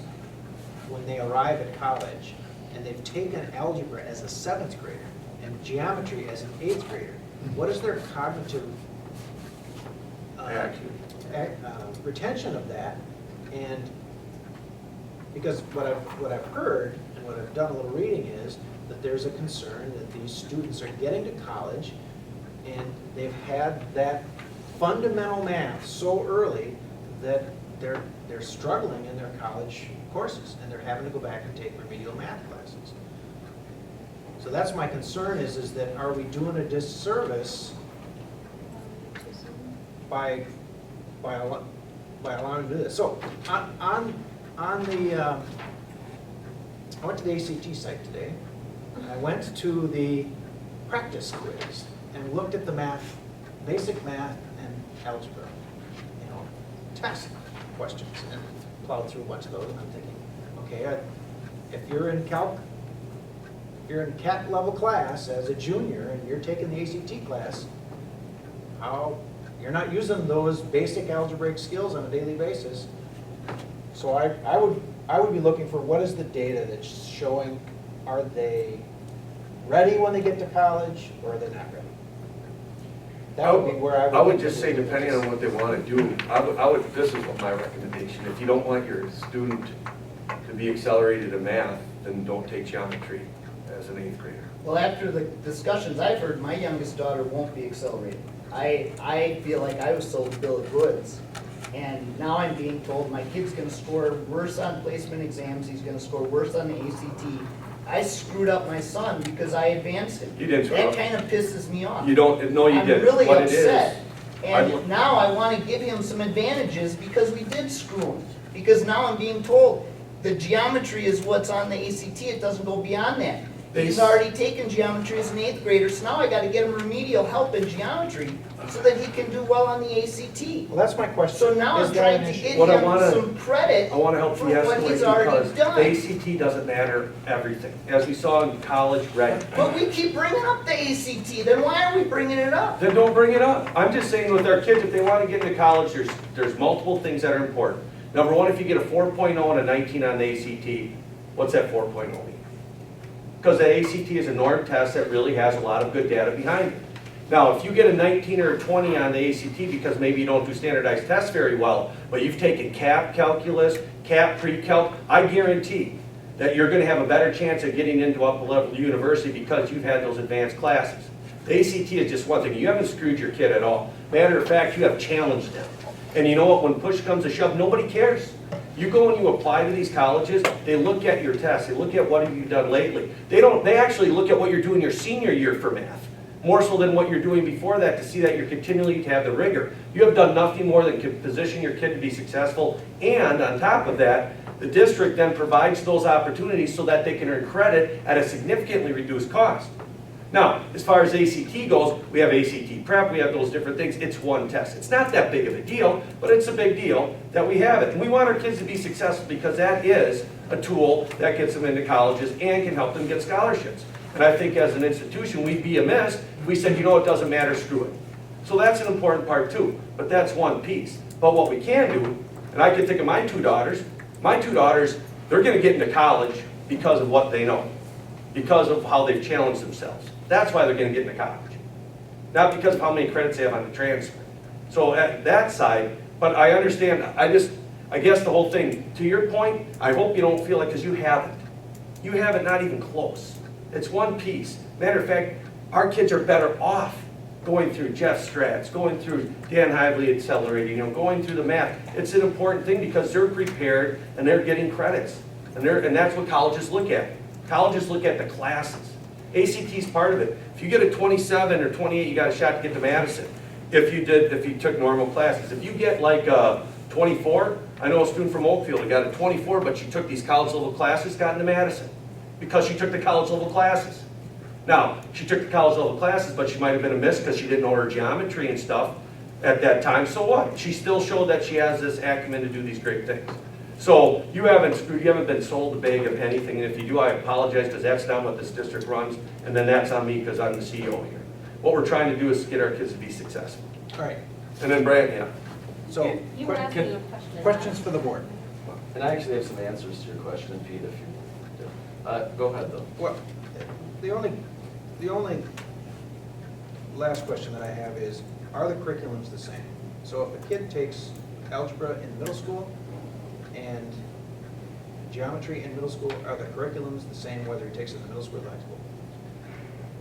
when they arrive at college and they've taken algebra as a 7th grader and geometry as an 8th grader, what is their cognitive retention of that? And because what I've heard and what I've done a little reading is that there's a concern that these students are getting to college and they've had that fundamental math so early that they're struggling in their college courses and they're having to go back and take remedial math classes. So that's my concern is that are we doing a disservice by allowing them to do this? So on the I went to the ACT site today and I went to the practice quiz and looked at the math, basic math and algebra, test questions, and plowed through a bunch of those and I'm thinking, okay, if you're in CAT level class as a junior and you're taking the ACT class, you're not using those basic algebraic skills on a daily basis. So I would be looking for what is the data that's showing, are they ready when they get to college or are they not ready? That would be where I would just say, depending on what they want to do, I would, this is what my recommendation, if you don't want your student to be accelerated in math, then don't take geometry as an 8th grader. Well, after the discussions I've heard, my youngest daughter won't be accelerated. I feel like I was sold a bill of goods. And now I'm being told my kid's gonna score worse on placement exams, he's gonna score worse on the ACT. I screwed up my son because I advanced him. You didn't screw That up. kind of pisses me off. You don't, no, you I'm didn't. really What it is, upset. I'd- And now I want to give him some advantages because we did screw him. Because now I'm being told the geometry is what's on the ACT, it doesn't go beyond that. He's already taken geometry as an 8th grader, so now I got to get him remedial help in geometry so that he can do well on the ACT. Well, that's my question. So now Is I'm that trying an to issue? get What I him wanna- some credit I want to help for what he's de-escalate already because done. the ACT doesn't matter everything. As we saw in college ready. But we keep bringing up the ACT, then why are we bringing it up? Then don't bring it up. I'm just saying with our kids, if they want to get into college, there's multiple things that are important. Number one, if you get a 4.0 and a 19 on the ACT, what's that 4.0 mean? Because the ACT is a norm test that really has a lot of good data behind it. Now, if you get a 19 or a 20 on the ACT because maybe you don't do standardized tests very well, but you've taken CAP calculus, CAP pre-calc, I guarantee that you're going to have a better chance of getting into upper level university because you've had those advanced classes. The ACT is just one thing. You haven't screwed your kid at all. Matter of fact, you have challenged them. And you know what? When push comes to shove, nobody cares. You go and you apply to these colleges, they look at your tests, they look at what have you done lately. They actually look at what you're doing your senior year for math, more so than what you're doing before that to see that you're continuing to have the rigor. You have done nothing more than position your kid to be successful, and on top of that, the district then provides those opportunities so that they can earn credit at a significantly reduced cost. Now, as far as ACT goes, we have ACT prep, we have those different things. It's one test. It's not that big of a deal, but it's a big deal that we have it. And we want our kids to be successful because that is a tool that gets them into colleges and can help them get scholarships. And I think as an institution, we'd be amiss if we said, you know, it doesn't matter, screw it. So that's an important part too, but that's one piece. But what we can do, and I can think of my two daughters, they're gonna get into college because of what they know, because of how they've challenged themselves. That's why they're going to get into college. Not because of how many credits they have on the transfer. So at that side, but I understand, I guess the whole thing, to your point, I hope you don't feel like, because you haven't. You haven't, not even close. It's one piece. Matter of fact, our kids are better off going through Jeff Stratz, going through Dan Hively Accelerating, going through the math. It's an important thing because they're prepared and they're getting credits. And that's what colleges look at. Colleges look at the classes. ACT is part of it. If you get a 27 or 28, you got a shot to get to Madison. If you took normal classes. If you get like 24, I know a student from Oakfield who got a 24, but she took these college level classes, got into Madison. Because she took the college level classes. Now, she took the college level classes, but she might have been a miss because she didn't know her geometry and stuff at that time. So what? She still showed that she has this acumen to do these great things. So you haven't been sold the bag of anything, and if you do, I apologize because that's not what this district runs, and then that's on me because I'm the CEO here. What we're trying to do is get our kids to be successful. All right. And then Brad, yeah. So, You were asking a question. questions for the board? And I actually have some answers to your question, Pete, if you go ahead though. Well, the only last question that I have is, are the curriculums the same? So if a kid takes algebra in middle school and geometry in middle school, are the curriculums the same whether he takes it in the middle school or high school?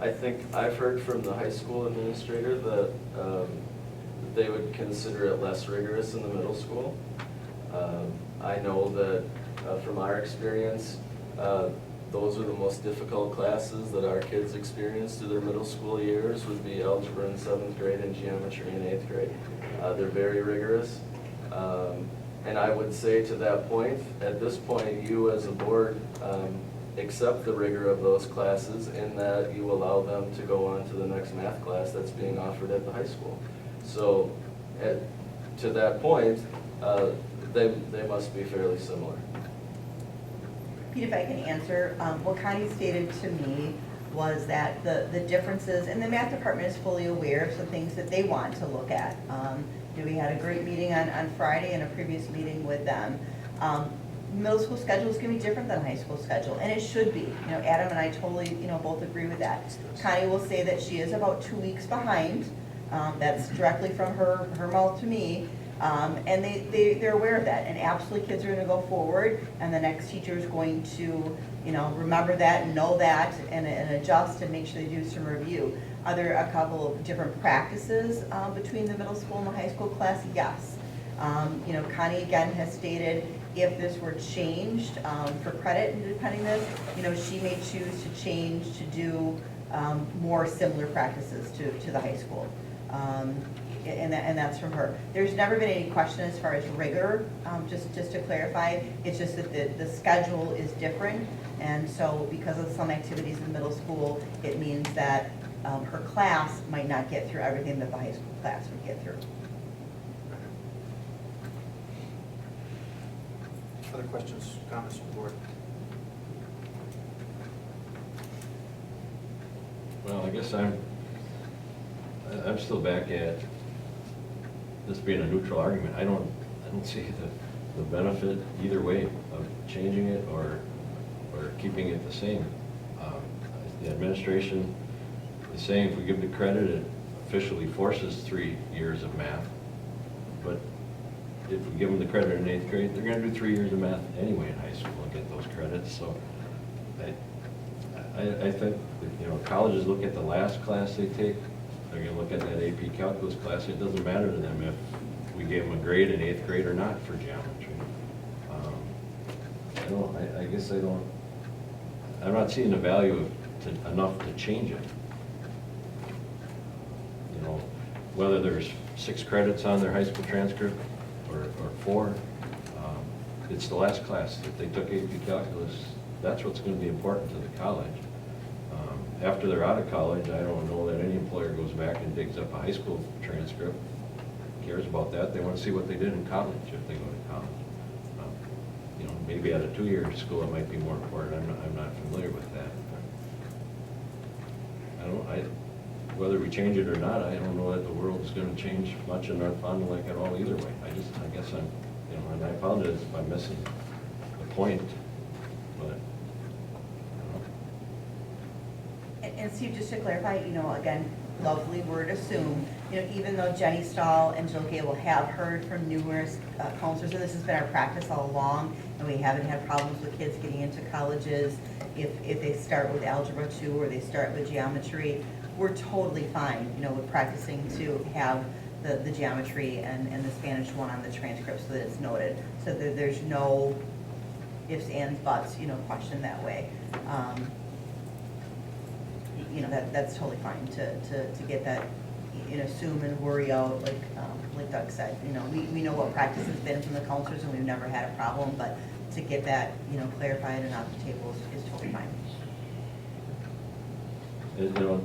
I think I've heard from the high school administrator that they would consider it less rigorous in the middle school. I know that from our experience, those are the most difficult classes that our kids experience through their middle school years would be algebra in 7th grade and geometry in 8th grade. They're very rigorous. And I would say to that point, at this point, you as a board accept the rigor of those classes in that you allow them to go on to the next math class that's being offered at the high school. So to that point, they must be fairly similar. Pete, if I can answer, what Connie stated to me was that the differences, and the math department is fully aware of some things that they want to look at. We had a great meeting on Friday and a previous meeting with them. Middle school schedule is going to be different than high school schedule, and it should be. Adam and I totally, both agree with that. Connie will say that she is about 2 weeks behind. That's directly from her mouth to me. And they're aware of that, and absolutely kids are going to go forward, and the next teacher is going to, remember that and know that and adjust and make sure they do some review. Are there a couple of different practices between the middle school and the high school class? Yes. You know, Connie again has stated if this were changed for credit and depending this, you know, she may choose to change to do more similar practices to the high school. And that's from her. There's never been any question as far as rigor, just to clarify. It's just that the schedule is different. And so because of some activities in middle school, it means that her class might not get through everything that the high school class would get through. Other questions, comments from the board? Well, I guess I'm still back at this being a neutral argument. I don't see the benefit either way of changing it or keeping it the same. The administration is saying if we give the credit, it officially forces 3 years of math. But if we give them the credit in 8th grade, they're going to do 3 years of math anyway in high school and get those credits. So I think that, you know, colleges look at the last class they take. They're going to look at that AP calculus class. It doesn't matter to them if we gave them a grade in 8th grade or not for geometry. I'm not seeing the value enough to change it. You know, whether there's 6 credits on their high school transcript or 4, it's the last class. If they took AP calculus, that's what's going to be important to the college. After they're out of college, I don't know that any employer goes back and digs up a high school transcript, cares about that. They want to see what they did in college if they go to college. You know, maybe at a 2-year school it might be more important. I'm not familiar with that. Whether we change it or not, I don't know that the world's going to change much in North Fond du Lac at all either way. I guess I'm, you know, and I apologize if I'm missing the point, but. And Steve, just to clarify, you know, again, lovely word assume, you know, even though Jenny Stahl and Jill Gable have heard from numerous counselors, and this has been our practice all along, and we haven't had problems with kids getting into colleges if they start with Algebra 2 or they start with geometry, we're totally fine, you know, with practicing to have the geometry and the Spanish 1 on the transcript so that it's noted. So that there's no ifs, ands, buts, you know, question that way. You know, that's totally fine to get that, you know, assume and worry out, like Doug said. You know, we know what practice has been from the counselors and we've never had a problem, but to get that, you know, clarified and off the table is totally fine. You know,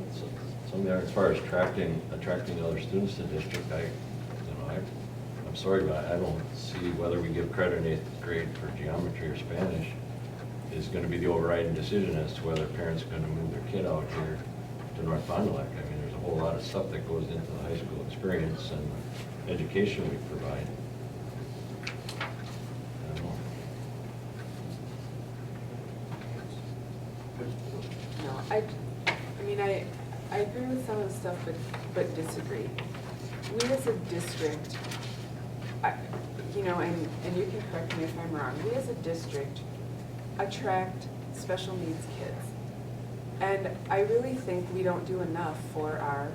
something as far as attracting other students to the district, I'm sorry, but I don't see whether we give credit in 8th grade for geometry or Spanish is going to be the overriding decision as to whether parents are going to move their kid out here to North Fond du Lac. I mean, there's a whole lot of stuff that goes into the high school experience and the education we provide. I don't know. No, I mean, I agree with some of the stuff, but disagree. We as a district, you know, and you can correct me if I'm wrong, we as a district attract special needs kids. And I really think we don't do enough for our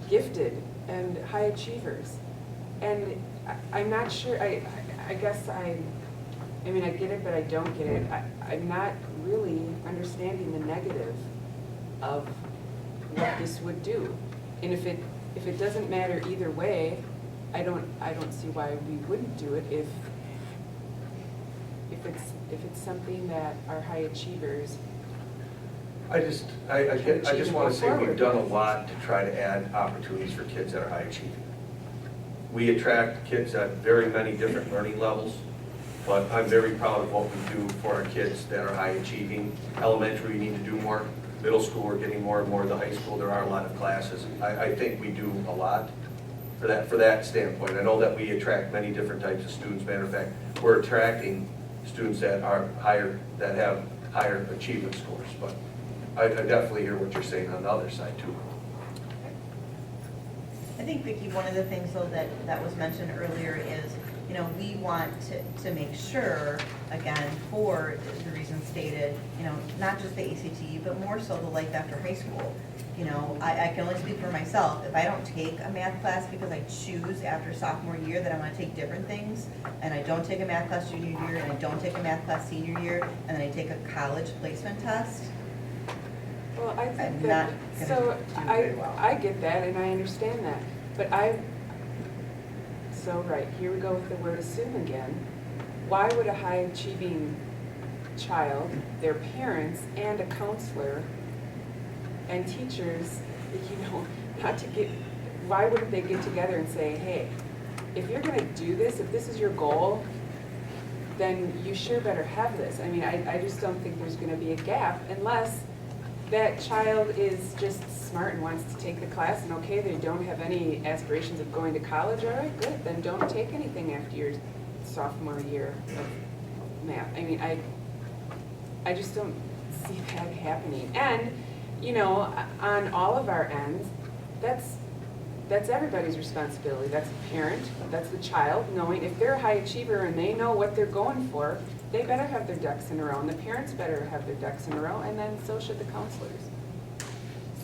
gifted and high achievers. And I'm not sure, I guess I mean, I get it, but I don't get it. I'm not really understanding the negative of what this would do. And if it doesn't matter either way, I don't see why we wouldn't do it if it's something that our high achievers. I just want to say we've done a lot to try to add opportunities for kids that are high achieving. We attract kids at very many different learning levels, but I'm very proud of what we do for our kids that are high achieving. Elementary, we need to do more. Middle school, we're getting more and more. The high school, there are a lot of classes. I think we do a lot for that standpoint. I know that we attract many different types of students. Matter of fact, we're attracting students that are higher, that have higher achievement scores. But I definitely hear what you're saying on the other side too. I think, Vicki, one of the things though that was mentioned earlier is, you know, we want to make sure, again, for the reasons stated, you know, not just the ACT, but more so the life after high school. You know, I can only speak for myself. If I don't take a math class because I choose after sophomore year that I want to take different things, and I don't take a math class junior year, and I don't take a math class senior year, and then I take a college placement test, Well, I I'm think not that, gonna so do very well. I get that and I understand that, but so right, here we go with the word assume again. Why would a high achieving child, their parents and a counselor and teachers, you know, why wouldn't they get together and say, hey, if you're gonna do this, if this is your goal, then you sure better have this. I mean, I just don't think there's gonna be a gap unless that child is just smart and wants to take the class, and okay, they don't have any aspirations of going to college, all right, good, then don't take anything after your sophomore year of math. I mean, I just don't see that happening. And, you know, on all of our ends, that's everybody's responsibility. That's the parent, that's the child, knowing if they're a high achiever and they know what they're going for, they better have their ducks in a row, and the parents better have their ducks in a row, and then so should the counselors.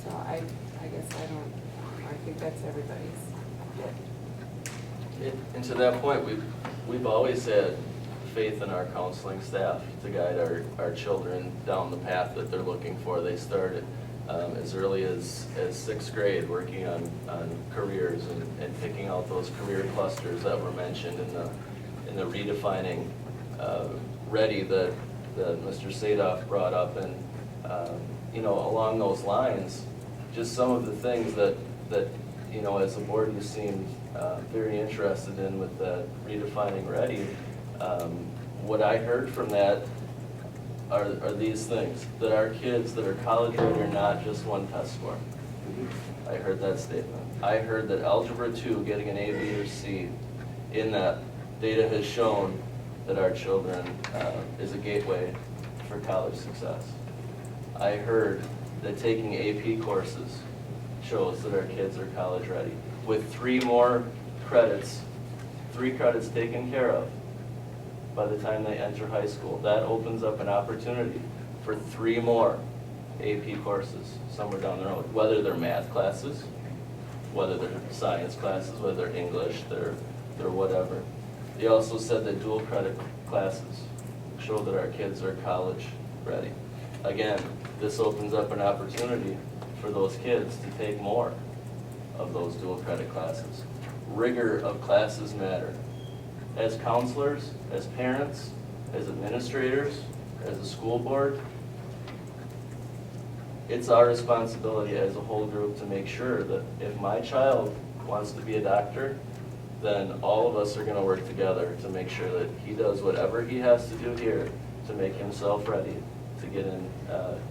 So I guess I think that's everybody's. And to that point, we've always had faith in our counseling staff to guide our children down the path that they're looking for. They started as early as sixth grade working on careers and picking out those career clusters that were mentioned in the redefining ready that Mr. Sadoff brought up. And you know, along those lines, just some of the things that you know, as a board you seem very interested in with the redefining ready. What I heard from that are these things, that our kids that are college ready are not just one test score. I heard that statement. I heard that Algebra 2, getting an A, B, or C, in that data has shown that our children is a gateway for college success. I heard that taking AP courses shows that our kids are college ready. With 3 more credits, 3 credits taken care of by the time they enter high school, that opens up an opportunity for 3 more AP courses somewhere down the road, whether they're math classes, whether they're science classes, whether they're English, they're whatever. They also said that dual credit classes show that our kids are college ready. Again, this opens up an opportunity for those kids to take more of those dual credit classes. Rigor of classes matter. As counselors, as parents, as administrators, as a school board, it's our responsibility as a whole group to make sure that if my child wants to be a doctor, then all of us are going to work together to make sure that he does whatever he has to do here to make himself ready to get in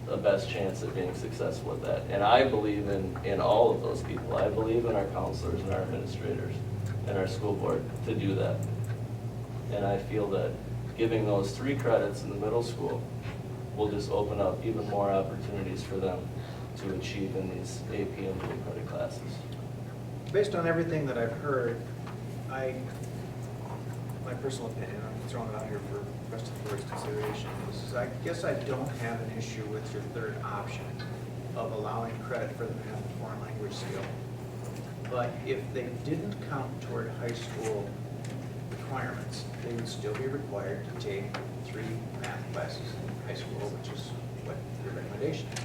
a best chance at being successful at that. And I believe in all of those people. I believe in our counselors and our administrators and our school board to do that. And I feel that giving those 3 credits in the middle school will just open up even more opportunities for them to achieve in these AP and dual credit classes. Based on everything that I've heard, my personal opinion, I'm throwing it out here for the rest of the board's consideration, is I guess I don't have an issue with your third option of allowing credit for the math and foreign language skill. But if they didn't count toward high school requirements, they would still be required to take 3 math classes in high school, which is what your recommendation is.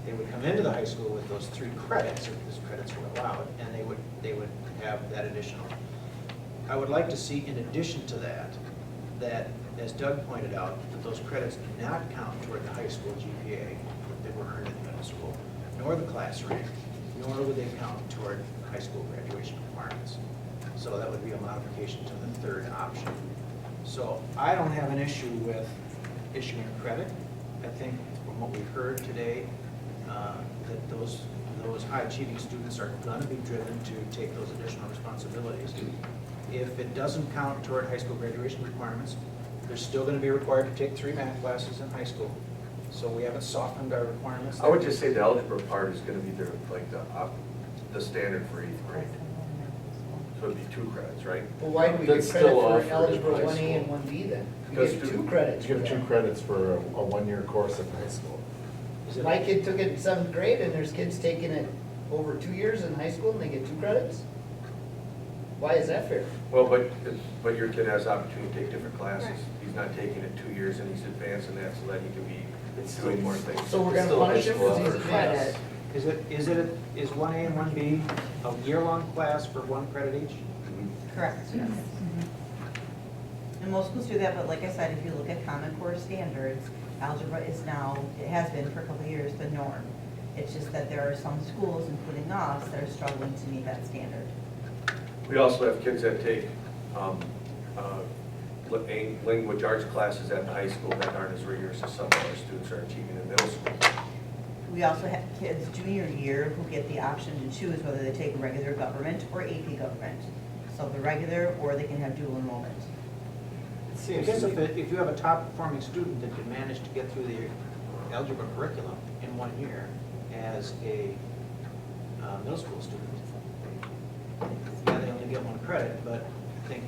They would come into the high school with those 3 credits, if those credits were allowed, and they would have that additional. I would like to see, in addition to that, as Doug pointed out, that those credits do not count toward the high school GPA that were earned in the middle school, nor the class rank, nor would they count toward high school graduation requirements. So that would be a modification to the third option. So I don't have an issue with issuing credit. I think from what we've heard today, that those high achieving students are going to be driven to take those additional responsibilities. If it doesn't count toward high school graduation requirements, they're still going to be required to take 3 math classes in high school. So we haven't softened our requirements. I would just say the algebra part is going to be the standard for 8th grade. would be 2 credits, right? Well, why do we get That's credit still for offered in algebra high 1A and school. 1B then? We Because get 2 student- credits You for get 2 that. credits for a one-year course in high school. My kid took it in 7th grade and there's kids taking it over 2 years in high school and they get 2 credits? Why is that fair? Well, but your kid has the opportunity to take different classes. He's not taking it 2 years and he's advancing that so that he can be doing more things. So we're It's gonna still punish high him school because he's advanced? Is 1A and 1B a year-long class for 1 credit each? Correct, yes. And most schools do that, but like I said, if you look at Common Core standards, algebra is now, it has been for a couple of years, the norm. It's just that there are some schools, including us, that are struggling to meet that standard. We also have kids that take language arts classes at the high school that aren't as rigorous as some of our students are achieving in middle school. We also have kids junior year who get the option to choose whether they take regular government or AP government. So the regular, or they can have dual enrollment. I guess if you have a top-performing student that can manage to get through the algebra curriculum in 1 year as a middle school student, yeah, they only get 1 credit, but I think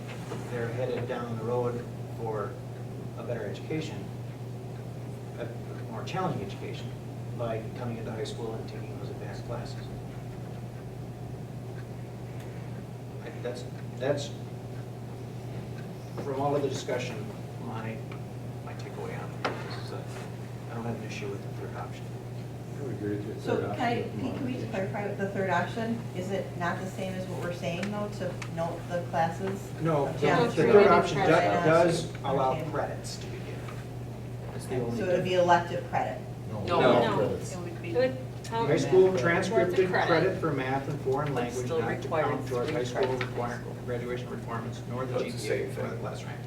they're headed down the road for a better education, a more challenging education, by coming into high school and taking those advanced classes. That's from all of the discussion, my takeaway on it. I don't have an issue with the third option. I would agree with your So third can option. we just clarify with the third option? Is it not the same as what we're saying though, to note the classes? No, of the geometry, third option finance, does allow understanding? credits to be given. That's the only So it would be elective credit? No. Credits. It would count high as school towards a transcripted credit. credit for math and foreign But language still not to requires count towards 3 high school credits. graduation performance, nor the So it's the same GPA for the thing. class rank.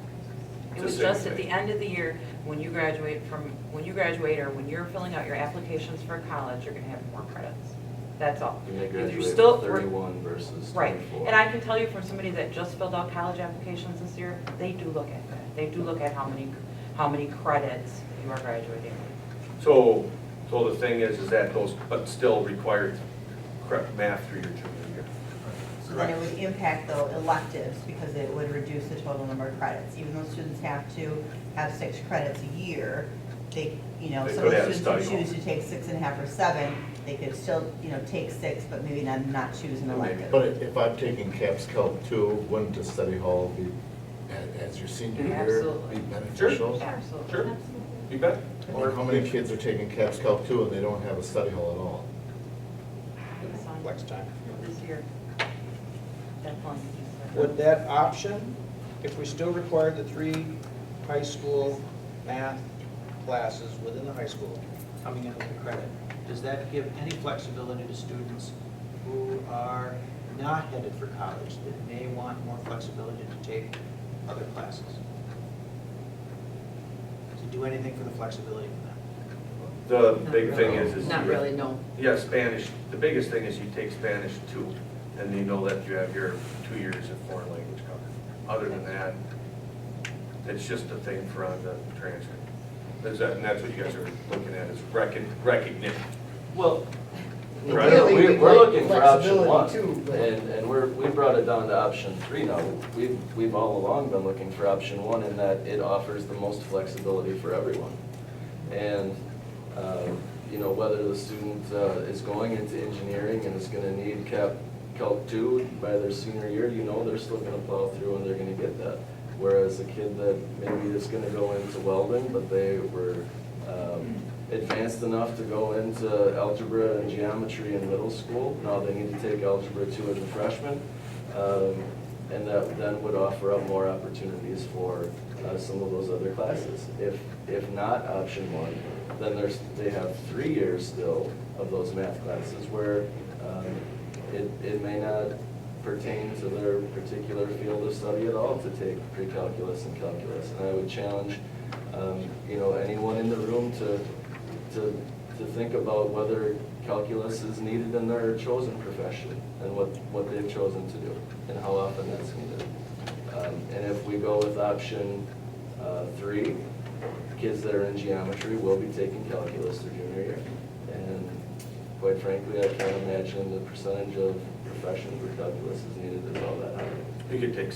It was just at the end of the year, when you graduate or when you're filling out your applications for college, you're gonna have more credits. That's all. You may Because you're graduate still- with 31 versus 24. Right, and I can tell you from somebody that just filled out college applications this year, they do look at that. They do look at how many credits you are graduating with. So the thing is that those, but still required math through your junior year. So then it would impact though electives because it would reduce the total number of credits. Even though students have to have 6 credits a year, they, They some of could the add a students study who choose to take 6.5 or 7, they could still, take 6, but maybe not choose an elective. But if I'm taking CAPS Calc 2, wouldn't the study hall be, as your senior year, Absolutely. be beneficial? Absolutely. Sure, you bet. I mean, how many kids are taking CAPS Calc 2 and they don't have a study hall at all? Flex time. This year. Definitely. Would that option, if we still require the 3 high school math classes within the high school coming in with a credit, does that give any flexibility to students who are not headed for college, that may want more flexibility to take other classes? Does it do anything for the flexibility for them? The big thing is. Not really, no. Yeah, Spanish, the biggest thing is you take Spanish 2, and you know that you have your 2 years of foreign language covered. Other than that, it's just a thing for on the transcript. And that's what you guys are looking at, is recognition. Well, Right. we're looking for option Flexibility 1, too, but- and we brought it down to option 3 now. We've all along been looking for option 1 in that it offers the most flexibility for everyone. And, whether the student is going into engineering and is gonna need Calc 2 by their senior year, they're still gonna plow through and they're gonna get that. Whereas a kid that maybe is gonna go into welding, but they were advanced enough to go into algebra and geometry in middle school, now they need to take algebra 2 as a freshman, and that then would offer up more opportunities for some of those other classes. If not option 1, then they have 3 years still of those math classes where it may not pertain to their particular field of study at all to take pre-calculus and calculus. And I would challenge, anyone in the room to think about whether calculus is needed in their chosen profession and what they've chosen to do and how often that's needed. And if we go with option 3, kids that are in geometry will be taking calculus their junior year. And quite frankly, I can't imagine the percentage of professions where calculus is needed is all that high. You could take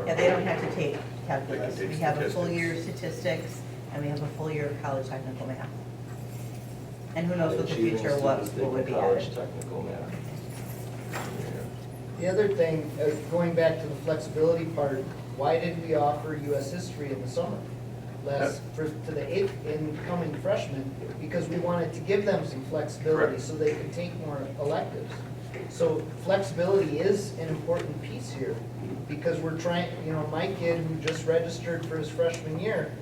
Yeah, they don't have to take calculus. They can We take have a full statistics. year of statistics, and we have a full year of college technical math. And who knows what the Achieving future, what students taking would be college added. technical math. The other thing, going back to the flexibility part, why did we offer US history in the summer? To the incoming freshmen, because we wanted to give them some flexibility Correct. so they could take more electives. So flexibility is an important piece here, because we're trying, my kid who just registered for his freshman year,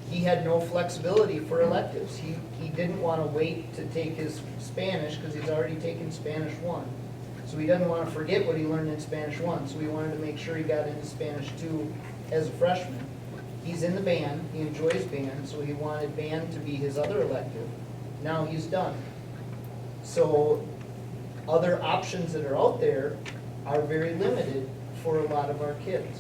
he had no flexibility for electives. He didn't want to wait to take his Spanish, because he's already taken Spanish 1. So he doesn't want to forget what he learned in Spanish 1, so we wanted to make sure he got into Spanish 2 as a freshman. He's in the band, he enjoys band, so he wanted band to be his other elective. Now he's done. So other options that are out there are very limited for a lot of our kids.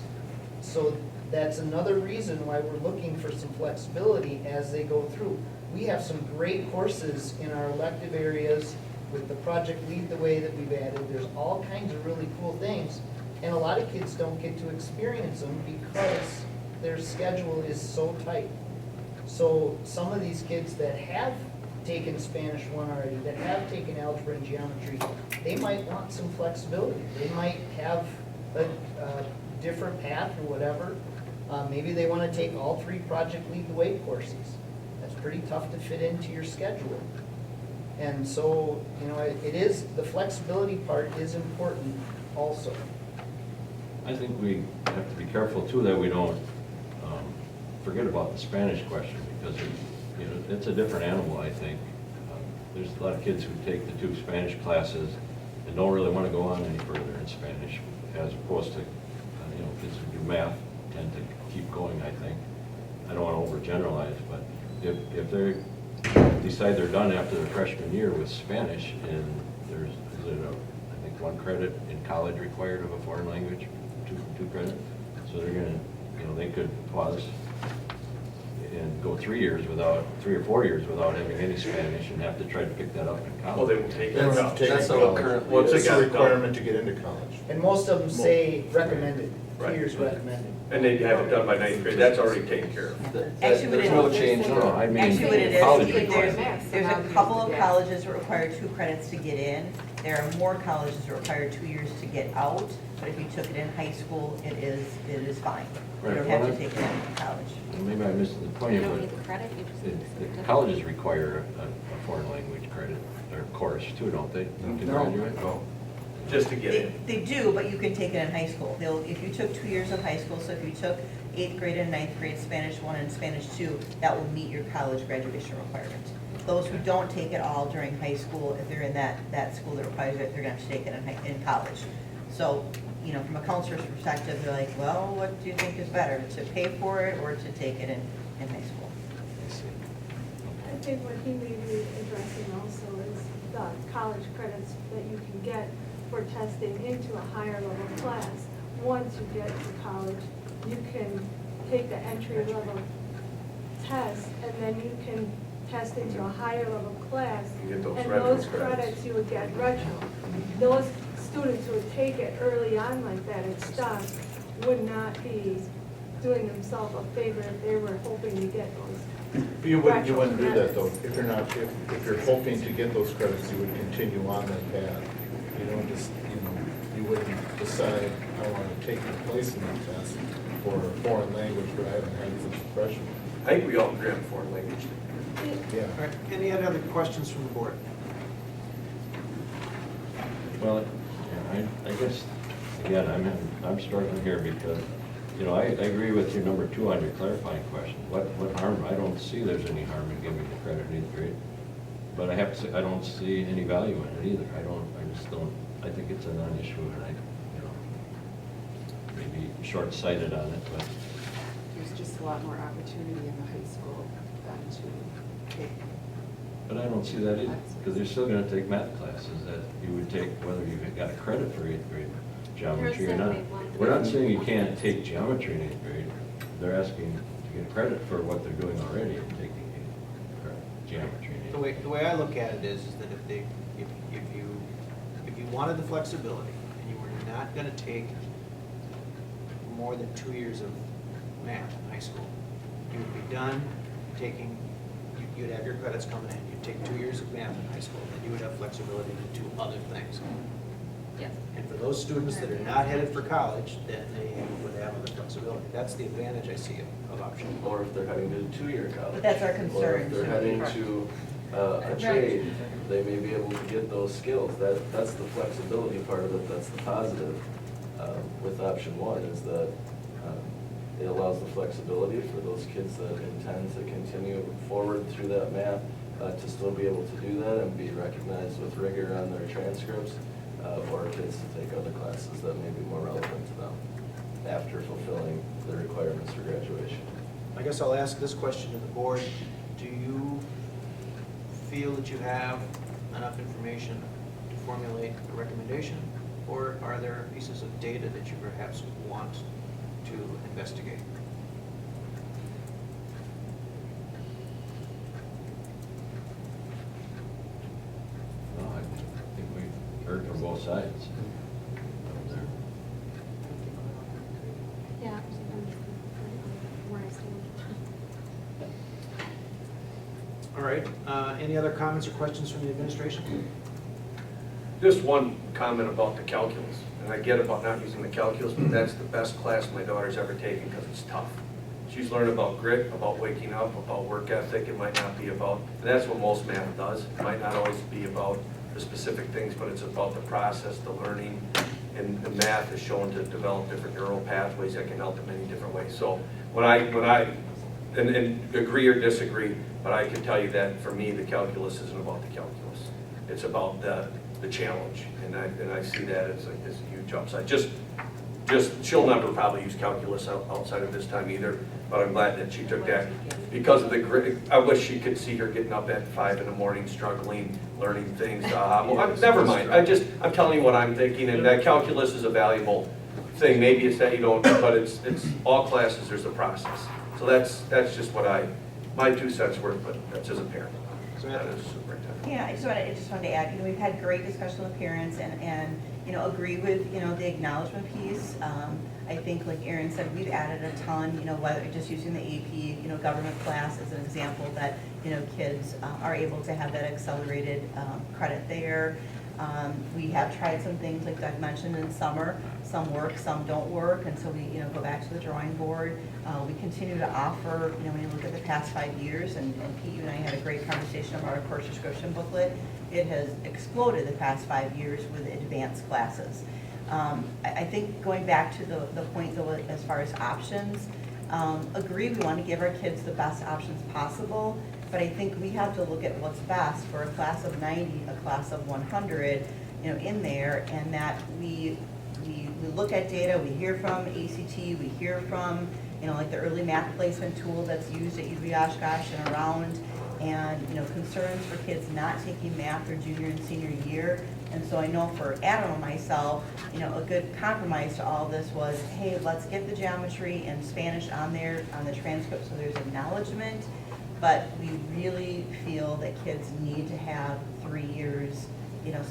So that's another reason why we're looking for some flexibility as they go through. We have some great courses in our elective areas with the Project Lead the Way that we've added. There's all kinds of really cool things, and a lot of kids don't get to experience them because their schedule is so tight. So some of these kids that have taken Spanish 1 already, that have taken algebra and geometry, they might want some flexibility. They might have a different path or whatever. Maybe they want to take all 3 Project Lead the Way courses. That's pretty tough to fit into your schedule. And so, it is, the flexibility part is important also. I think we have to be careful too that we don't forget about the Spanish question, because it's a different animal, I think. There's a lot of kids who take the 2 Spanish classes and don't really want to go on any further in Spanish, as opposed to, kids who do math tend to keep going, I think. I don't want to overgeneralize, but if they decide they're done after their freshman year with Spanish, and is it I think 1 credit in college required of a foreign language, 2 credits, so they're gonna, they could pause and go 3 or 4 years without having any Spanish and have to try to pick that up in college. Well, they won't take it. They don't have to take That's it in what college. currently Once is. they It's got a it done. requirement to get into college. And most of them say recommended, 2 Right. years recommended. And they have it done by 9th grade, that's already taken care of. Actually, what There's it no is- change. No, I mean, Actually, what it college is, requirement. there's a couple of colleges that require 2 credits to get in. There are more colleges that require 2 years to get out, but if you took it in high school, it is fine. You Right, don't have well, to take it in college. Maybe I missed the point You here, don't but need the credit, you just need the the certificate. colleges require a foreign language credit, or course too, don't they, to graduate? No, just to get in. They do, but you can take it in high school. If you took 2 years of high school, so if you took 8th grade and 9th grade Spanish 1 and Spanish 2, that will meet your college graduation requirement. Those who don't take it all during high school, if they're in that school that requires it, they're going to have to take it in college. So, from a counselor's perspective, they're like, well, what do you think is better, to pay for it or to take it in high school? I think what he may be addressing also is the college credits that you can get for testing into a higher level class. Once you get to college, you can take the entry level test, and then you can test into a higher level class. You get those And retro those credits. credits you would get retro. Those students who would take it early on like that and stop would not be doing themselves a favor if they were hoping to get those. But you wouldn't do that credits. though, if you're hoping to get those credits, you would continue on that path. You don't just, you wouldn't decide, I want to take the placement test for a foreign language, but I haven't had it since freshman. I think we all agree on foreign language. Yeah. All right, any other questions from the board? Well, yeah, I guess, again, I'm struggling here because, I agree with your number 2 on your clarifying question. What harm, I don't see there's any harm in giving the credit in 8th grade. But I have to say, I don't see any value in it either. I think it's a non-issue, and maybe short-sighted on it, but. There's just a lot more opportunity in the high school than to take. But I don't see that either, because they're still gonna take math classes that you would take whether you got a credit for 8th grade geometry or not. We're not saying you can't take geometry in 8th grade. They're asking to get credit for what they're doing already in taking geometry in 8th grade. The way I look at it is that if you wanted the flexibility and you were not gonna take more than 2 years of math in high school. You would be done taking, you'd have your credits coming in, you'd take 2 years of math in high school, then you would have flexibility to do other things. Yes. And for those students that are not headed for college, then they would have other flexibility. That's the advantage I see of option. Or if they're heading to a two-year college. But that's our Or concern. if they're heading to a trade, they may be able to get those skills. That's the flexibility part of it, that's the positive with option one, is that it allows the flexibility for those kids that intend to continue forward through that math to still be able to do that and be recognized with rigor on their transcripts, or kids to take other classes that may be more relevant to them after fulfilling the requirements for graduation. I guess I'll ask this question to the board. Do you feel that you have enough information to formulate a recommendation? Or are there pieces of data that you perhaps want to investigate? No, I think we heard from both sides. Yeah, where I stand. All right, any other comments or questions from the administration? Just one comment about the calculus, and I get about not using the calculus, but that's the best class my daughter's ever taken because it's tough. She's learned about grit, about waking up, about work ethic. It might not be about, and that's what most math does. It might not always be about the specific things, but it's about the process, the learning, and the math is shown to develop different neural pathways that can help in many different ways. So when I agree or disagree, but I can tell you that for me, the calculus isn't about the calculus. It's about the challenge, and I see that as a huge upside. Just she'll never probably use calculus outside of this time either, but I'm glad that she took that because of the grit. I wish she could see her getting up at 5 in the morning, struggling, learning things. Never mind. I'm telling you what I'm thinking, and that calculus is a valuable thing. Maybe it's that you don't, but it's all classes. There's a process. So that's just what my 2 cents worth, but that's as a parent. So that is superintendent. Yeah, I just wanted to add, we've had great discussion with parents and agree with, the acknowledgement piece. I think, like Erin said, we've added a ton, whether just using the AP, government class as an example that, kids are able to have that accelerated credit there. We have tried some things like Doug mentioned in summer. Some work, some don't work, and so we, go back to the drawing board. We continue to offer, when you look at the past 5 years, and Pete, you and I had a great conversation about our course description booklet. It has exploded the past 5 years with advanced classes. I think going back to the point though, as far as options, agree we want to give our kids the best options possible, but I think we have to look at what's best for a class of 90, a class of 100, in there, and that we look at data, we hear from ACT, we hear from, like the early math placement tool that's used at UB-Oshkosh and around, and, concerns for kids not taking math their junior and senior year. And so I know for Adam and myself, a good compromise to all this was, hey, let's get the geometry and Spanish on there, on the transcript, so there's acknowledgement. But we really feel that kids need to have 3 years,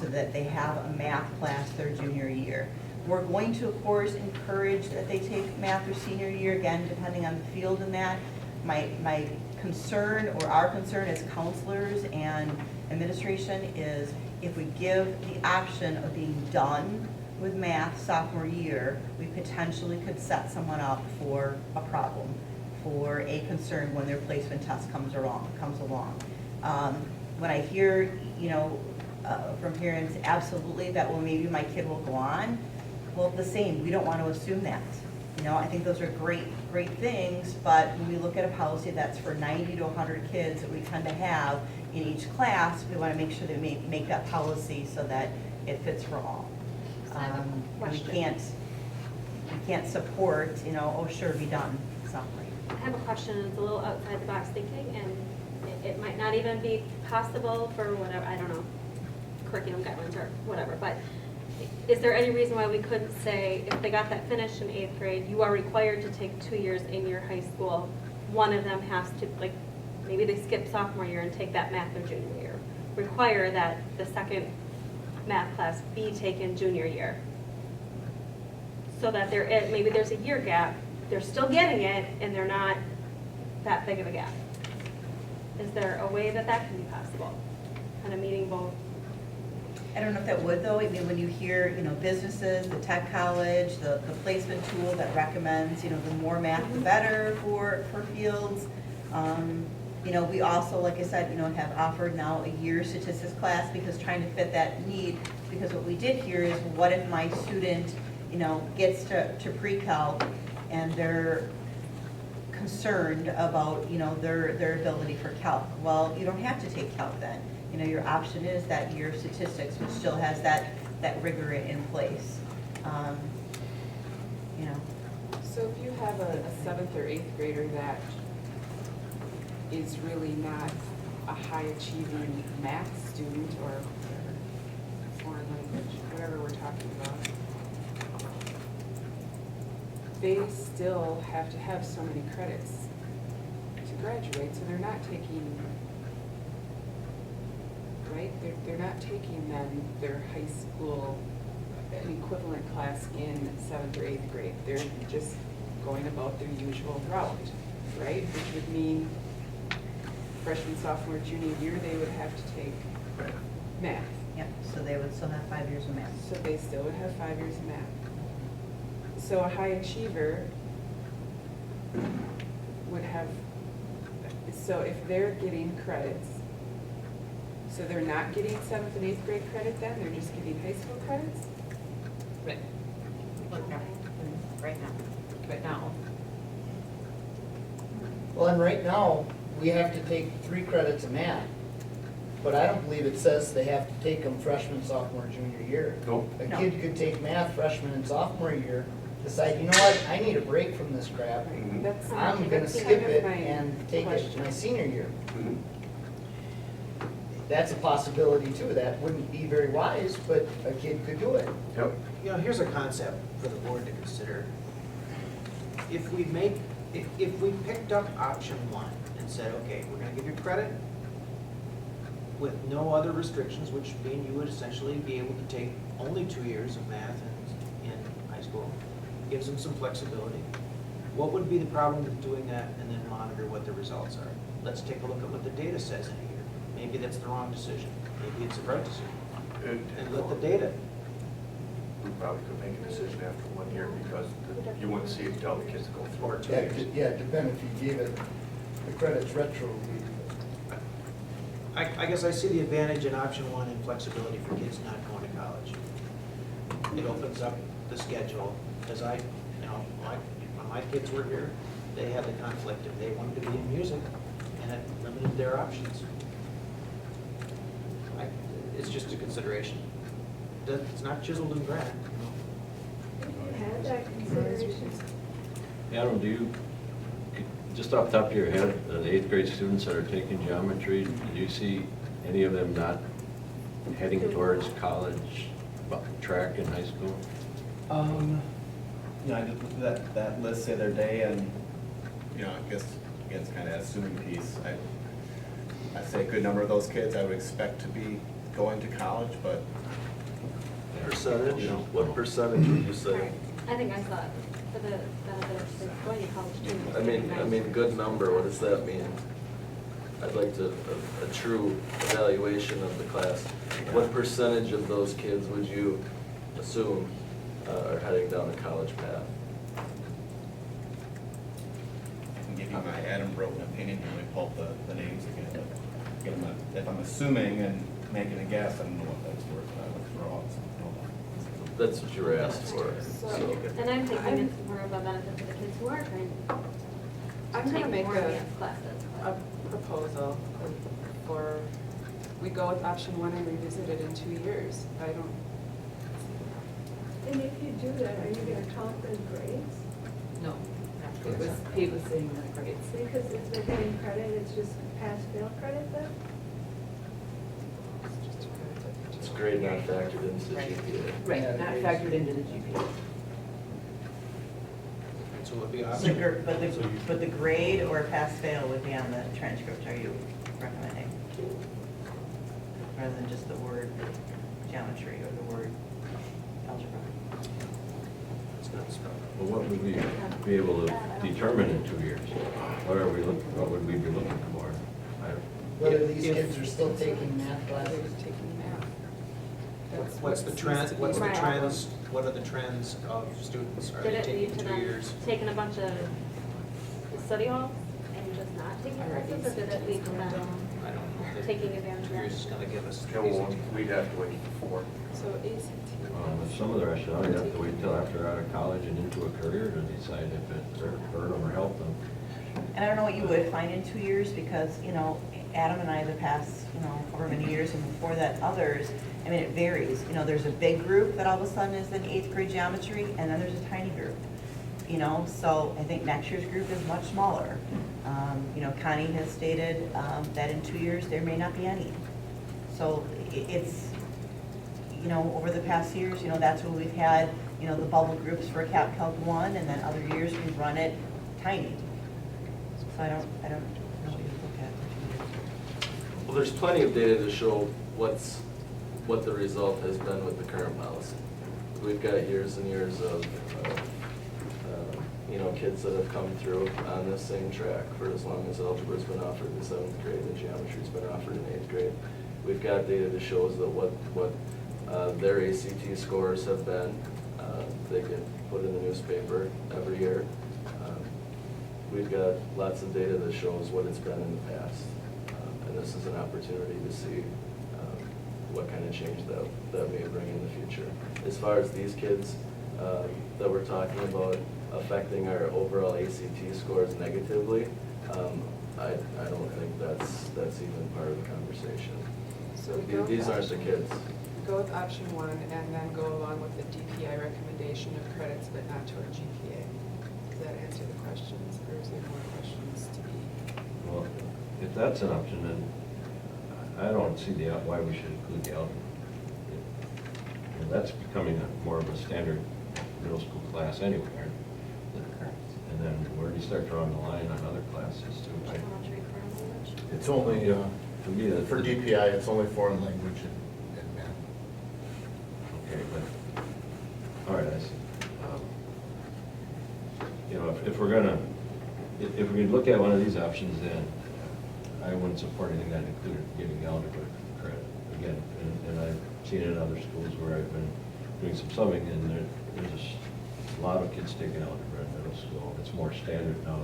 so that they have a math class their junior year. We're going to, of course, encourage that they take math their senior year, again, depending on the field in that. My concern, or our concern as counselors and administration, is if we give the option of being done with math sophomore year, we potentially could set someone up for a problem, for a concern when their placement test comes along. When I hear, from parents, absolutely, that, well, maybe my kid will go on, well, the same, we don't want to assume that. I think those are great things, but when we look at a policy that's for 90 to 100 kids that we tend to have in each class, we want to make sure that we make that policy so that it fits for all. We can't support, oh, sure, be done, something. I have a question, it's a little outside the box thinking, and it might not even be possible for whatever, I don't know, curriculum guidelines or whatever, but is there any reason why we couldn't say, if they got that finished in 8th grade, you are required to take 2 years in your high school, one of them has to, like, maybe they skip sophomore year and take that math their junior year, require that the second math class be taken junior year, so that maybe there's a year gap, they're still getting it, and they're not that big of a gap? Is there a way that can be possible? Kind of meeting both? I don't know if that would though. I mean, when you hear, businesses, the tech college, the placement tool that recommends, the more math, the better for fields. We also, like I said, have offered now a year statistics class because trying to fit that need. Because what we did hear is, what if my student, gets to pre-cal and they're concerned about, their ability for calc. Well, you don't have to take calc then. Your option is that year of statistics, which still has that rigor in place. So if you have a 7th or 8th grader that is really not a high achieving math student or foreign language, whatever we're talking about, they still have to have so many credits to graduate, so they're not taking, right? They're not taking then their high school, an equivalent class in 7th or 8th grade. They're just going about their usual route, right? Which would mean freshman, sophomore, junior year, they would have to take math. Yep, so they would still have 5 years of math. So they still would have 5 years of math. So a high achiever would have, so if they're getting credits, so they're not getting 7th and 8th grade credit then, they're just getting high school credits? Right. Look now, right now, right now. Well, and right now, we have to take 3 credits of math, but I don't believe it says they have to take them freshman, sophomore, junior year. Nope. A kid could take math freshman and sophomore year, decide, you know what, I need a break from this crap. That's- I'm gonna that's skip kind of it my and take it question. my senior year. Mhm. That's a possibility too. That wouldn't be very wise, but a kid could do it. Yep. Here's a concept for the board to consider. If we picked up option 1 and said, okay, we're gonna give you credit with no other restrictions, which mean you would essentially be able to take only 2 years of math in high school, gives them some flexibility. What would be the problem with doing that and then monitor what the results are? Let's take a look at what the data says in a year. Maybe that's the wrong decision. Maybe it's the right decision. And let the data. We probably could make a decision after 1 year because you wouldn't see it tell the kids to go through it. Yeah, it depends if you gave it the credits retro. I guess I see the advantage in option 1 in flexibility for kids not going to college. It opens up the schedule, because when my kids were here, they had the conflict if they wanted to be in music, and it limited their options. It's just a consideration. It's not chiseled in granite. Had that consideration. Adam, do you, just off the top of your head, the 8th grade students that are taking geometry, do you see any of them not heading towards college, track in high school? I just looked at that list the other day, and, I guess, again, it's kind of an assuming piece. I'd say a good number of those kids I would expect to be going to college, but. Percentage? What percentage would you say? I think I saw it for the benefit of going to college too. I mean, good number, what does that mean? I'd like a true evaluation of the class. What percentage of those kids would you assume are heading down the college path? I can give you my Adam Broughton opinion when we pull up the names again. But again, if I'm assuming and making a guess, I don't know what that's worth. I would throw out something. That's what you were asked for. And I'm thinking it's more of a benefit for the kids who are trying I'm to gonna take make more advanced classes. a proposal for, we go with option 1 and revisit it in 2 years. I don't, And if you do that, are you gonna count the grades? No. he was saying the grades. Because if they're getting credit, it's just pass-fail credit then? It's grade not factored into the GPA. Right, not factored into the GPA. So it would be But option. the grade or pass-fail would be on the transcript, are you recommending? Rather than just the word geometry or the word algebra? It's Well, what would we be able to determine in 2 years? What would we be looking for? Whether these kids are still taking math classes. What's the trend, what are the trends of students? Are Did they it taking lead to 2 them years? taking a bunch of study halls and just not taking classes, or did it lead to them I don't know. taking advantage of 2 that? years is gonna give us. We'd have to wait for 4. So ACT. With some of the rationale, you have to wait until after they're out of college and into a career to decide if it hurt them or helped them. And I don't know what you would find in 2 years, because, Adam and I, the past, however many years, and before that, others, I mean, it varies. There's a big group that all of a sudden is in 8th grade geometry, and then there's a tiny group. So I think next year's group is much smaller. Connie has stated that in 2 years, there may not be any. So it's, over the past years, that's when we've had, the bubble groups for Cap Calc 1, and then other years we've run it tiny. So I don't know what you look at. Well, there's plenty of data to show what the result has been with the current policy. We've got years and years of kids that have come through on this same track for as long as algebra's been offered in 7th grade and geometry's been offered in 8th grade. We've got data that shows that what their ACT scores have been. They get put in the newspaper every year. We've got lots of data that shows what it's been in the past. And this is an opportunity to see what kind of change that may bring in the future. As far as these kids that we're talking about affecting our overall ACT scores negatively, I don't think that's even part of the conversation. So we go These with aren't the kids. Go with option 1 and then go along with the DPI recommendation of credits but not to our GPA. Does that answer the questions, or is there more questions to be? Well, if that's an option, then I don't see why we should include the algebra. That's becoming more of a standard middle school class anyway. And then where do you start drawing the line on other classes too? It's only, to me, for DPI, it's only foreign language and math. Okay, but, all right, I see. If we're gonna, if we look at one of these options, then I wouldn't support anything that included giving algebra credit. Again, and I've seen it in other schools where I've been doing some subbing, and there's a lot of kids taking algebra in middle school. It's more standard now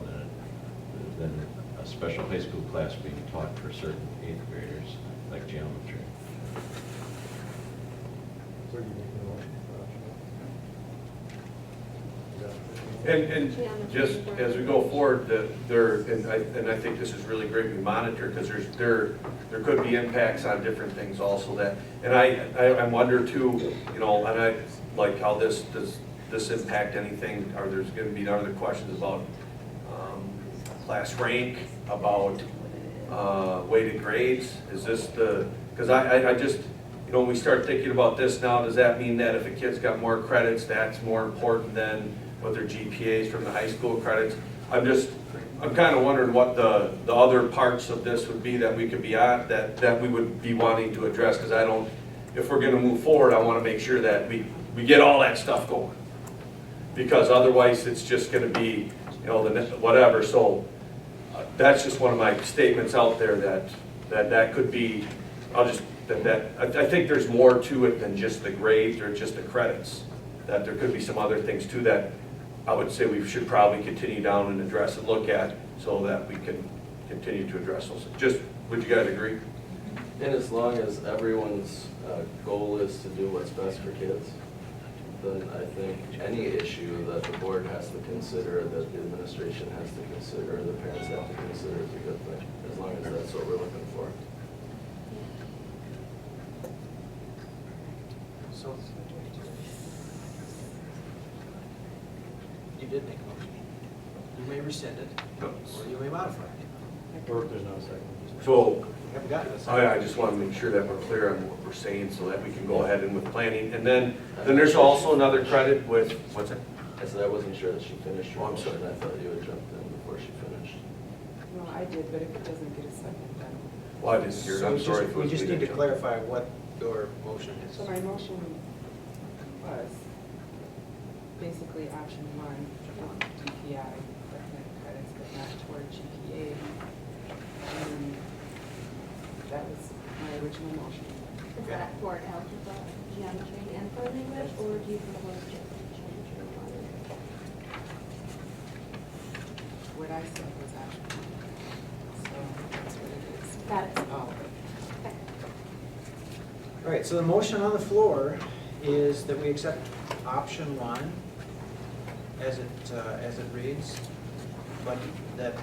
than a special high school class being taught for certain 8th graders, like geometry. So are you making a motion for option one? And just as we go forward, and I think this is really great, we monitor, because there could be impacts on different things also that, and I wonder too, and I like how does this impact anything? Are there's going to be other questions about class rank, about weighted grades? Is this because I just, when we start thinking about this now, does that mean that if a kid's got more credits, that's more important than what their GPAs from the high school credits? I'm kind of wondering what the other parts of this would be that we could be at, that we would be wanting to address, because if we're going to move forward, I want to make sure that we get all that stuff going. Because otherwise, it's just going to be, whatever. So that's just one of my statements out there that could be, I think there's more to it than just the grades or just the credits. That there could be some other things too that I would say we should probably continue down and address and look at, so that we can continue to address those. Would you guys agree? And as long as everyone's goal is to do what's best for kids, then I think any issue that the board has to consider, that the administration has to consider, the parents have to consider, is a good thing, as long as that's what we're looking for. So, you did make a motion. You may rescind it, or you may modify it. Or if there's no second. So, We haven't gotten a second. I just want to make sure that we're clear on what we're saying, so that we can go ahead and with planning. And then there's also another credit with, what's that? I said I wasn't sure that she finished her Oh, I'm motion, sorry. I thought you had jumped in before she finished. No, I did, but if it doesn't get a second, then. Well, I didn't hear it, So I'm we sorry. just- we just need to clarify what your motion is. So my motion was basically option one, DPI, recommended credits, but not toward GPA. And that was my original motion. Is that for algebra, geometry, and foreign language, or do you propose just geometry one? What I said was option one. So that's what it is. Got it. Oh. Okay. All right, so the motion on the floor is that we accept option one as it reads, but that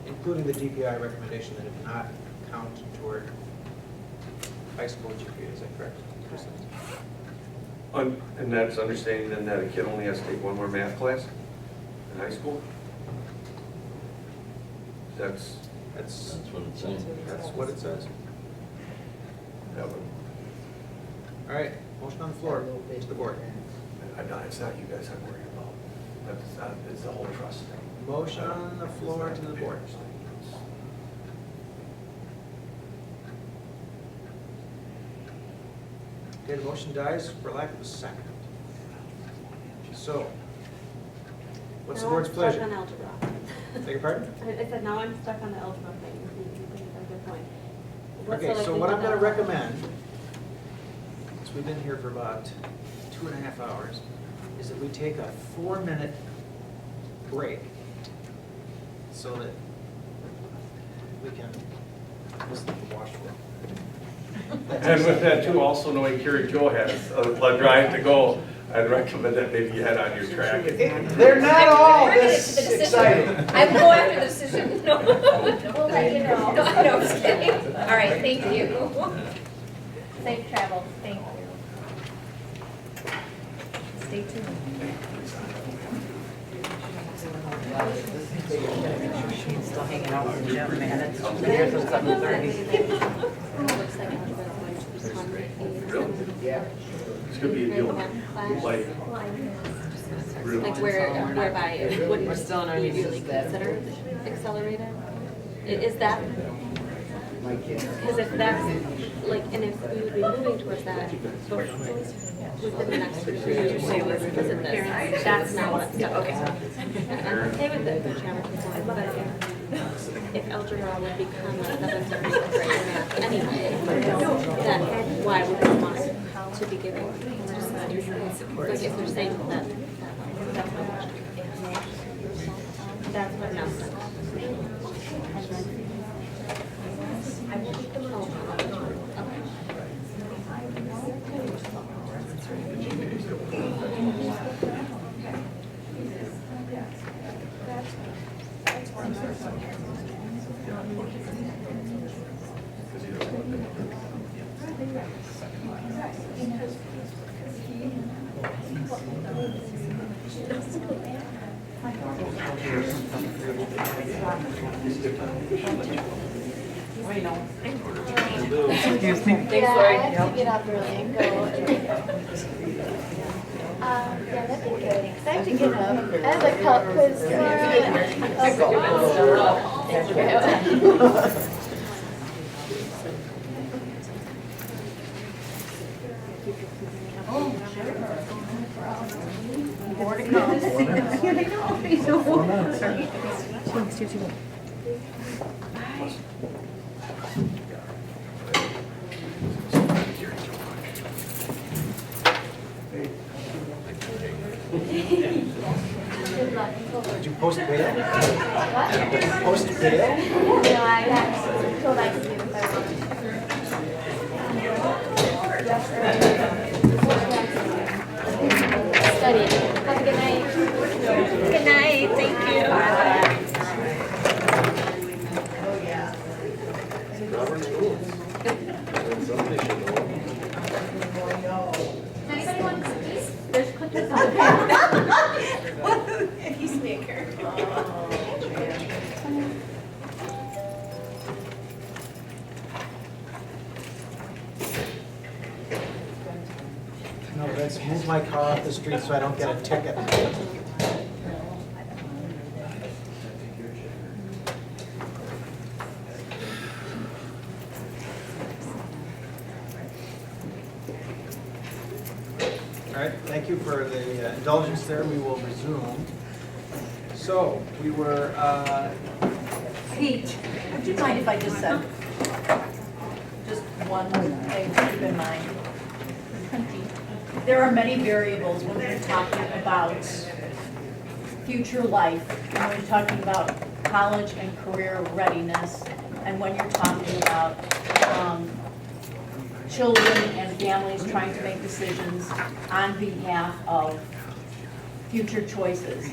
including the DPI recommendation, that it not count toward high school GPA, is that correct? And that's understanding then that a kid only has to take one more math class in high school? That's what it's saying. That's what it says. that would, All right, motion on the floor to the board. it's not you guys I'm worried about. It's the whole trust thing. Motion on the floor to the board. Okay, the motion dies for lack of a second. So, what's the Now board's I'm pleasure? stuck on algebra. Beg your pardon? I said, now I'm stuck on the algebra thing. You bring up a good point. What's the Okay, so what I'm gonna likelihood recommend, since we've been here for about 2.5 hours, is that we take a 4-minute break so that we can listen to the washroom. And with that too, also knowing Carrie Jo has a drive to go, I'd recommend that maybe you head on your track. They're not all We're gonna this get to the decision. exciting. I will go after the decision. No. We'll let you know. No, I'm just kidding. All right, thank you. Safe travels, thank you. Stay tuned. Still hanging out with Jim, man. It's here till 7:30. Looks like algebra is going to become a Yeah. It's gonna be a deal. Like, like whereby it wouldn't be really considered accelerated? Is that, because if that's, like, and if we would be moving towards that within the next 2 years, say let's visit this, that's not what, okay. I'm okay with the geometry one, but if algebra would become a 7th or 8th grade math anyway, then why would we want to be given? Like if they're saying that, that's my question. That's what I'm asking. Excuse me. Yeah, I have to get up early and go. Yeah, that'd be good. 'Cause I have to get up. I have like pop quiz tomorrow. More to come. Good luck. Did you post bail? What? Did you post bail? No, I got told I could do if I wanted. Study. Have a good night. Good night, thank you. Robert schools. Somebody should know. Anybody want cookies? There's cookies on there. Peacemaker. No, let's move my car off the street so I don't get a ticket. Thank you for the indulgence there. We will resume. So, we were, Pete, would you mind if I just said, just one thing to keep in mind? There are many variables when we're talking about future life, and when you're talking about college and career readiness, and when you're talking about children and families trying to make decisions on behalf of future choices.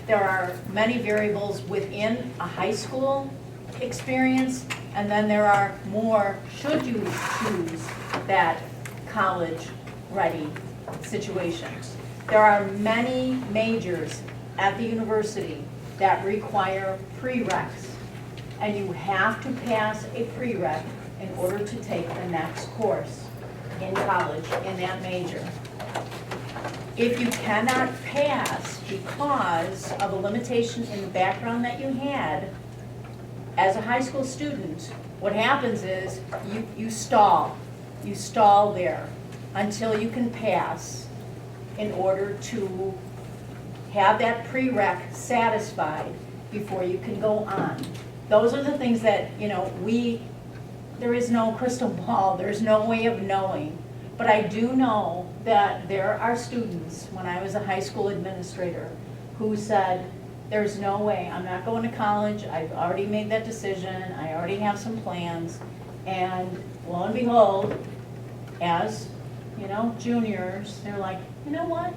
There are many variables within a high school experience, and then there are more should you choose that college-ready situations. There are many majors at the university that require prereqs, and you have to pass a prereq in order to take the next course in college in that major. If you cannot pass because of a limitation in the background that you had as a high school student, what happens is you stall. You stall there until you can pass in order to have that prereq satisfied before you can go on. Those are the things that, there is no crystal ball, there's no way of knowing. But I do know that there are students, when I was a high school administrator, who said, there's no way, I'm not going to college, I've already made that decision, I already have some plans. And lo and behold, as, juniors, they're like, you know what?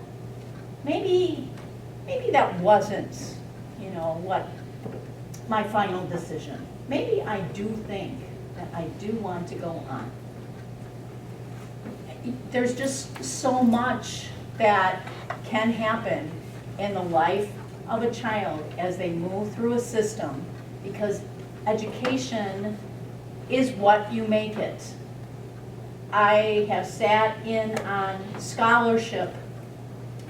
Maybe that wasn't, what my final decision. Maybe I do think that I do want to go on. There's just so much that can happen in the life of a child as they move through a system, because education is what you make it. I have sat in on scholarship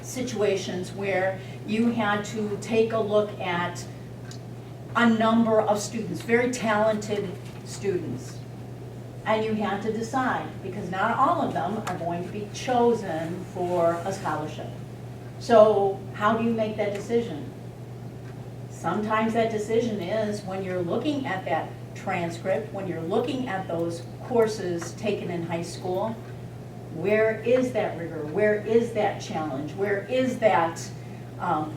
situations where you had to take a look at a number of students, very talented students. And you had to decide, because not all of them are going to be chosen for a scholarship. So how do you make that decision? Sometimes that decision is when you're looking at that transcript, when you're looking at those courses taken in high school, where is that rigor? Where is that challenge? Where is that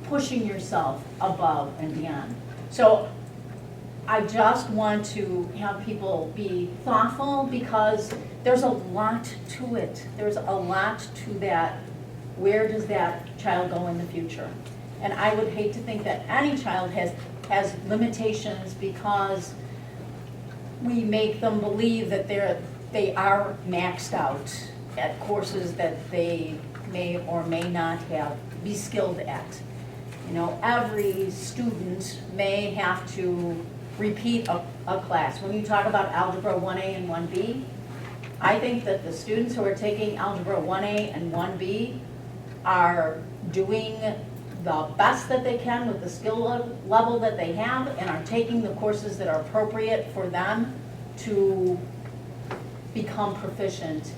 pushing yourself above and beyond? So I just want to have people be thoughtful, because there's a lot to it. There's a lot to that. Where does that child go in the future? And I would hate to think that any child has limitations because we make them believe that they are maxed out at courses that they may or may not be skilled at. Every student may have to repeat a class. When you talk about Algebra 1A and 1B, I think that the students who are taking Algebra 1A and 1B are doing the best that they can with the skill level that they have, and are taking the courses that are appropriate for them to become proficient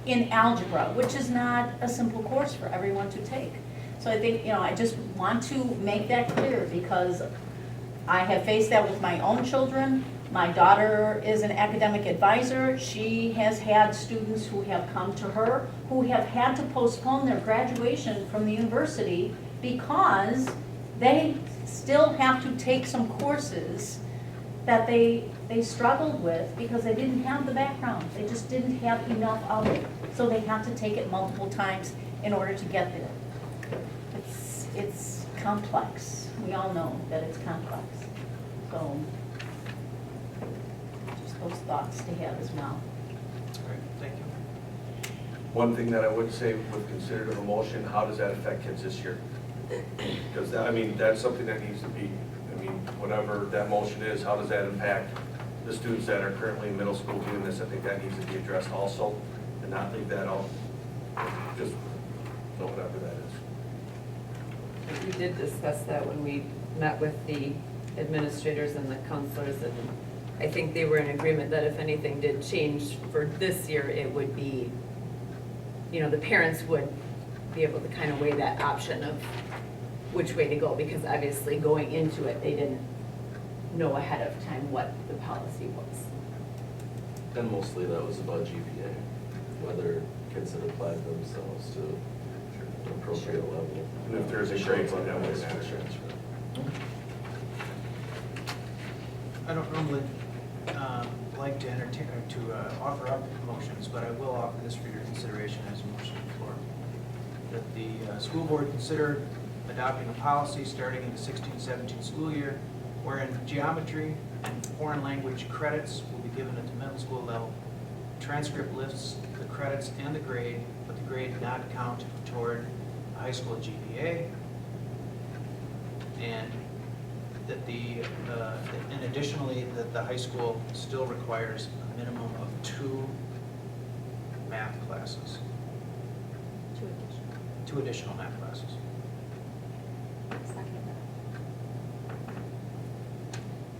in algebra, which is not a simple course for everyone to take. So I think, I just want to make that clear, because I have faced that with my own children. My daughter is an academic advisor. She has had students who have come to her who have had to postpone their graduation from the university because they still have to take some courses that they struggled with because they didn't have the background. They just didn't have enough of it. So they have to take it multiple times in order to get there. It's complex. We all know that it's complex. So just those thoughts to have as well. all right, thank you. One thing that I would say with considered a motion, how does that affect kids this year? Because that's something that needs to be, whatever that motion is, how does that impact the students that are currently in middle school doing this? I think that needs to be addressed also, and not leave that out, just so whatever that is. We did discuss that when we met with the administrators and the counselors, and I think they were in agreement that if anything did change for this year, it would be, the parents would be able to kind of weigh that option of which way to go, because obviously going into it, they didn't know ahead of time what the policy was. And mostly that was about GPA, whether kids had applied themselves to an appropriate level. And if there's a grade, that would matter. I don't normally like to entertain, or to offer up motions, but I will offer this for your consideration as a motion for that the school board consider adopting a policy starting in the 16-17 school year wherein geometry and foreign language credits will be given at the middle school level. Transcript lists the credits and the grade, but the grade not count toward a high school GPA. And that and additionally, that the high school still requires a minimum of 2 math classes. 2 additional math classes.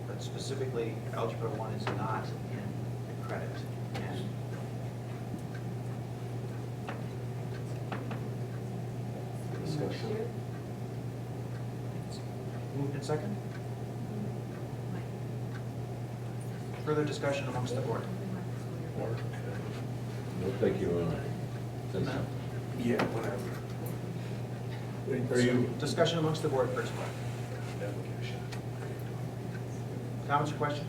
But specifically, Algebra 1 is not in credit. And Discussion? moved in second? Further discussion amongst the board? Thank you. Yeah, whatever. Are you? Discussion amongst the board first. Comments or questions?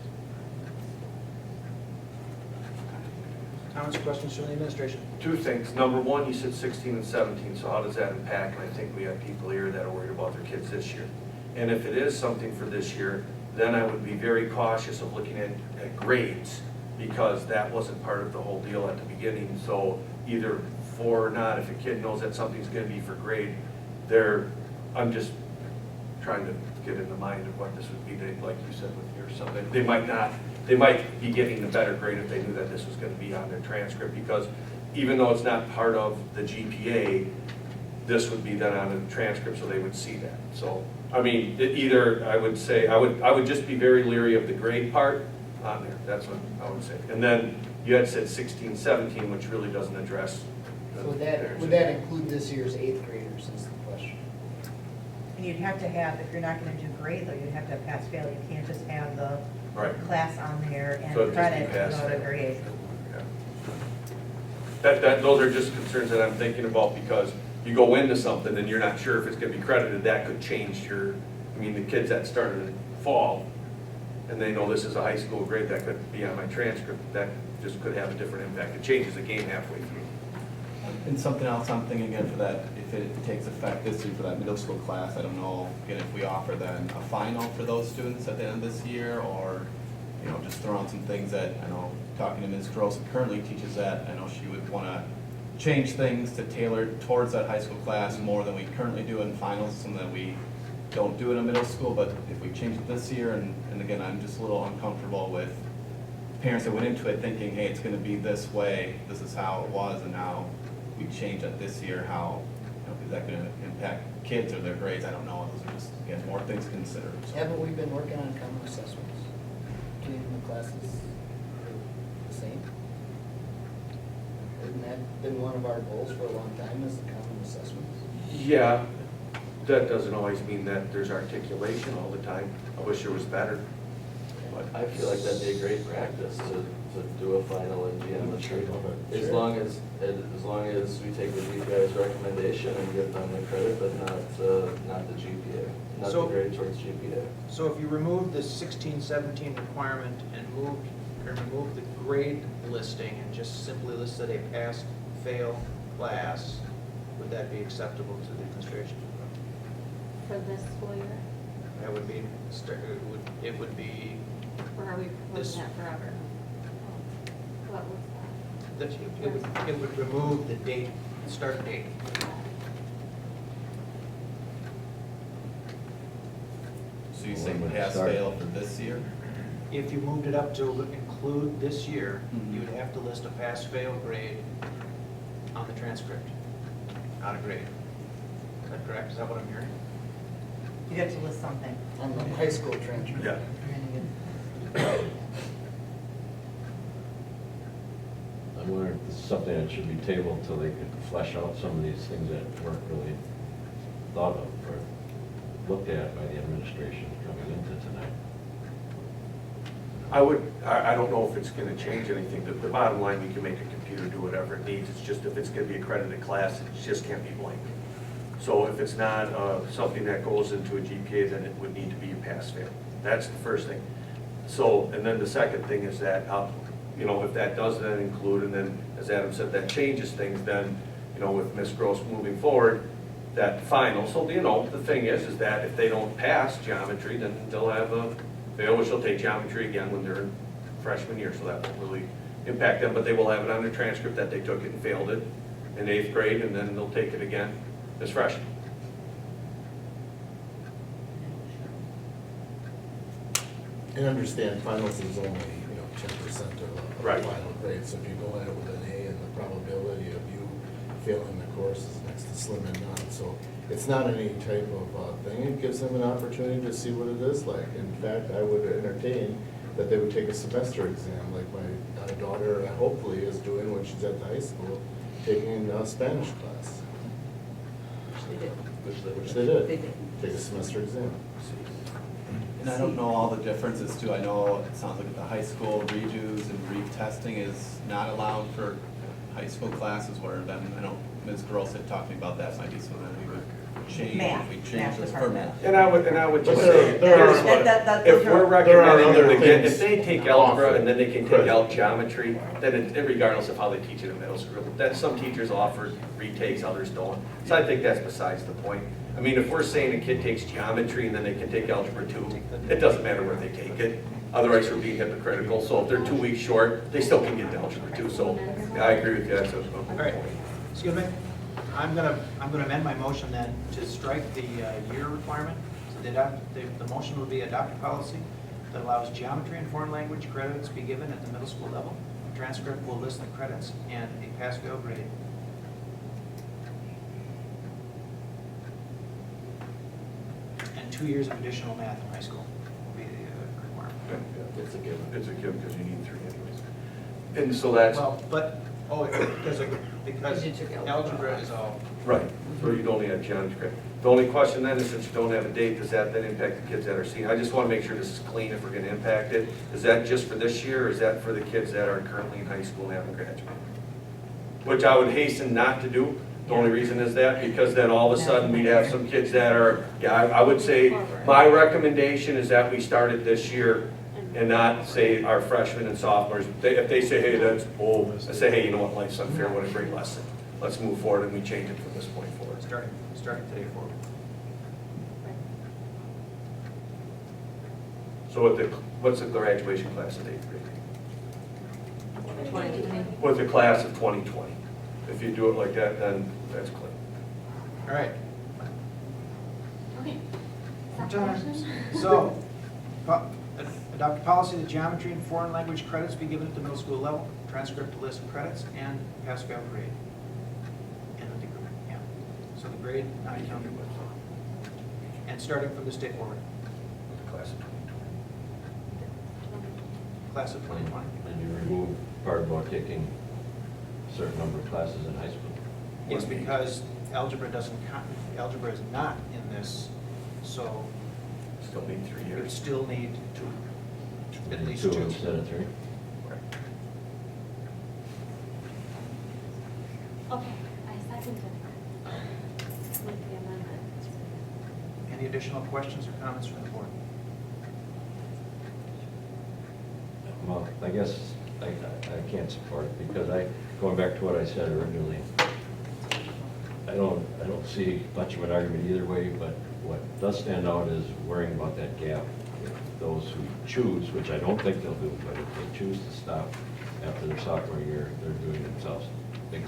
Comments or questions from the administration? 2 things. Number 1, you said 16 and 17, so how does that impact? And I think we have people here that are worried about their kids this year. And if it is something for this year, then I would be very cautious of looking at grades, because that wasn't part of the whole deal at the beginning. So either for or not, if a kid knows that something's going to be for grade, I'm just trying to get in the mind of what this would be, like you said with your something. They might be getting a better grade if they knew that this was going to be on their transcript, because even though it's not part of the GPA, this would be done on the transcript, so they would see that. So, I mean, I would say, I would just be very leery of the grade part on there. That's what I would say. And then you had said 16, 17, which really doesn't address. So would that include this year's 8th graders is the question? And you'd have to have, if you're not gonna do grade though, you'd have to have pass-fail. You can't just have the Right. class on there So and it'd just be credit pass-fail. without a grade. Those are just concerns that I'm thinking about, because you go into something and you're not sure if it's gonna be credited, that could change the kids that started in fall, and they know this is a high school grade that could be on my transcript, that just could have a different impact. It changes the game halfway through. And something else I'm thinking again for that, if it takes effect this year for that middle school class, I don't know, again, if we offer then a final for those students at the end of this year, or, just throw on some things that, I know, talking to Ms. Gross, who currently teaches that, I know she would want to change things to tailor towards that high school class more than we currently do in finals, something that we don't do in a middle school, but if we change it this year, and again, I'm just a little uncomfortable with parents that went into it thinking, hey, it's gonna be this way, this is how it was, and now we change it this year, how, is that gonna impact kids or their grades? I don't know, those are just, again, more things to consider. So. Haven't we been working on common assessments? Keeping the classes the same? Hasn't that been one of our goals for a long time, is the common assessments? Yeah, that doesn't always mean that there's articulation all the time. I wish there was better. But I feel like that'd be a great practice to do a final in geometry. As long as we take the GPI's recommendation and give them the credit, but not the GPA, not the grade towards GPA. So if you remove the 16-17 requirement and remove the grade listing and just simply listed a pass-fail class, would that be acceptable to the administration? For this school year? That would be, it would be. Or are we proposing that forever? What was that? It would remove the date, start date. So you're saying pass-fail for this year? If you moved it up to include this year, you would have to list a pass-fail grade on the transcript, not a grade. Is that correct? Is that what I'm hearing? You'd have to list something. On the high school transcript. Yeah. I'm wondering if this something that should be tabled till they could flesh out some of these things that weren't really thought of or looked at by the administration coming into tonight. I don't know if it's gonna change anything. The bottom line, we can make a computer do whatever it needs. It's just if it's gonna be accredited class, it just can't be blank. So if it's not something that goes into a GPA, then it would need to be a pass-fail. That's the first thing. So, and then the second thing is that, you know, if that does then include, and then, as Adam said, that changes things, then, you know, with Ms. Gross moving forward, that final, so, you know, the thing is that if they don't pass geometry, then they'll have they always will take geometry again when they're in freshman year, so that won't really impact them, but they will have it on their transcript that they took it and failed it in 8th grade, and then they'll take it again as freshmen. And understand finals is only, 10% of the Right. final grade, so if you go in it with an A, and the probability of you failing the course is next to slim and none. So it's not any type of thing. It gives them an opportunity to see what it is like. In fact, I would entertain that they would take a semester exam, like my daughter hopefully is doing when she's at the high school, taking a Spanish class. Which they did. They did. Take a semester exam. And I don't know all the differences too. I know it sounds like at the high school, redos and retesting is not allowed for high school classes, where then, I know Ms. Gross had talked to me about that, might be something that we would change. Math. We change Math this for department. math. And I would just But say, there are- here's what, that- if those we're are- recommending other them again, things if they take algebra offered. and then they can take out geometry, then regardless of how they teach it in middle school, that some teachers offer retakes, others don't. So I think that's besides the point. I mean, if we're saying a kid takes geometry and then they can take algebra too, it doesn't matter where they take it. Otherwise, we're being hypocritical. So if they're 2 weeks short, they still can get the algebra too. So yeah, I agree with you. That's a All right, excuse me. I'm gonna amend my motion then to strike the year requirement. So the motion would be adopt a policy that allows geometry and foreign language credits be given at the middle school level. The transcript will list the credits and a pass-fail grade. And 2 years of additional math in high school will be the requirement. It's a given. It's a given because you need 3 anyways. And so that's, Well, but, because You took algebra is all. right, so you'd only have geometry. The only question then is, since you don't have a date, does that then impact the kids that are senior? I just want to make sure this is clean if we're going to impact it. Is that just for this year, or is that for the kids that are currently in high school and haven't graduated? Which I would hasten not to do. The only reason is that, because then all of a sudden we'd have some kids that are, I would say, my recommendation is that we start it this year and not say our freshmen and sophomores. If they say, hey, that's old, I say, hey, you know what, life's unfair, what a great lesson. Let's move forward and we change it from this point forward. Starting today forward. So what's the graduation class of 8th grade? 2020. With the class of 2020. If you do it like that, then that's clean. All right. Okay. So, adopt a policy that geometry and foreign language credits be given at the middle school level, transcript to list credits, and pass-fail grade. And the degree, yeah. So the grade, not counted with. And starting from this day forward, Class of 2020. class of 2020. And you remove part about taking a certain number of classes in high school. Yes, because algebra doesn't count, algebra is not in this, so Still need 3 you years. still need at least 2 two. instead of 3. Okay, I second it. With the amendment. Any additional questions or comments from the board? Well, I guess I can't support it because going back to what I said originally, I don't see much of an argument either way, but what does stand out is worrying about that gap. If those who choose, which I don't think they'll do, but if they choose to stop after their sophomore year, they're doing themselves a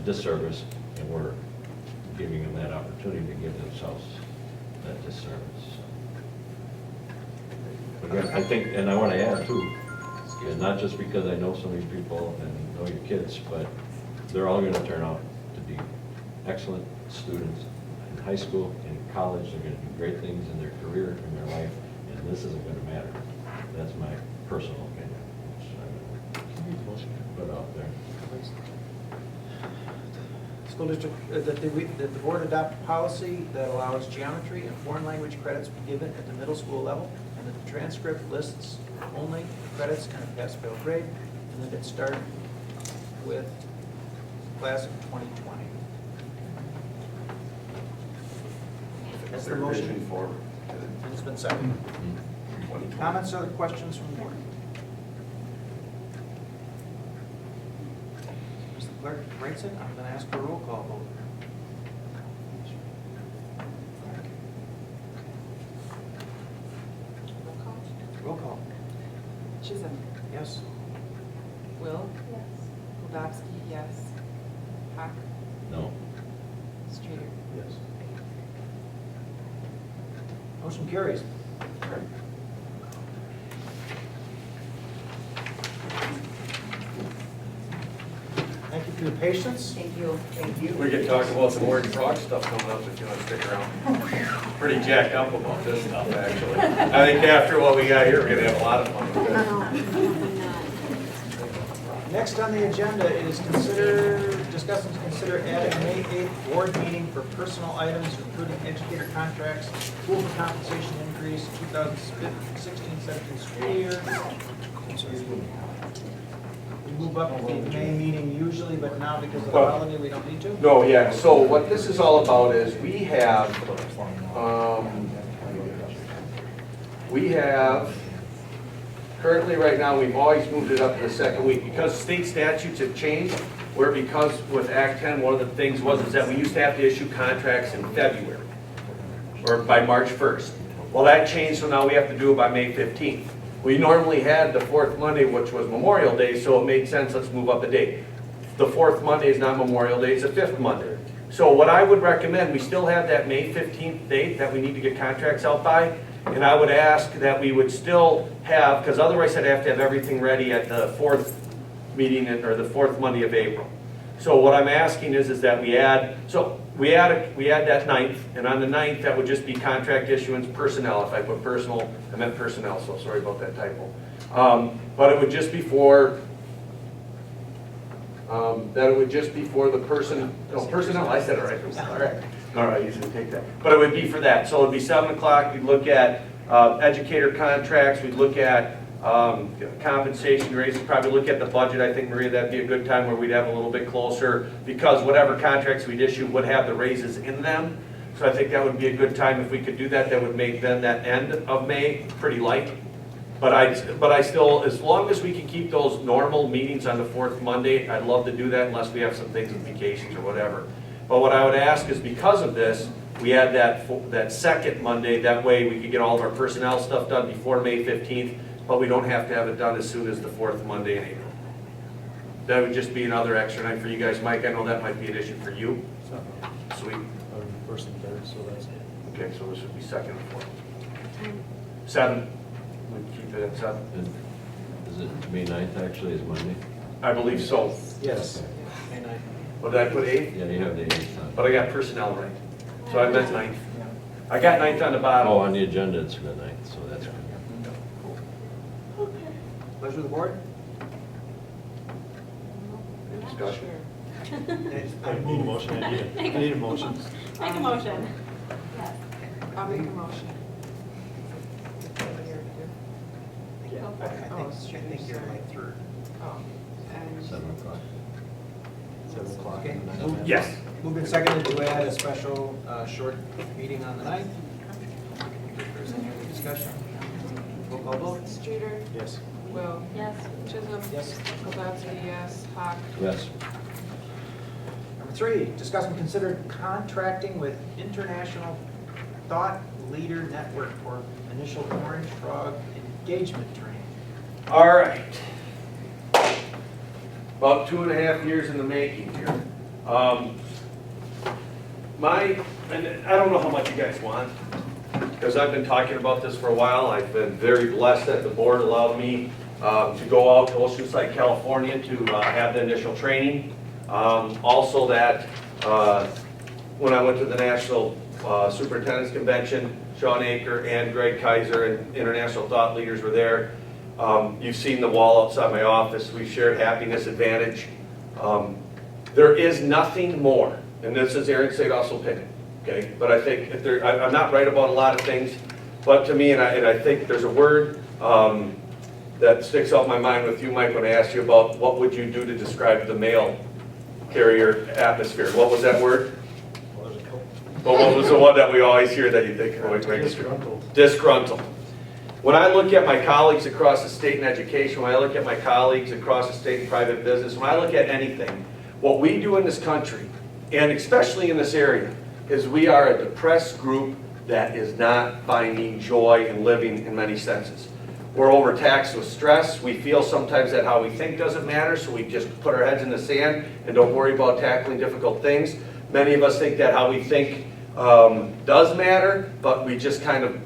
disservice, and we're giving them that opportunity to give themselves that disservice. Again, I think, and I want to add too, and not just because I know some of these people and know your kids, but they're all going to turn out to be excellent students in high school, in college. They're going to do great things in their career, in their life, and this isn't going to matter. That's my personal opinion, which I'm going to put out there. please. School district, that the board adopt a policy that allows geometry and foreign language credits be given at the middle school level, and that the transcript lists only credits in a pass-fail grade, and that it start with class of 2020. That's the motion. For And it's been seconded. Comments or questions from the board? As the clerk writes it, I'm going to ask for a roll call vote. Roll call. Chisholm. Yes. Will. Yes. Goldowski, yes. Hawk. No. Streeter. Yes. Motion carries. Thank you for your patience. Thank you. Thank you. We could talk about some more frog stuff coming up if you want to stick around. Pretty jacked up about this stuff, actually. I think after what we got here, we're gonna have a lot of fun with this. Next on the agenda is discuss and consider adding May 8th board meeting for personal items, including educator contracts, pool for compensation increase, 2016-17 school year. We move up to the May meeting usually, but now because of the holiday, we don't need to? No, yeah, so what this is all about is we have currently right now, we've always moved it up to the second week because state statutes have changed, where because with Act 10, one of the things was is that we used to have to issue contracts in February or by March 1st. Well, that changed, so now we have to do it by May 15th. We normally had the fourth Monday, which was Memorial Day, so it made sense, let's move up a date. The fourth Monday is not Memorial Day, it's the fifth Monday. So what I would recommend, we still have that May 15th date that we need to get contracts out by, and I would ask that we would still have, because otherwise I'd have to have everything ready at the fourth meeting, or the fourth Monday of April. So what I'm asking is that we add that 9th, and on the 9th, that would just be contract issuance personnel. If I put personal, I meant personnel, so sorry about that typo. But it would just be for, the personnel, I said it right. All right. All right, you should take that. But it would be for that. So it'd be 7 o'clock, we'd look at educator contracts, we'd look at compensation raises, probably look at the budget. I think, Maria, that'd be a good time where we'd have a little bit closer, because whatever contracts we'd issue would have the raises in them. So I think that would be a good time if we could do that. That would make then that end of May pretty light. But I still, as long as we can keep those normal meetings on the fourth Monday, I'd love to do that unless we have some things with vacations or whatever. But what I would ask is, because of this, we add that second Monday. That way we could get all of our personnel stuff done before May 15th, but we don't have to have it done as soon as the fourth Monday in April. That would just be another extra night for you guys. Mike, I know that might be an issue for you. Sweet. First and third, so that's good. Okay, so this would be second and fourth. 7. We'd keep it at 7. Is it May 9th actually is Monday? I believe so. Yes. May 9th. What did I put 8? Yeah, you have the 8th on. But I got personnel right. So I meant 9th. I got 9th on the bottom. Oh, on the agenda it's the 9th, so that's good. Pleasure of the board? Any discussion? I need a motion, I need a motion. Make a motion. I'll make a motion. I think you're right through. Oh, and 7 o'clock. 7 o'clock. Okay. on the 9th. Yes. Moved and seconded to add a special short meeting on the 9th. If there's any other discussion, roll call vote. Streeter. Yes. Will. Yes. Chisholm. Yes. Goldowski, yes. Hawk. Yes. Number 3, discuss and consider contracting with International Thought Leader Network for initial Orange Frog engagement training. All right. About 2.5 years in the making here. And I don't know how much you guys want, because I've been talking about this for a while. I've been very blessed that the board allowed me to go out to Oceanside, California to have the initial training. Also that when I went to the National Superintendent's Convention, Sean Aker and Greg Kaiser and International Thought Leaders were there. You've seen the wall outside my office. We shared Happiness Advantage. There is nothing more, and this is Aaron Sadow's opinion, okay? But I think if there, I'm not right about a lot of things, but to me, and I think there's a word that sticks out in my mind with you, Mike, when I asked you about what would you do to describe the mail carrier atmosphere. What was that word? But what was the one that we always hear that you think of? Disgruntled. Disgruntled. When I look at my colleagues across the state in education, when I look at my colleagues across the state in private business, when I look at anything, what we do in this country, and especially in this area, is we are a depressed group that is not finding joy in living in many senses. We're overtaxed with stress. We feel sometimes that how we think doesn't matter, so we just put our heads in the sand and don't worry about tackling difficult things. Many of us think that how we think does matter, but we just kind of,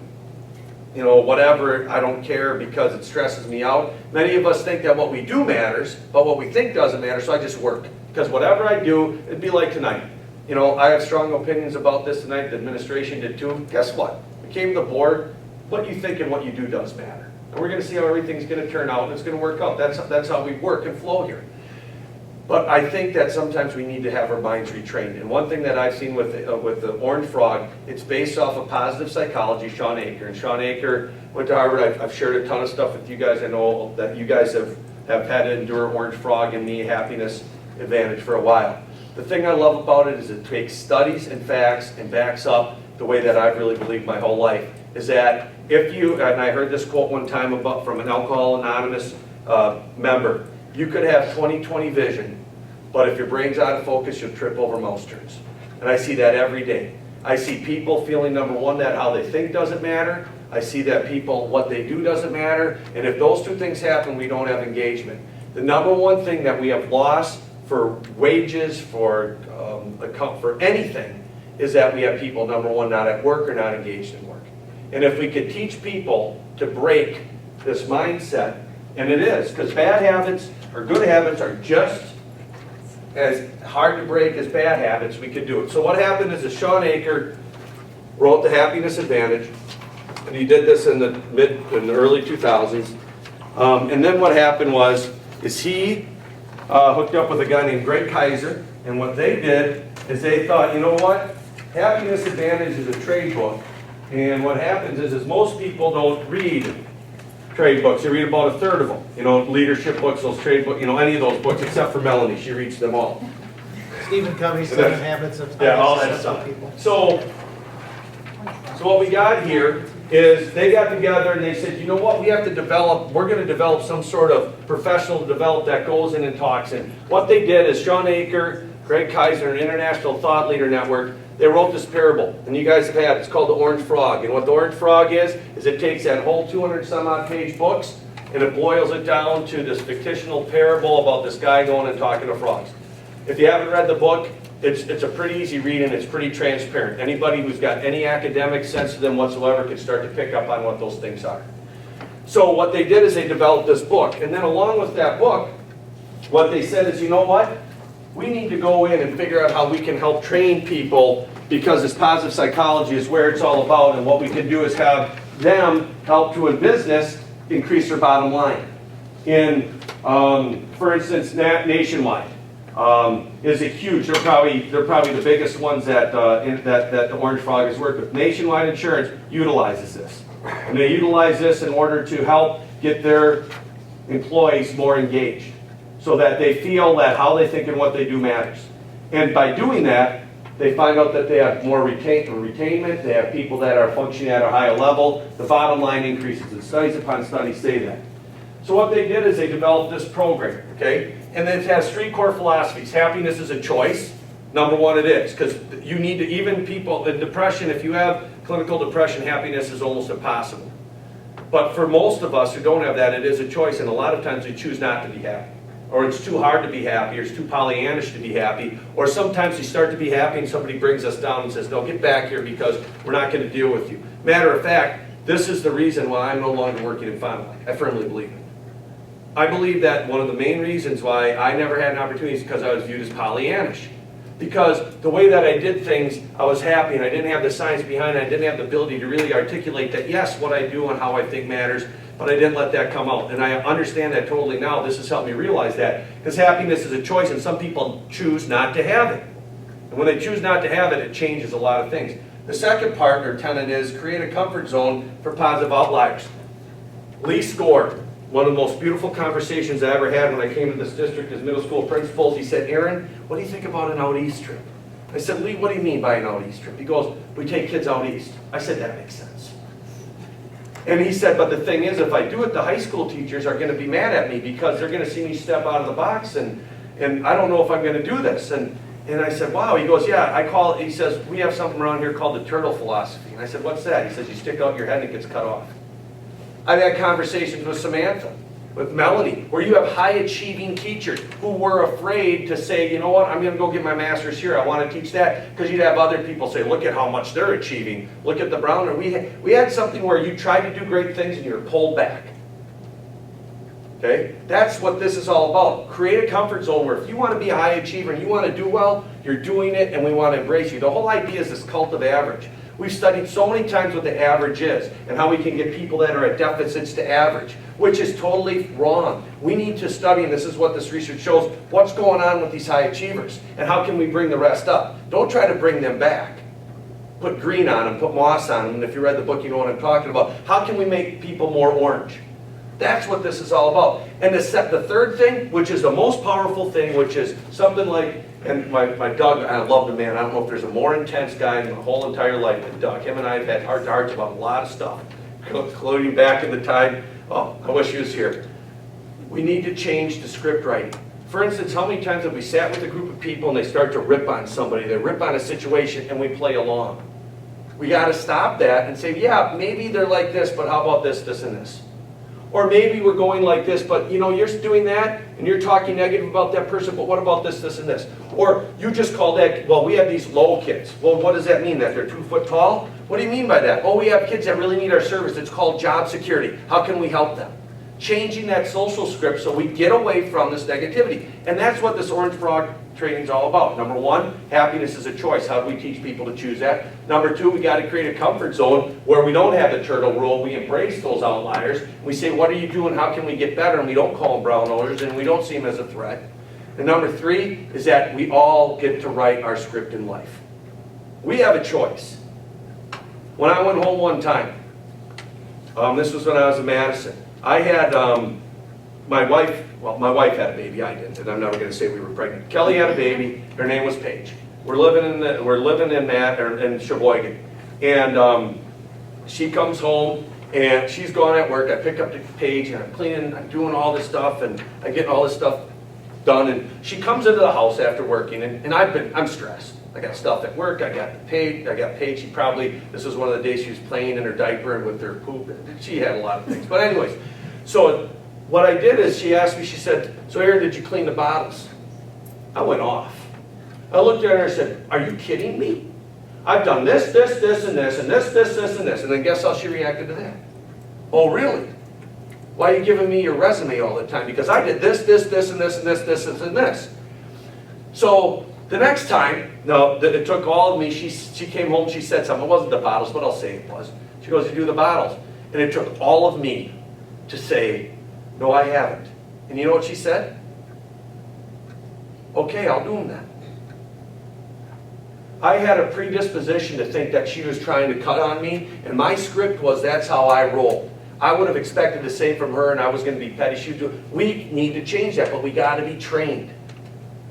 you know, whatever, I don't care because it stresses me out. Many of us think that what we do matters, but what we think doesn't matter, so I just work. Because whatever I do, it'd be like tonight. You know, I have strong opinions about this tonight, the administration did too. Guess what? We came to the board, what you think and what you do does matter. And we're going to see how everything's going to turn out, and it's going to work out. That's how we work and flow here. But I think that sometimes we need to have our minds retrained. And one thing that I've seen with the Orange Frog, it's based off of positive psychology, Sean Aker. And Sean Aker went to Harvard. I've shared a ton of stuff with you guys. I know that you guys have had to endure Orange Frog and me happiness advantage for a while. The thing I love about it is it takes studies and facts and backs up the way that I've really believed my whole life, is that if you, and I heard this quote one time about from an Alcohol Anonymous member, you could have 20/20 vision, but if your brain's out of focus, you'll trip over mouse turns. And I see that every day. I see people feeling, number one, that how they think doesn't matter. I see that people, what they do doesn't matter. And if those two things happen, we don't have engagement. The number one thing that we have lost for wages, for anything, is that we have people, number one, not at work or not engaged in work. And if we could teach people to break this mindset, and it is, because bad habits or good habits are just as hard to break as bad habits, we could do it. So what happened is that Sean Aker wrote The Happiness Advantage, and he did this in the early 2000s. And then what happened was, is he hooked up with a guy named Greg Kaiser, and what they did is they thought, you know what, Happiness Advantage is a trade book, and what happens is most people don't read trade books. They read about a third of them. You know, leadership books, those trade books, you know, any of those books, except for Melanie. She reads them all. Stephen Covey's 7 Habits of Yeah, all that stuff. So what we got here is they got together and they said, you know what, we have to develop, we're going to develop some sort of professional develop that goes in and talks. And what they did is Sean Aker, Greg Kaiser, and International Thought Leader Network, they wrote this parable, and you guys have had it. It's called The Orange Frog. And what The Orange Frog is it takes that whole 200 some odd page books and it boils it down to this fictional parable about this guy going and talking to frogs. If you haven't read the book, it's a pretty easy read and it's pretty transparent. Anybody who's got any academic sense to them whatsoever can start to pick up on what those things are. So what they did is they developed this book, and then along with that book, what they said is, you know what? We need to go in and figure out how we can help train people, because this positive psychology is where it's all about, and what we can do is have them help to, in business, increase their bottom line. In, for instance, Nationwide is a huge, they're probably the biggest ones that the Orange Frog has worked with. Nationwide Insurance utilizes this. And they utilize this in order to help get their employees more engaged, so that they feel that how they think and what they do matters. And by doing that, they find out that they have more retainment, they have people that are functioning at a higher level, the bottom line increases, and studies upon studies say that. So what they did is they developed this program, okay? And it has 3 core philosophies. Happiness is a choice. Number one, it is, because you need to, even people in depression, if you have clinical depression, happiness is almost impossible. But for most of us who don't have that, it is a choice, and a lot of times we choose not to be happy. Or it's too hard to be happy, or it's too Pollyannish to be happy, or sometimes we start to be happy and somebody brings us down and says, no, get back here because we're not going to deal with you. Matter of fact, this is the reason why I'm no longer working in Fond du Lac. I firmly believe it. I believe that one of the main reasons why I never had an opportunity is because I was viewed as Pollyannish. because the way that I did things, I was happy, and I didn't have the science behind it. I didn't have the ability to really articulate that, yes, what I do and how I think matters, but I didn't let that come out. And I understand that totally now. This has helped me realize that, because happiness is a choice, and some people choose not to have it. And when they choose not to have it, it changes a lot of things. The second part or tenet is create a comfort zone for positive outliers. Lee scored one of the most beautiful conversations I ever had when I came to this district as middle school principals. He said, Aaron, what do you think about an out east trip? I said, Lee, what do you mean by an out east trip? He goes, we take kids out east. I said, that makes sense. And he said, but the thing is, if I do it, the high school teachers are going to be mad at me because they're going to see me step out of the box, and I don't know if I'm going to do this. And I said, wow. He goes, yeah, he says, we have something around here called the turtle philosophy. And I said, what's that? He says, you stick out your head and it gets cut off. I've had conversations with Samantha, with Melanie, where you have high-achieving teachers who were afraid to say, you know what, I'm going to go get my master's here. I want to teach that. Because you'd have other people say, look at how much they're achieving. Look at the Browner. We had something where you tried to do great things and you were pulled back. Okay? That's what this is all about. Create a comfort zone where if you want to be a high achiever and you want to do well, you're doing it, and we want to embrace you. The whole idea is this cult of average. We've studied so many times what the average is and how we can get people that are at deficits to average, which is totally wrong. We need to study, and this is what this research shows, what's going on with these high achievers and how can we bring the rest up. Don't try to bring them back. Put green on them, put moss on them, and if you read the book, you know what I'm talking about. How can we make people more orange? That's what this is all about. And the third thing, which is the most powerful thing, which is something like, and my Doug, I love the man. I don't know if there's a more intense guy in the whole entire life than Doug. Him and I have had heart-to-hearts about a lot of stuff, including back in the time. Oh, I wish he was here. We need to change the script writing. For instance, how many times have we sat with a group of people and they start to rip on somebody, they rip on a situation, and we play along? We got to stop that and say, yeah, maybe they're like this, but how about this, this, and this? Or maybe we're going like this, but you know, you're doing that and you're talking negative about that person, but what about this, this, and this? Or you just call that, well, we have these low kids. Well, what does that mean? That they're 2 foot tall? What do you mean by that? Oh, we have kids that really need our service. It's called job security. How can we help them? Changing that social script so we get away from this negativity. And that's what this Orange Frog training is all about. Number one, happiness is a choice. How do we teach people to choose that? Number two, we got to create a comfort zone where we don't have the turtle rule. We embrace those outliers. We say, what are you doing? How can we get better? And we don't call them brown nosers, and we don't see them as a threat. And number three is that we all get to write our script in life. We have a choice. When I went home one time, this was when I was in Madison, I had my wife had a baby, I didn't, and I'm never going to say we were pregnant. Kelly had a baby, her name was Paige. We're living in Sheboygan, and she comes home, and she's gone at work. I pick up the Paige, and I'm cleaning, I'm doing all this stuff, and I'm getting all this stuff done, and she comes into the house after working, and I'm stressed. I got stuff at work, I got Paige, this was one of the days she was playing in her diaper and with her poop. She had a lot of things, but anyways, so what I did is she asked me, she said, so Aaron, did you clean the bottles? I went off. I looked at her and said, are you kidding me? I've done this, this, this, and this, and this, this, this, and this. And then guess how she reacted to that? Oh, really? Why are you giving me your resume all the time? Because I did this, this, this, and this, and this, this, and this. So the next time, it took all of me. She came home, she said something. It wasn't the bottles, but I'll say it was. She goes, you do the bottles. And it took all of me to say, no, I haven't. And you know what she said? Okay, I'll do them then. I had a predisposition to think that she was trying to cut on me, and my script was that's how I roll. I would have expected the same from her, and I was going to be petty. She would do it. We need to change that, but we got to be trained.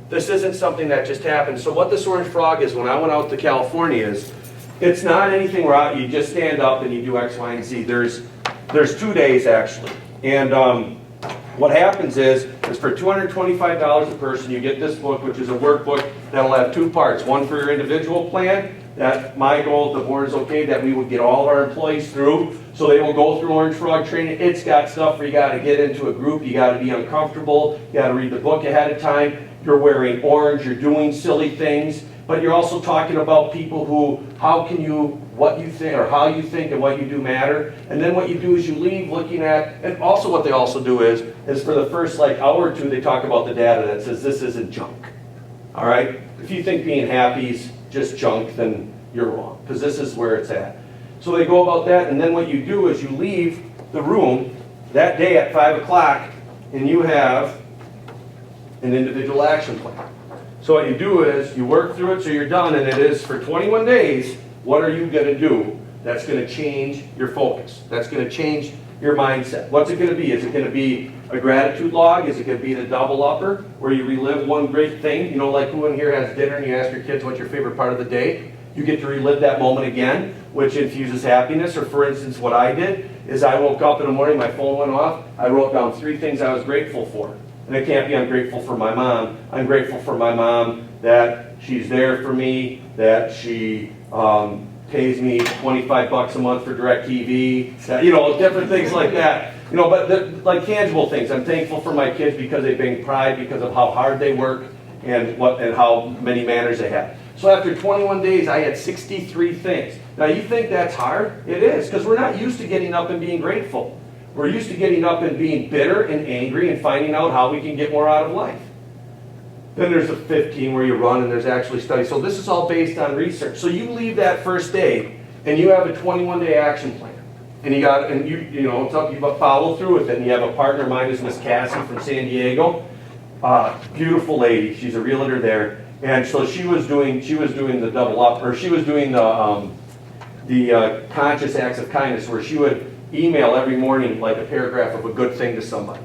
This isn't something that just happens. So what this Orange Frog is, when I went out to California, is it's not anything where you just stand up and you do X, Y, and Z. There's 2 days, actually. And what happens is for $225 a person, you get this book, which is a workbook that'll have 2 parts. One for your individual plan. That my goal, the board is okay, that we would get all of our employees through. So they will go through Orange Frog training. It's got stuff where you got to get into a group. You got to be uncomfortable. You got to read the book ahead of time. You're wearing orange. You're doing silly things. But you're also talking about people who, what you think, or how you think and what you do matter. And then what you do is you leave looking at, and also what they also do is for the first hour or two, they talk about the data that says this isn't junk. All right? If you think being happy is just junk, then you're wrong, because this is where it's at. So they go about that, and then what you do is you leave the room that day at 5 o'clock, and you have an individual action plan. So what you do is you work through it so you're done, and it is for 21 days, what are you going to do that's going to change your focus? That's going to change your mindset. What's it going to be? Is it going to be a gratitude log? Is it going to be the double upper where you relive one great thing? You know, like who in here has dinner and you ask your kids what's your favorite part of the day? You get to relive that moment again, which infuses happiness. Or for instance, what I did is I woke up in the morning, my phone went off, I wrote down 3 things I was grateful for. And it can't be I'm grateful for my mom. I'm grateful for my mom that she's there for me, that she pays me $25 a month for DirecTV, that, you know, different things like that. You know, but like tangible things. I'm thankful for my kids because they bring pride because of how hard they work and how many manners they have. So after 21 days, I had 63 things. Now you think that's hard? It is, because we're not used to getting up and being grateful. We're used to getting up and being bitter and angry and finding out how we can get more out of life. Then there's a 15 where you run and there's actually studies. So this is all based on research. So you leave that first day and you have a 21-day action plan. And you know, it's up, you follow through with it. And you have a partner, mine is Miss Cassie from San Diego. Beautiful lady. She's a realtor there. And so she was doing the double up, or she was doing the conscious acts of kindness, where she would email every morning like a paragraph of a good thing to somebody.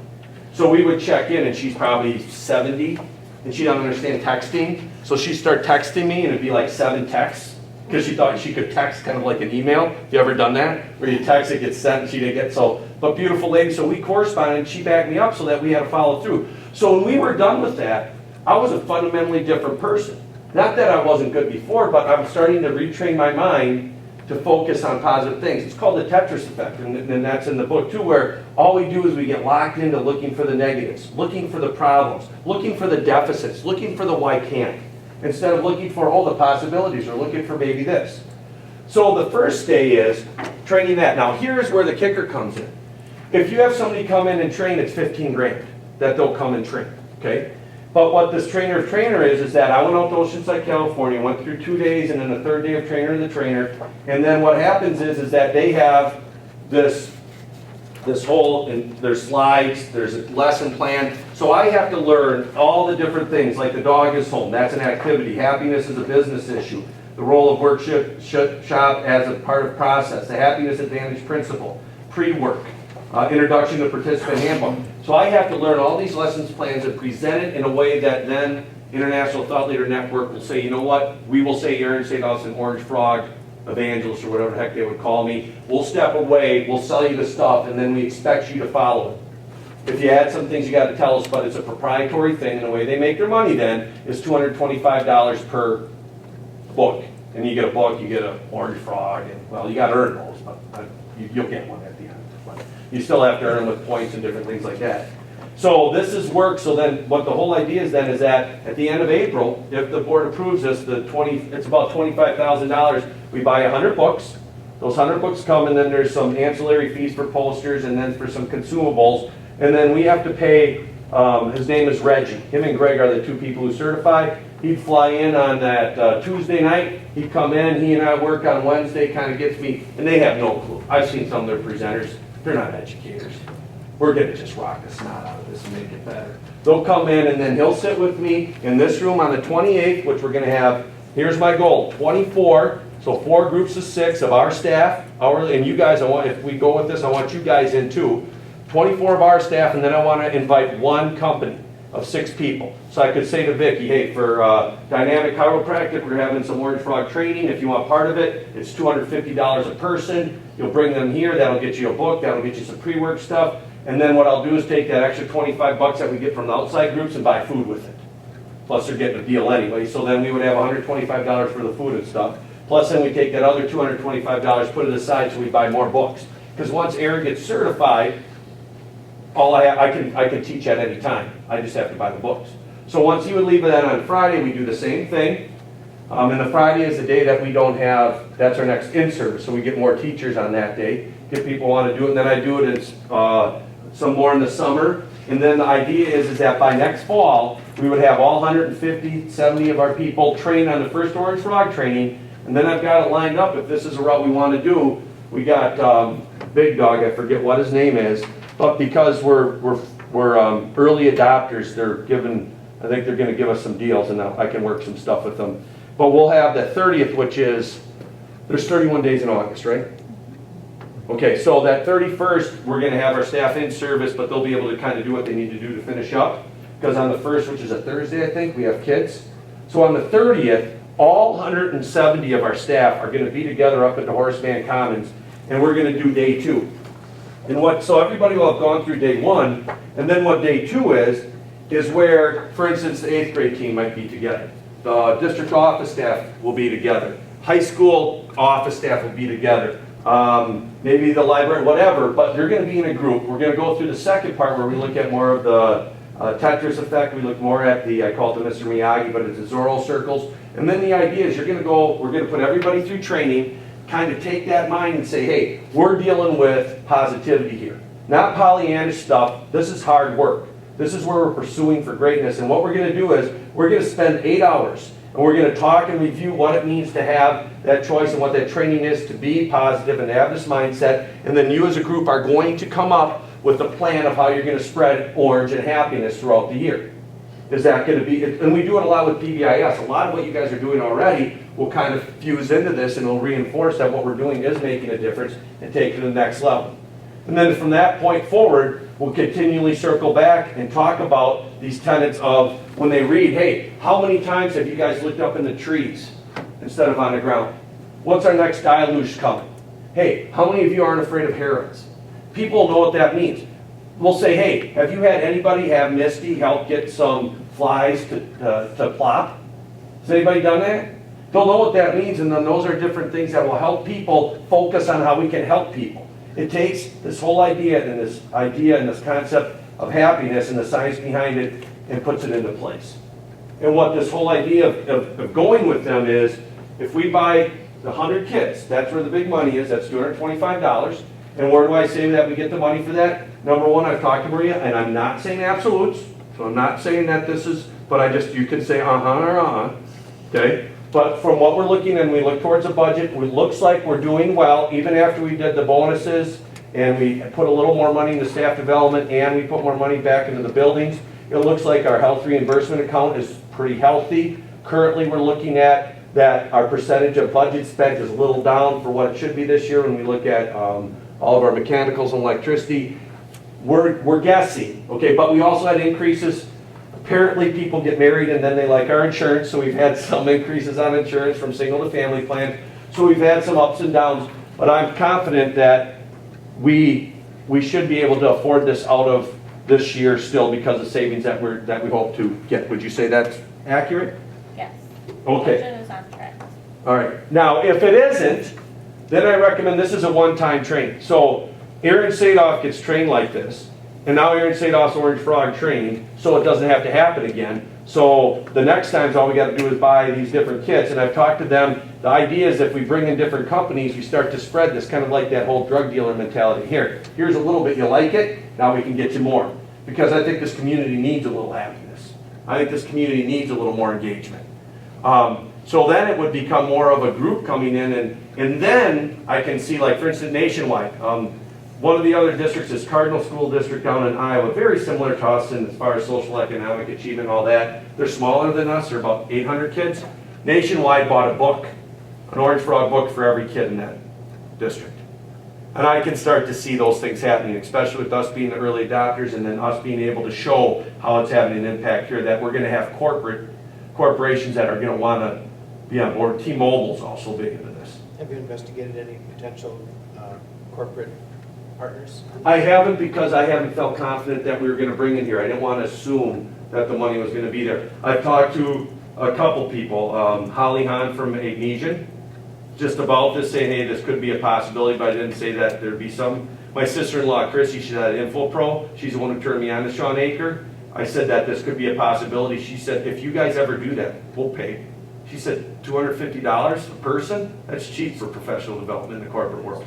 So we would check in, and she's probably 70, and she doesn't understand texting. So she'd start texting me, and it'd be like 7 texts, because she thought she could text kind of like an email. Have you ever done that? Where you text, it gets sent, and she didn't get so. But beautiful lady, so we corresponded, and she backed me up so that we had to follow through. So when we were done with that, I was a fundamentally different person. Not that I wasn't good before, but I'm starting to retrain my mind to focus on positive things. It's called the Tetris effect, and that's in the book too, where all we do is we get locked into looking for the negatives, looking for the problems, looking for the deficits, looking for the why can't, instead of looking for all the possibilities or looking for maybe this. So the first day is training that. Now here's where the kicker comes in. If you have somebody come in and train, it's 15 grand that they'll come and train, okay? But what this trainer of trainer is that I went out to Oceanside, California, went through 2 days, and then the 3rd day of trainer of the trainer. And then what happens is that they have this whole, and there's slides, there's a lesson plan. So I have to learn all the different things, like the dog is home, that's an activity. Happiness is a business issue. The role of workshop shop as a part of process. The happiness advantage principle. Pre-work. Introduction to participant handbook. So I have to learn all these lessons plans and present it in a way that then International Thought Leader Network will say, you know what, we will say Aaron St. Austin Orange Frog Evangelist or whatever the heck they would call me. We'll step away, we'll sell you the stuff, and then we expect you to follow it. If you add some things, you got to tell us, but it's a proprietary thing, and the way they make their money then is $225 per book. And you get a book, you get an Orange Frog, and well, you got to earn those, but you'll get one at the end. You still have to earn them with points and different things like that. So this is work. So then what the whole idea is then is that at the end of April, if the board approves this, it's about $25,000. We buy 100 books. Those 100 books come, and then there's some ancillary fees for posters and then for some consumables. And then we have to pay, his name is Reggie. Him and Greg are the 2 people who certify. He'd fly in on that Tuesday night. He'd come in. He and I work on Wednesday, kind of gets me, and they have no clue. I've seen some of their presenters. They're not educators. We're going to just rock the snot out of this and make it better. They'll come in, and then he'll sit with me in this room on the 28th, which we're going to have, here's my goal, 24, so 4 groups of 6 of our staff, and you guys, if we go with this, I want you guys in too. 24 of our staff, and then I want to invite 1 company of 6 people. So I could say to Vicki, hey, for dynamic chiropractic, we're having some Orange Frog training. If you want part of it, it's $250 a person. You'll bring them here. That'll get you a book. That'll get you some pre-work stuff. And then what I'll do is take that extra $25 that we get from the outside groups and buy food with it. Plus they're getting a deal anyway. So then we would have $125 for the food and stuff. Plus then we take that other $225, put it aside so we buy more books. Because once Aaron gets certified, I can teach at any time. I just have to buy the books. So once he would leave that on Friday, we do the same thing. And the Friday is the day that we don't have, that's our next in-service. So we get more teachers on that day. Get people who want to do it. And then I do it some more in the summer. And then the idea is that by next fall, we would have all 150, 70 of our people trained on the first Orange Frog training. And then I've got it lined up, if this is a route we want to do, we got Big Dog, I forget what his name is, but because we're early adopters, I think they're going to give us some deals, and I can work some stuff with them. But we'll have the 30th, which is, there's 31 days in August, right? Okay, so that 31st, we're going to have our staff in service, but they'll be able to kind of do what they need to do to finish up. Because on the 1st, which is a Thursday, I think, we have kids. So on the 30th, all 170 of our staff are going to be together up at the Horseman Commons, and we're going to do day 2. And so everybody will have gone through day 1, and then what day 2 is where, for instance, the 8th grade team might be together. The district office staff will be together. High school office staff will be together. Maybe the library, whatever, but they're going to be in a group. We're going to go through the second part where we look at more of the Tetris effect. We look more at I call it the Mr. Miyagi, but it's the Zorro circles. And then the idea is we're going to put everybody through training, kind of take that mind and say, hey, we're dealing with positivity here. Not Pollyannish stuff. This is hard work. This is where we're pursuing for greatness. And what we're going to do is we're going to spend 8 hours and we're going to talk and review what it means to have that choice and what that training is to be positive and to have this mindset. And then you as a group are going to come up with a plan of how you're going to spread orange and happiness throughout the year. Is that going to be, and we do it a lot with PBIS. A lot of what you guys are doing already will kind of fuse into this and will reinforce that what we're doing is making a difference and take it to the next level. And then from that point forward, we'll continually circle back and talk about these tenets of when they read, hey, how many times have you guys looked up in the trees instead of on the ground? What's our next deluge coming? Hey, how many of you aren't afraid of herons? People know what that means. We'll say, hey, have you had anybody have Misty help get some flies to plop? Has anybody done that? They'll know what that means, and then those are different things that will help people focus on how we can help people. It takes this whole idea and this concept of happiness and the science behind it and puts it into place. And what this whole idea of going with them is, if we buy the 100 kits, that's where the big money is, that's $225. And where do I say that we get the money for that? Number one, I've talked to Maria, and I'm not saying absolutes, so I'm not saying that this is, but you can say or okay? But from what we're looking and we look towards the budget, it looks like we're doing well, even after we did the bonuses and we put a little more money into staff development and we put more money back into the buildings. It looks like our health reimbursement account is pretty healthy. Currently, we're looking at that our percentage of budget spent is a little down for what it should be this year when we look at all of our mechanicals and electricity. We're guessing, okay, but we also had increases. Apparently people get married and then they like our insurance, so we've had some increases on insurance from single to family plan. So we've had some ups and downs, but I'm confident that we should be able to afford this out of this year still because of savings that we hope to get. Would you say that's accurate? Yes. Okay. Budget is on track. All right. Now, if it isn't, then I recommend this is a one-time training. So Aaron Sadoff gets trained like this. And now Aaron Sadoff's Orange Frog trained, so it doesn't have to happen again. So the next time, all we got to do is buy these different kits. And I've talked to them. The idea is if we bring in different companies, we start to spread this, kind of like that whole drug dealer mentality. Here's a little bit, you like it, now we can get you more. Because I think this community needs a little happiness. I think this community needs a little more engagement. So then it would become more of a group coming in, and then I can see, like for instance, nationwide. One of the other districts is Cardinal School District down in Iowa, very similar to us in as far as social economic achievement and all that. They're smaller than us, they're about 800 kids. Nationwide bought a book, an Orange Frog book for every kid in that district. And I can start to see those things happening, especially with us being the early adopters and then us being able to show how it's having an impact here, that we're going to have corporations that are going to want to be on board. T-Mobile's also big into this. Have you investigated any potential corporate partners? I haven't, because I haven't felt confident that we were going to bring in here. I didn't want to assume that the money was going to be there. I've talked to a couple people, Holly Hahn from Agnesian, just about this, saying, hey, this could be a possibility, but I didn't say that there'd be some. My sister-in-law, Chrissy, she's at InfoPro. She's the one who turned me on to Sean Aker. I said that this could be a possibility. She said, if you guys ever do that, we'll pay. She said, $250 a person? That's cheap for professional development in the corporate world.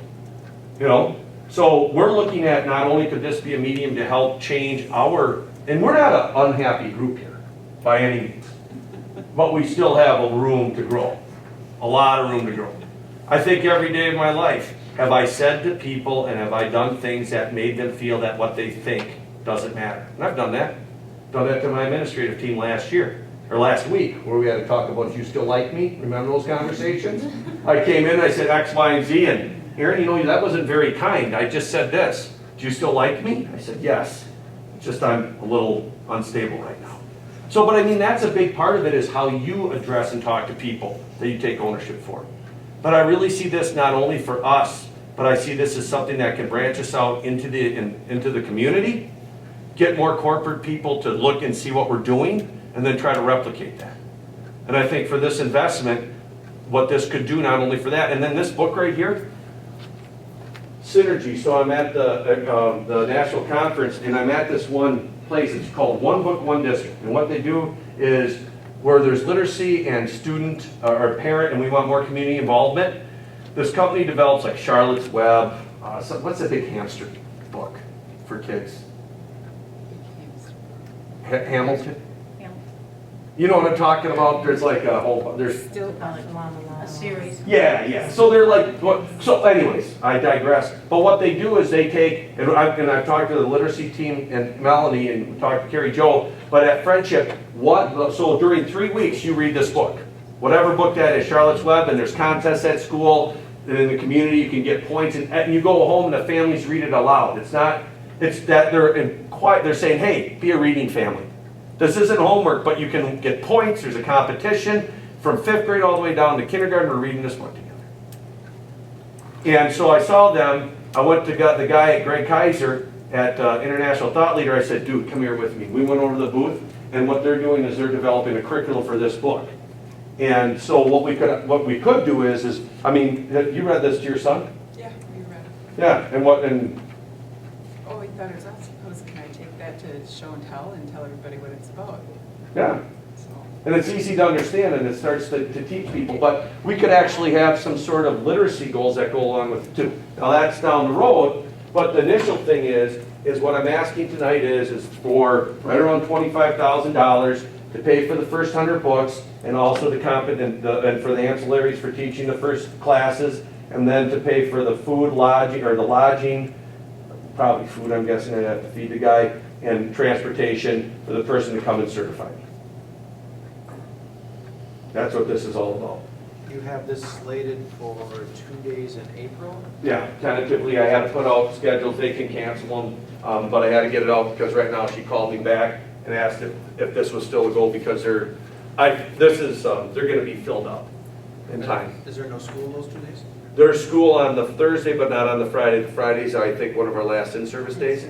You know? So we're looking at not only could this be a medium to help change our, and we're not an unhappy group here by any means, but we still have a room to grow, a lot of room to grow. I think every day of my life, have I said to people and have I done things that made them feel that what they think doesn't matter? And I've done that. Done that to my administrative team last year, or last week, where we had to talk about, do you still like me? Remember those conversations? I came in, I said X, Y, and Z, and Aaron, you know, that wasn't very kind. I just said this. Do you still like me? I said, yes. It's just I'm a little unstable right now. So, but I mean, that's a big part of it is how you address and talk to people that you take ownership for. But I really see this not only for us, but I see this as something that can branch us out into the community, get more corporate people to look and see what we're doing, and then try to replicate that. And I think for this investment, what this could do not only for that, and then this book right here, Synergy. So I'm at the national conference, and I'm at this one place. It's called One Book, One District. And what they do is where there's literacy and student or parent, and we want more community involvement. This company develops like Charlotte's Web. What's the big hamster book for kids? Hamilton. You know what I'm talking about? There's like a whole, there's Still a series. yeah. So they're like, so anyways, I digress. But what they do is they take, and I've talked to the literacy team and Melanie and talked to Carrie Jo, but at Friendship, so during 3 weeks you read this book. Whatever book that is, Charlotte's Web, and there's contests at school, and in the community you can get points, and you go home and the families read it aloud. It's that they're saying, hey, be a reading family. This isn't homework, but you can get points. There's a competition. From 5th grade all the way down to kindergarten, we're reading this book together. And so I saw them. I went to the guy at Greg Kaiser at International Thought Leader. I said, dude, come here with me. We went over to the booth, and what they're doing is they're developing a curriculum for this book. And so what we could do is I mean, have you read this to your son? Yeah, we read it. Yeah, and what, and Oh, we thought it was us. Can I take that to show and tell everybody what it's about? yeah. And it's easy to understand, and it starts to teach people. But we could actually have some sort of literacy goals that go along with it too. Now that's down the road, but the initial thing is what I'm asking tonight is for right around $25,000 to pay for the first 100 books, and also and for the ancillaries for teaching the first classes, and then to pay for the food, lodging, probably food, I'm guessing I'd have to feed the guy, and transportation for the person to come and certify me. That's what this is all about. You have this slated for 2 days in April? Yeah, tentatively, I had to put out schedules, they can cancel them, but I had to get it out because right now she called me back and asked if this was still a goal because they're gonna be filled up in time. Is there no school those 2 days? There's school on the Thursday, but not on the Friday. The Friday's, I think, one of our last in-service days.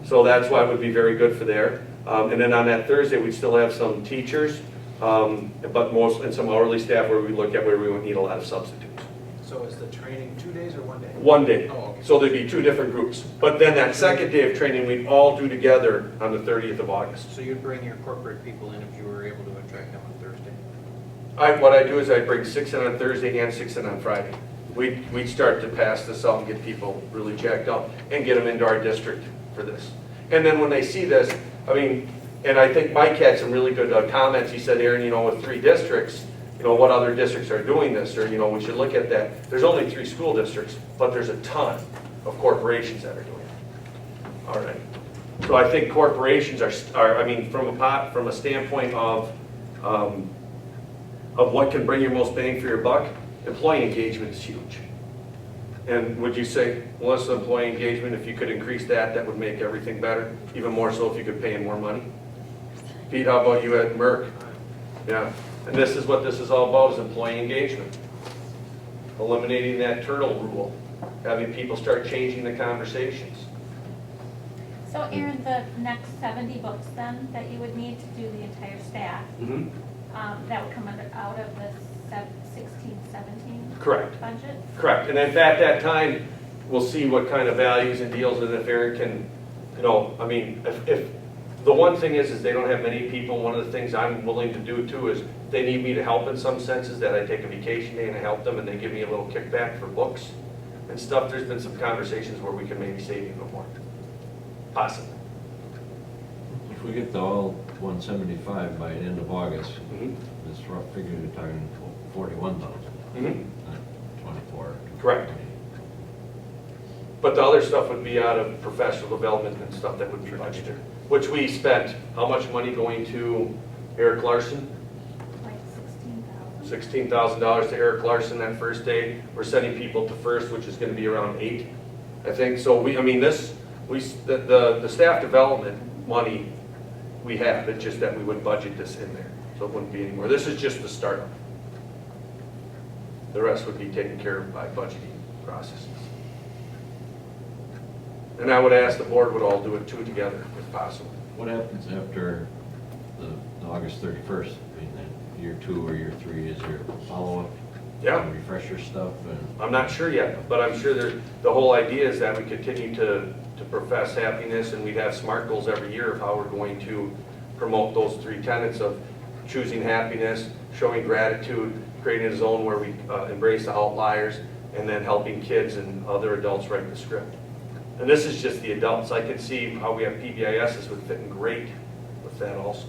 So that's why it would be very good for there. And then on that Thursday, we still have some teachers, but and some hourly staff where we look at where we would need a lot of substitutes. So is the training 2 days or 1 day? 1 day. Oh, okay. So there'd be 2 different groups. But then that second day of training, we'd all do together on the 30th of August. So you'd bring your corporate people in if you were able to attract them on Thursday? What I do is I bring 6 in on Thursday and 6 in on Friday. We'd start to pass this out and get people really jacked up and get them into our district for this. And then when they see this, I mean, and I think Mike had some really good comments. He said, Aaron, you know, with 3 districts, you know, what other districts are doing this, or, you know, we should look at that. There's only 3 school districts, but there's a ton of corporations that are doing it. All right. So I think corporations are I mean, from a standpoint of what can bring your most bang for your buck, employee engagement is huge. And would you say, well, less employee engagement, if you could increase that, that would make everything better? Even more so if you could pay in more money? Pete, how about you at Merck? Yeah. And this is what this is all about, is employee engagement. Eliminating that turtle rule. Having people start changing the conversations. So Aaron, the next 70 books then that you would need to do the entire staff, that would come out of the 16-17 Correct. budget? Correct. And if at that time, we'll see what kind of values and deals, and if Aaron can, you know, I mean, if the one thing is they don't have many people. One of the things I'm willing to do too is they need me to help in some senses, that I take a vacation day and I help them and they give me a little kickback for books. and stuff, there's been some conversations where we can maybe save even more, possibly. If we get to all 175 by the end of August, Mhm. this rough figure, you're talking 41,000, Mhm. not 24. Correct. But the other stuff would be out of professional development and stuff that would be budgeted, which we spent, how much money going to Eric Larson? Like 16,000. $16,000 to Eric Larson that first day. We're sending people to first, which is gonna be around 8, I think. So the staff development money we have, it's just that we would budget this in there. So it wouldn't be anymore. This is just the startup. The rest would be taken care of by budgeting processes. And I would ask the board would all do it too together if possible. What happens after the August 31st? I mean, then year 2 or year 3, is there follow-up? Yeah. Refresher stuff? And I'm not sure yet, but I'm sure the whole idea is that we continue to profess happiness, and we'd have SMART goals every year of how we're going to promote those 3 tenets of choosing happiness, showing gratitude, creating a zone where we embrace the outliers, and then helping kids and other adults write the script. And this is just the adults. I can see how we have PBISs would fit in great with that also.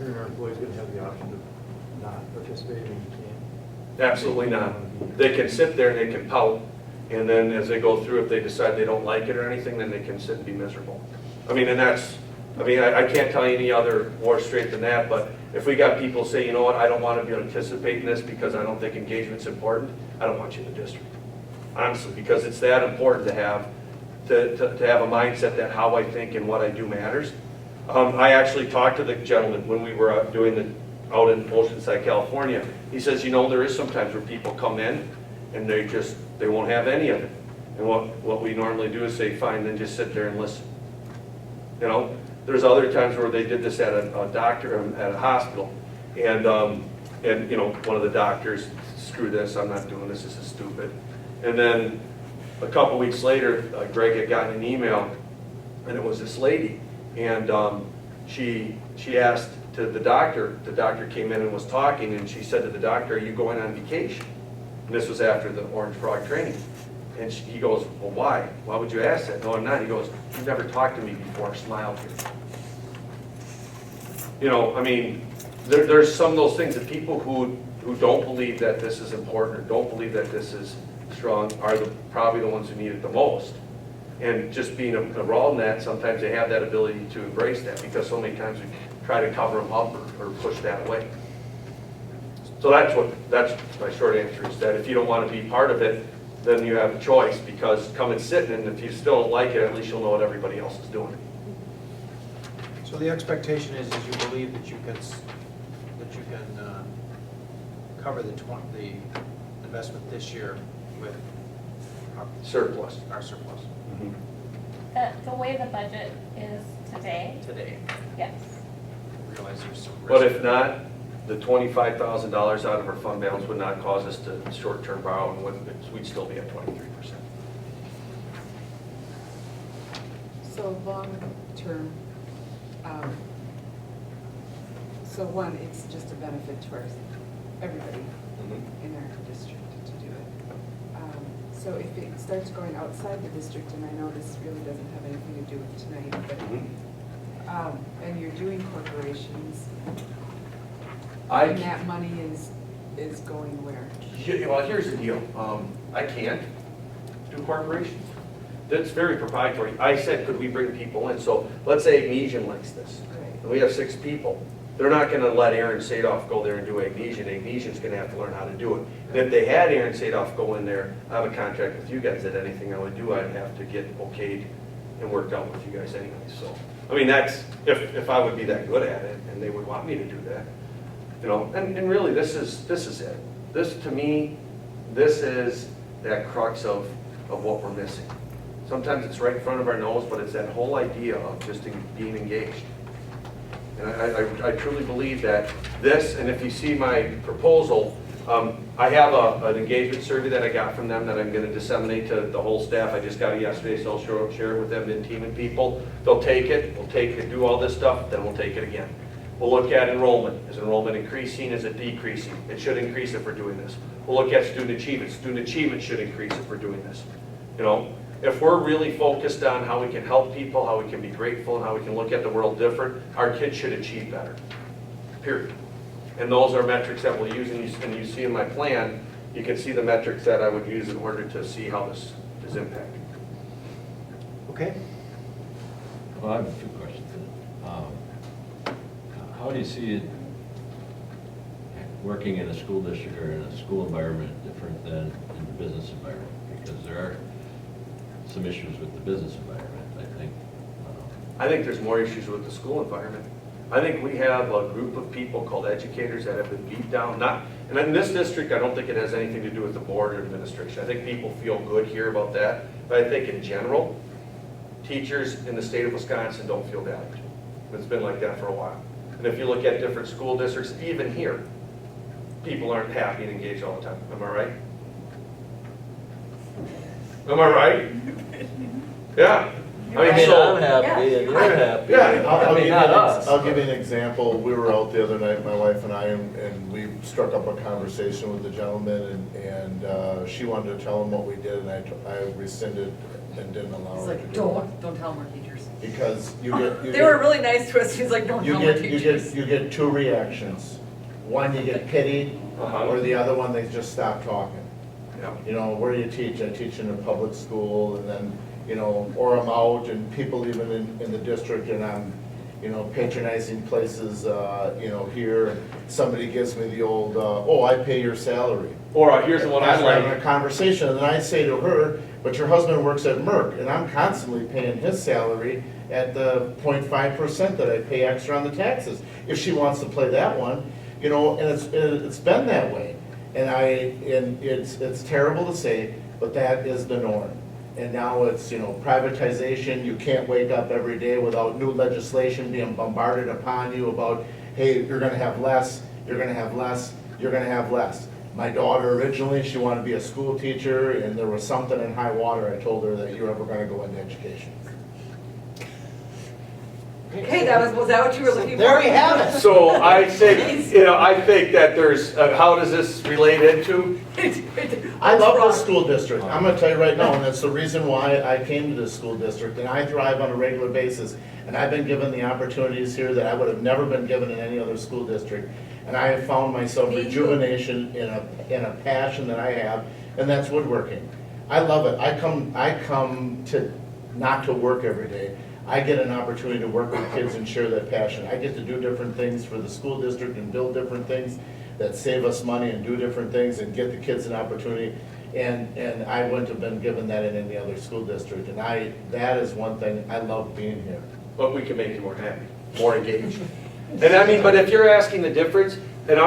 Are our employees going to have the option of not participating when you can? Absolutely not. They can sit there and they can pout, and then as they go through, if they decide they don't like it or anything, then they can sit and be miserable. I mean, and I can't tell you any other more straight than that, but if we got people say, you know what, I don't want to participate in this because I don't think engagement's important, I don't want you in the district. Honestly, because it's that important to have a mindset that how I think and what I do matters. I actually talked to the gentleman when we were out in Oceanside, California. He says, you know, there is sometimes where people come in and they won't have any of it. And what we normally do is say, fine, then just sit there and listen. You know, there's other times where they did this at a doctor, at a hospital, and you know, one of the doctors, screw this, I'm not doing this, this is stupid. And then a couple weeks later, Greg had gotten an email, and it was this lady, and she asked to the doctor came in and was talking, and she said to the doctor, are you going on vacation? And this was after the Orange Frog training. And he goes, well, why? Why would you ask that? No, I'm not. He goes, you've never talked to me before, smiled here. You know, I mean, there's some of those things that people who don't believe that this is important or don't believe that this is strong are probably the ones who need it the most. And just being involved in that, sometimes they have that ability to embrace that because so many times we try to cover them up or push that away. So that's my short answer is that if you don't want to be part of it, then you have a choice because come and sit, and if you still don't like it, at least you'll know what everybody else is doing. So the expectation is you believe that you can cover the investment this year with our surplus. Our surplus. Mm-hmm. The way the budget is today? Today. Yes. I realize there's some risk. But if not, the $25,000 out of our fund balance would not cause us to short-term borrow, and we'd still be at 23%. So long-term, so one, it's just a benefit to everybody in our district to do it. So if it starts going outside the district, and I know this really doesn't have anything to do with tonight, but, and you're doing corporations, and that money is going where? Well, here's the deal. I can't do corporations. That's very proprietary. I said, could we bring people in? So let's say Agnesian likes this. Right. And we have 6 people. They're not going to let Aaron Sadoff go there and do Agnesian. Agnesian's going to have to learn how to do it. And if they had Aaron Sadoff go in there, I have a contract with you guys that anything I would do, I'd have to get okayed and worked out with you guys anyway. So, I mean, that's, if I would be that good at it and they would want me to do that. You know, and really this is it. This, to me, this is that crux of what we're missing. Sometimes it's right in front of our nose, but it's that whole idea of just being engaged. And I truly believe that this, and if you see my proposal, I have an engagement survey that I got from them that I'm going to disseminate to the whole staff. I just got it yesterday, so I'll share it with them in team and people. They'll take it, we'll take it, do all this stuff, then we'll take it again. We'll look at enrollment. Is enrollment increasing? Is it decreasing? It should increase if we're doing this. We'll look at student achievement. Student achievement should increase if we're doing this. You know, if we're really focused on how we can help people, how we can be grateful, and how we can look at the world different, our kids should achieve better, period. And those are metrics that we'll use, and you see in my plan, you can see the metrics that I would use in order to see how this is impacting. Okay? Well, I have a few questions. How do you see it working in a school district or in a school environment different than in the business environment? Because there are some issues with the business environment, I think. I think there's more issues with the school environment. I think we have a group of people called educators that have been beat down. And in this district, I don't think it has anything to do with the board or administration. I think people feel good here about that. But I think in general, teachers in the state of Wisconsin don't feel valued. It's been like that for a while. And if you look at different school districts, even here, people aren't happy and engaged all the time. Am I right? Am I right? Yeah. I mean, I'm happy and you're happy. Yeah. I'll give you an example. We were out the other night, my wife and I, and we struck up a conversation with the gentleman, and she wanted to tell him what we did, and I rescinded and didn't allow He's her like, to do it. don't tell them we're teachers. Because you get. They were really nice to us, he's like, don't tell them we're You teachers. get two reactions. One, you get pity, or the other one, they just stop talking. Yeah. You know, where do you teach? I teach in a public school, and then, you know, or I'm out, and people even in the district, and I'm, you know, patronizing places, you know, here, and somebody gives me the old, oh, I pay your salary. Or here's the one I As we're having like. a conversation, and then I say to her, but your husband works at Merck, and I'm constantly paying his salary at the 0.5% that I pay extra on the taxes. If she wants to play that one, you know, and it's been that way. And it's terrible to say, but that is the norm. And now it's, you know, privatization. You can't wake up every day without new legislation being bombarded upon you about, hey, you're gonna have less, you're gonna have less, you're gonna have less. My daughter originally, she wanted to be a school teacher, and there was something in high water. I told her that you're ever gonna go into education. Okay, was that what you were looking for? There we have it. So I think, you know, I think that there's, how does this relate into? I love this school district. I'm gonna tell you right now, and that's the reason why I came to this school district, and I thrive on a regular basis. And I've been given the opportunities here that I would have never been given in any other school district. And I have found myself rejuvenation in a passion that I have, and that's woodworking. I love it. I come to, not to work every day. I get an opportunity to work with kids and share that passion. I get to do different things for the school district and build different things that save us money and do different things and get the kids an opportunity. And I wouldn't have been given that in any other school district. And that is one thing, I love being here. But we can make you more happy, more engaged. And I mean, but if you're asking the difference, in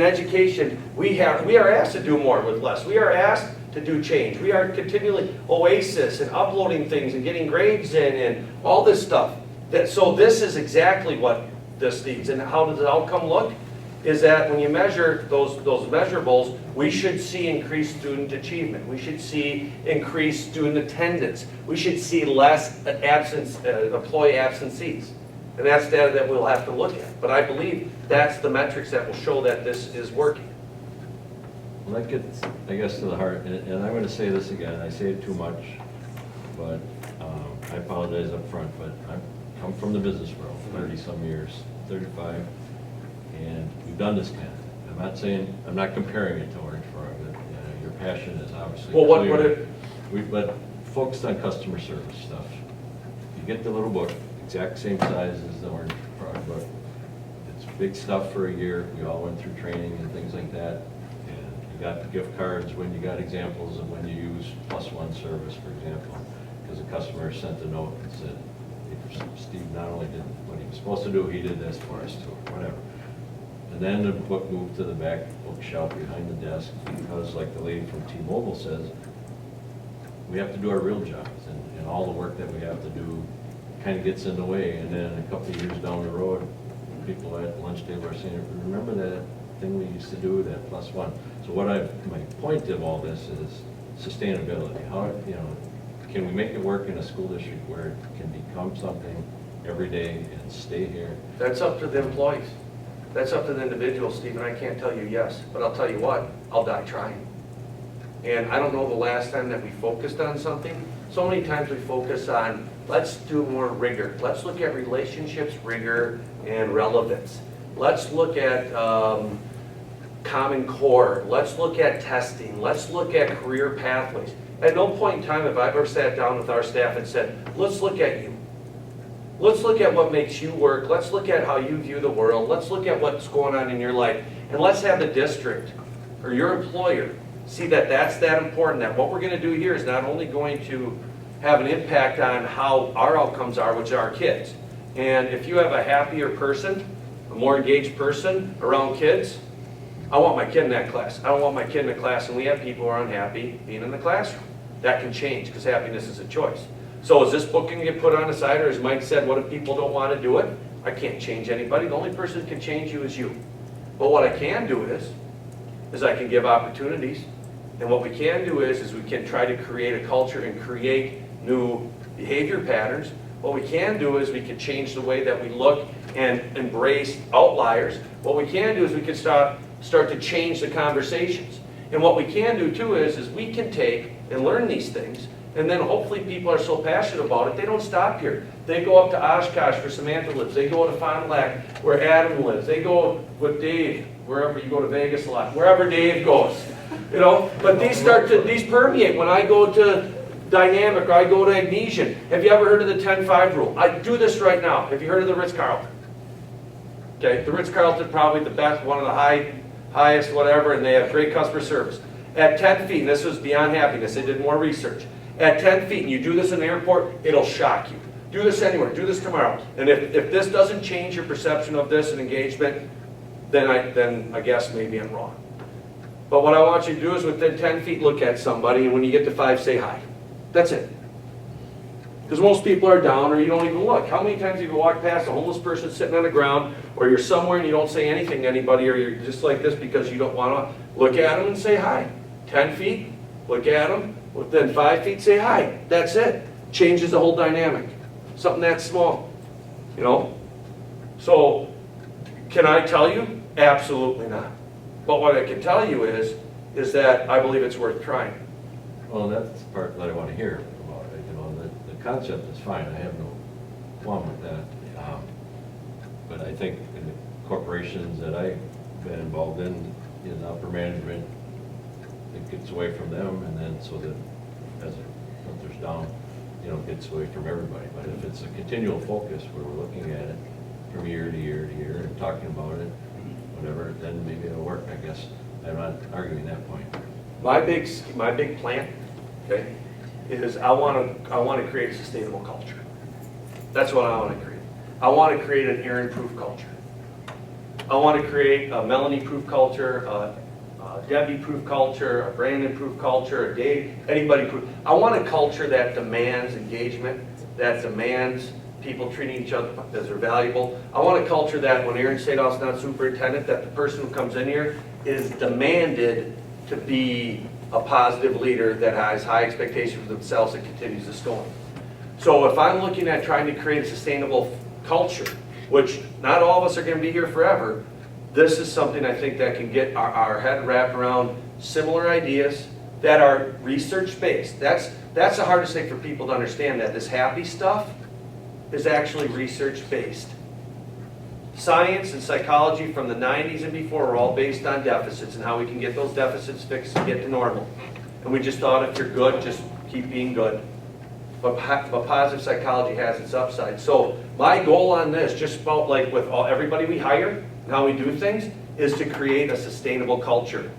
education, we are asked to do more with less. We are asked to do change. We are continually Oasis and uploading things and getting grades in and all this stuff. So this is exactly what this needs. And how does the outcome look? Is that when you measure those measurables, we should see increased student achievement. We should see increased student attendance. We should see less employee absencees. And that's data that we'll have to look at. But I believe that's the metrics that will show that this is working. Well, that gets, I guess, to the heart, and I'm going to say this again, I say it too much, but I apologize up front, but I come from the business world, 30-some years, 35, and we've done this kind of thing. I'm not comparing it to Orange Farm, but your passion is obviously clear. But focused on customer service stuff. You get the little book, exact same size as the Orange Farm book. It's big stuff for a year. We all went through training and things like that. You got gift cards when you got examples of when you use +1 service, for example, because the customer sent a note and said, Steve not only did what he was supposed to do, he did this for us too, whatever. And then the book moved to the back bookshelf behind the desk because, like the lady from T-Mobile says, we have to do our real jobs, and all the work that we have to do kind of gets in the way. And then a couple of years down the road, people at lunch table are saying, remember that thing we used to do, that +1. So my point of all this is sustainability. How, can we make it work in a school district where it can become something every day and stay here? That's up to the employees. That's up to the individual, Stephen. I can't tell you yes, but I'll tell you what, I'll die trying. And I don't know the last time that we focused on something. So many times we focus on, let's do more rigor. Let's look at relationships, rigor, and relevance. Let's look at Common Core. Let's look at testing. Let's look at career pathways. At no point in time have I ever sat down with our staff and said, let's look at you. Let's look at what makes you work. Let's look at how you view the world. Let's look at what's going on in your life. And let's have the district or your employer see that that's that important, that what we're going to do here is not only going to have an impact on how our outcomes are, which are our kids. And if you have a happier person, a more engaged person around kids, I want my kid in that class. I don't want my kid in a class, and we have people who are unhappy being in the classroom. That can change because happiness is a choice. So is this book going to get put on the side, or as Mike said, what if people don't want to do it? I can't change anybody. The only person who can change you is you. But what I can do is I can give opportunities. And what we can do is we can try to create a culture and create new behavior patterns. What we can do is we can change the way that we look and embrace outliers. What we can do is we can start to change the conversations. And what we can do too is we can take and learn these things, and then hopefully people are so passionate about it, they don't stop here. They go up to Oshkosh where Samantha lives. They go to Fond du Lac where Adam lives. They go with Dave, wherever you go to Vegas a lot, wherever Dave goes. You know, but these permeate. When I go to Dynamic or I go to Agnesian, have you ever heard of the 10-5 rule? I do this right now. Have you heard of the Ritz-Carlton? Okay, the Ritz-Carlton probably the best, one of the highest whatever, and they have great customer service. At 10 feet, and this was beyond happiness, they did more research. At 10 feet, and you do this in the airport, it'll shock you. Do this anywhere, do this tomorrow. And if this doesn't change your perception of this and engagement, then I guess maybe I'm wrong. But what I want you to do is within 10 feet look at somebody, and when you get to 5, say hi. That's it. Because most people are down or you don't even look. How many times have you walked past a homeless person sitting on the ground, or you're somewhere and you don't say anything to anybody, or you're just like this because you don't want to look at them and say hi. 10 feet, look at them. Within 5 feet, say hi. That's it. Changes the whole dynamic. Something that small, you know? So, can I tell you? Absolutely not. But what I can tell you is that I believe it's worth trying. Well, that's the part that I want to hear about it. You know, the concept is fine. I have no qualm with that. But I think in the corporations that I've been involved in upper management, it gets away from them, and then so that as it filters down, it gets away from everybody. But if it's a continual focus where we're looking at it from year to year to year and talking about it, whatever, then maybe it'll work, I guess. I'm not arguing that point. My big plan, okay, is I want to create a sustainable culture. That's what I want to create. I want to create an Aaron-proof culture. I want to create a Melanie-proof culture, a Debbie-proof culture, a Brandon-proof culture, a Dave, anybody-proof. I want a culture that demands engagement, that demands people treating each other as they're valuable. I want a culture that when Aaron Sadow's not superintendent, that the person who comes in here is demanded to be a positive leader that has high expectations for themselves and continues this going. So if I'm looking at trying to create a sustainable culture, which not all of us are going to be here forever, this is something I think that can get our head wrapped around similar ideas that are research-based. That's the hardest thing for people to understand, that this happy stuff is actually research-based. Science and psychology from the 90s and before were all based on deficits and how we can get those deficits fixed and get to normal. And we just thought if you're good, just keep being good. But positive psychology has its upside. So my goal on this, just about like with everybody we hire and how we do things, is to create a sustainable culture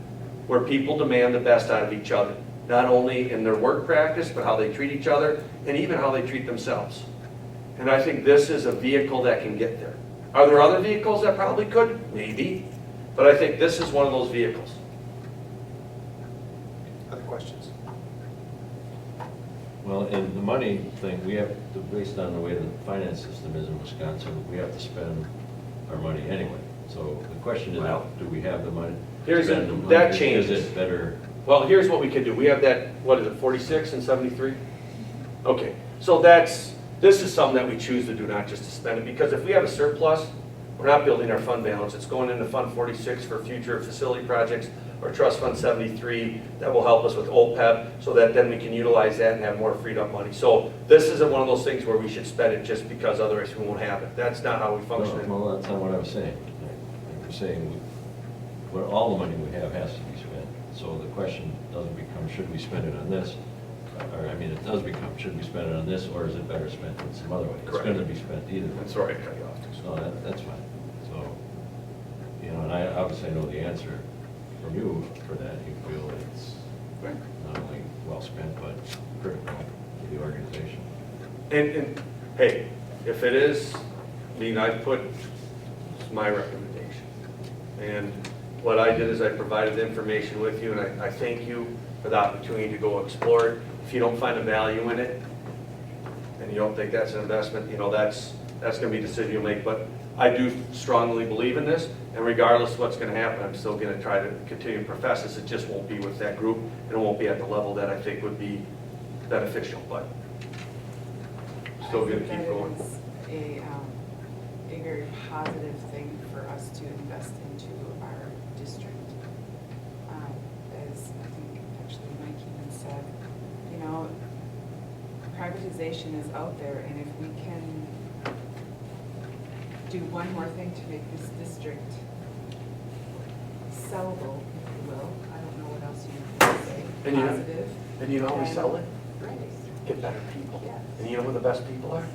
where people demand the best out of each other. Not only in their work practice, but how they treat each other and even how they treat themselves. And I think this is a vehicle that can get there. Are there other vehicles that probably could? Maybe. But I think this is one of those vehicles. Other questions? Well, and the money thing, we have to, based on the way the finance system is in Wisconsin, we have to spend our money anyway. So the question is, do we have the money? That changes. Is it better? Well, here's what we could do. We have that, what is it, 46 and 73? Okay, so that's this is something that we choose to do, not just to spend it, because if we have a surplus, we're not building our fund balance. It's going into Fund 46 for future facility projects, or Trust Fund 73 that will help us with OPEB, so that then we can utilize that and have more freed up money. So this isn't one of those things where we should spend it just because otherwise we won't have it. That's not how we function. Well, that's not what I was saying. I'm saying where all the money we have has to be spent. So the question doesn't become, should we spend it on this? Or, I mean, it does become, should we spend it on this, or is it better spent in some other way? It's Correct. going to be spent either way. That's right, I cut you off. So that's fine. So, you know, and I obviously know the answer from you for that. You feel it's not only well spent, but critical to the organization. And hey, if it is, I mean, I put my recommendation. And what I did is I provided the information with you, and I thank you for the opportunity to go explore it. If you don't find a value in it, and you don't think that's an investment, you know, that's going to be a decision you'll make. But I do strongly believe in this, and regardless of what's going to happen, I'm still going to try to continue to profess this. It just won't be with that group, and it won't be at the level that I think would be beneficial, but still going to keep going. A very positive thing for us to invest into our district. As I think actually Mike even said, you know, privatization is out there, and if we can do one more thing to make this district sellable, if you will, I don't know what else you can say, positive. And you know how we sell it? Right. Get better people. Yes. And you know who the best people are?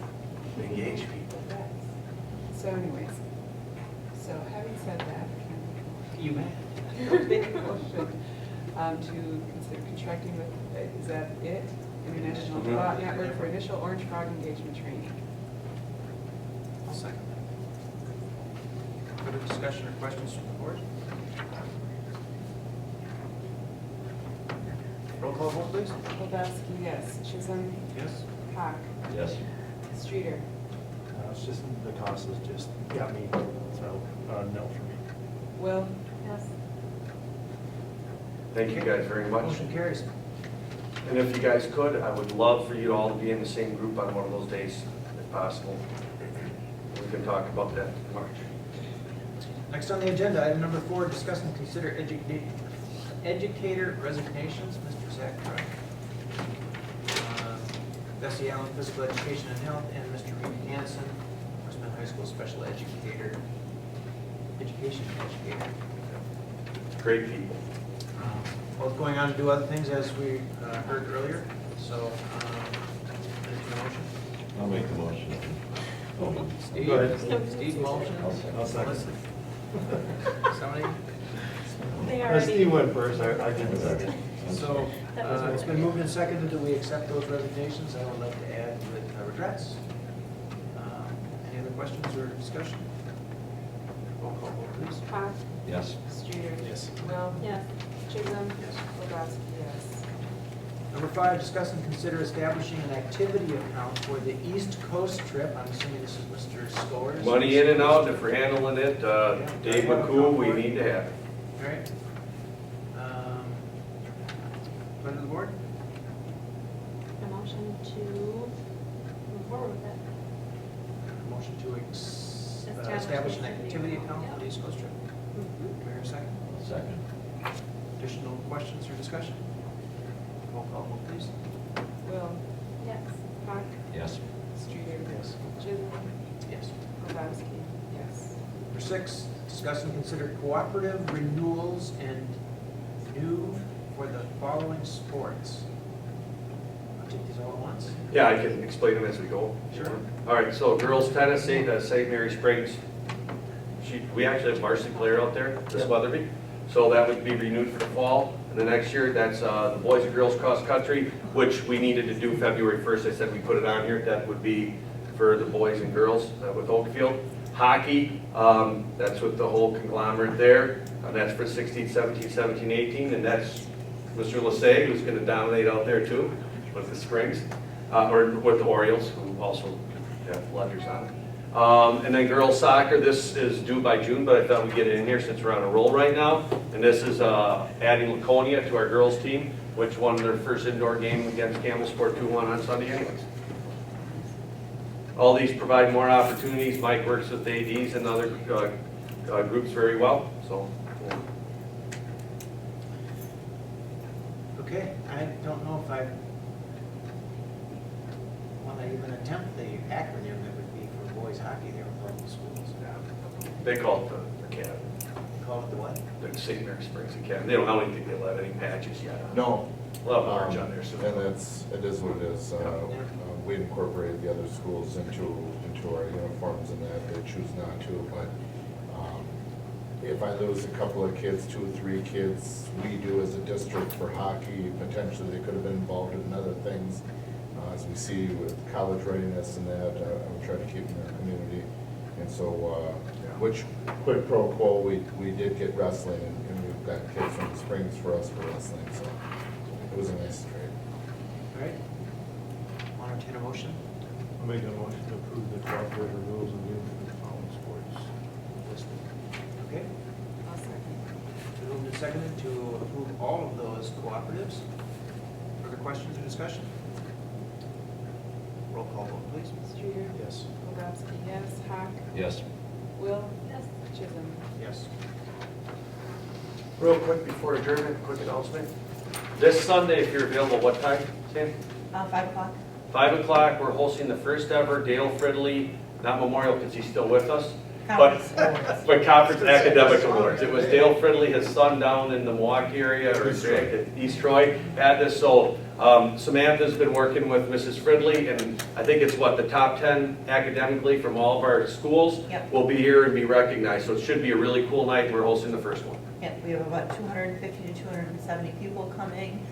Engaged people. Yes. So anyways, so having said that, You may. make a motion to consider contracting with, is that it? International Thought Network for initial Orange Frog engagement training. I'll second that. Further discussion or questions from the board? Roll call vote, please. Kowalski, yes. Chisholm? Yes. Hawk? Yes. Streeter? It's just, the cost is just, got me, so, no for me. Will? Yes. Thank you guys very much. Motion carries. And if you guys could, I would love for you all to be in the same group on one of those days, if possible. We can talk about that in March. Next on the agenda, item number 4, discuss and consider educator resignations. Mr. Zach Crook. Bessie Allen, Physical Education and Health, and Mr. Reed Hansen, Northman High School Special Education Educator. Great people. Both going on to do other things, as we heard earlier. So, entertain a motion. I'll make the motion. Steve? Go ahead. Steve motion. I'll second. Somebody? They already. Steve went first, I give a second. So, it's been moved and seconded that we accept those resignations. I would like to add with regrets. Any other questions or discussion? Roll call vote, please. Hawk? Yes. Streeter? Yes. Will? Yes. Chisholm? Yes. Kowalski, yes. Number 5, discuss and consider establishing an activity account for the East Coast trip. I'm assuming this is Mr. Scores. Money in and out, if we're handling it, Dave McCool, we need to have it. All right. Pleasure of the board. A motion to move forward with it. Motion to establish an activity account for the East Coast trip. Mhm. Can I hear a second? Second. Additional questions or discussion? Roll call vote, please. Will? Yes. Hawk? Yes. Streeter? Yes. Chisholm? Yes. Kowalski, yes. Number 6, discuss and consider cooperative renewals and new for the following sports. I'll take these all at once. Yeah, I can explain them as we go. Sure. All right, so girls tennis, St. Mary Springs. We actually have a varsity player out there, this Weatherby. So that would be renewed for the fall. And the next year, that's the boys and girls cross country, which we needed to do February 1st. I said we put it on here. That would be for the boys and girls with Oakfield. Hockey, that's with the whole conglomerate there. And that's for 16, 17, 17, 18. And that's Mr. Lassay, who's going to dominate out there too with the Springs, or with the Orioles, who also have letters on it. And then girls soccer, this is due by June, but I thought we'd get it in here since we're on a roll right now. And this is adding Laconia to our girls team, which won their first indoor game against Campbellsport 2-1 on Sunday anyways. all these provide more opportunities. Mike works with ADs and other groups very well, so. Yeah. Okay, I don't know if I want to even attempt the acronym that would be for boys hockey there with all the schools. They call it the academy. Call it the what? The St. Mary Springs Academy. They don't, I don't think they'll have any patches yet. No. We'll have orange on there soon. And it is what it is. We incorporated the other schools into our uniforms and that, they choose not to, but if I lose a couple of kids, 2 or 3 kids, we do as a district for hockey, potentially they could have been involved in other things. As we see with college readiness and that, I would try to keep in our community. And so, which quid pro quo, we did get wrestling, and we've got kids from the Springs for us for wrestling, so it was a nice trade. All right. Want to entertain a motion? I'll make a motion to approve the cooperator rules and union for the following sports listed. Okay. I'll second. Moved and seconded to approve all of those cooperatives. Further questions or discussion? Roll call vote, please. Streeter? Yes. Bobrowski, yes. Hawk? Yes. Will? Yes. Chisholm? Yes. Real quick before adjournment, quick announcement. This Sunday, if you're available, what time, Sam? 5 o'clock. 5 o'clock, we're hosting the first ever Dale Fridley, not memorial because he's still with us, but Conference Academic Awards. It was Dale Fridley, his son down in the Milwaukee area, or East Troy, had this. So Samantha's been working with Mrs. Fridley, and I think it's what, the top 10 academically from all of our schools will be here and be recognized. So it should be a really cool night. We're hosting the first one. Yeah, we have about 250 to 270 people coming.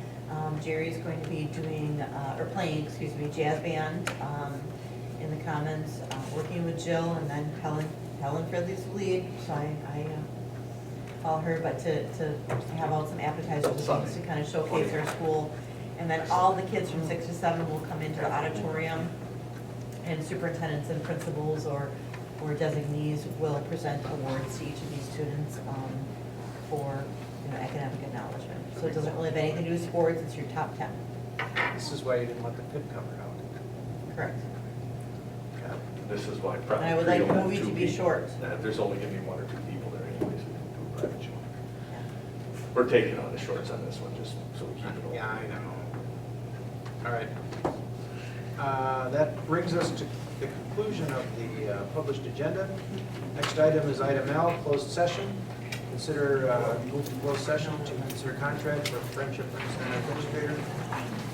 Jerry's going to be doing, or playing, excuse me, jazz band in the Commons, working with Jill, and then Helen Fridley's the lead, so I call her, but to have out some appetizers and things to kind of showcase our school. And then all the kids from 6 to 7 will come into the auditorium, and superintendents and principals or designees will present awards to each of these students for academic acknowledgement. So it doesn't really have anything to do with sports, it's your top 10. This is why you didn't want the pit covered out. Correct. This is why And probably. I would like the movie to be short. There's only going to be 1 or 2 people there anyways. We can do a private show. We're taking on the shorts on this one, just so we keep it open. Yeah, I know. All right. That brings us to the conclusion of the published agenda. Next item is item L, closed session. Consider move to closed session to consider contract for Friendship Center Administrator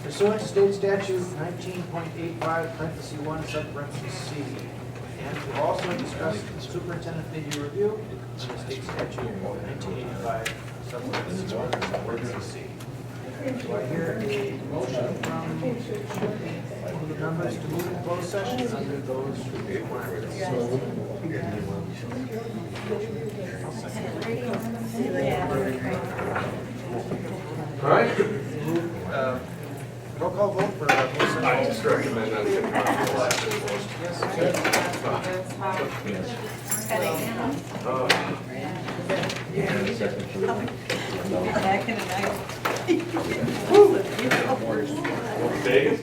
pursuant to state statute 19.85, parenthesis 1, sub-parenthesis C, and to also discuss superintendent mid-year review under state statute 1985, sub-parenthesis 1, sub-parenthesis C. Do I hear a motion from the members to move in closed session under those requirements? All right. Roll call vote for closed session. I just recommend that we get the last report. Back in the night. Vegas?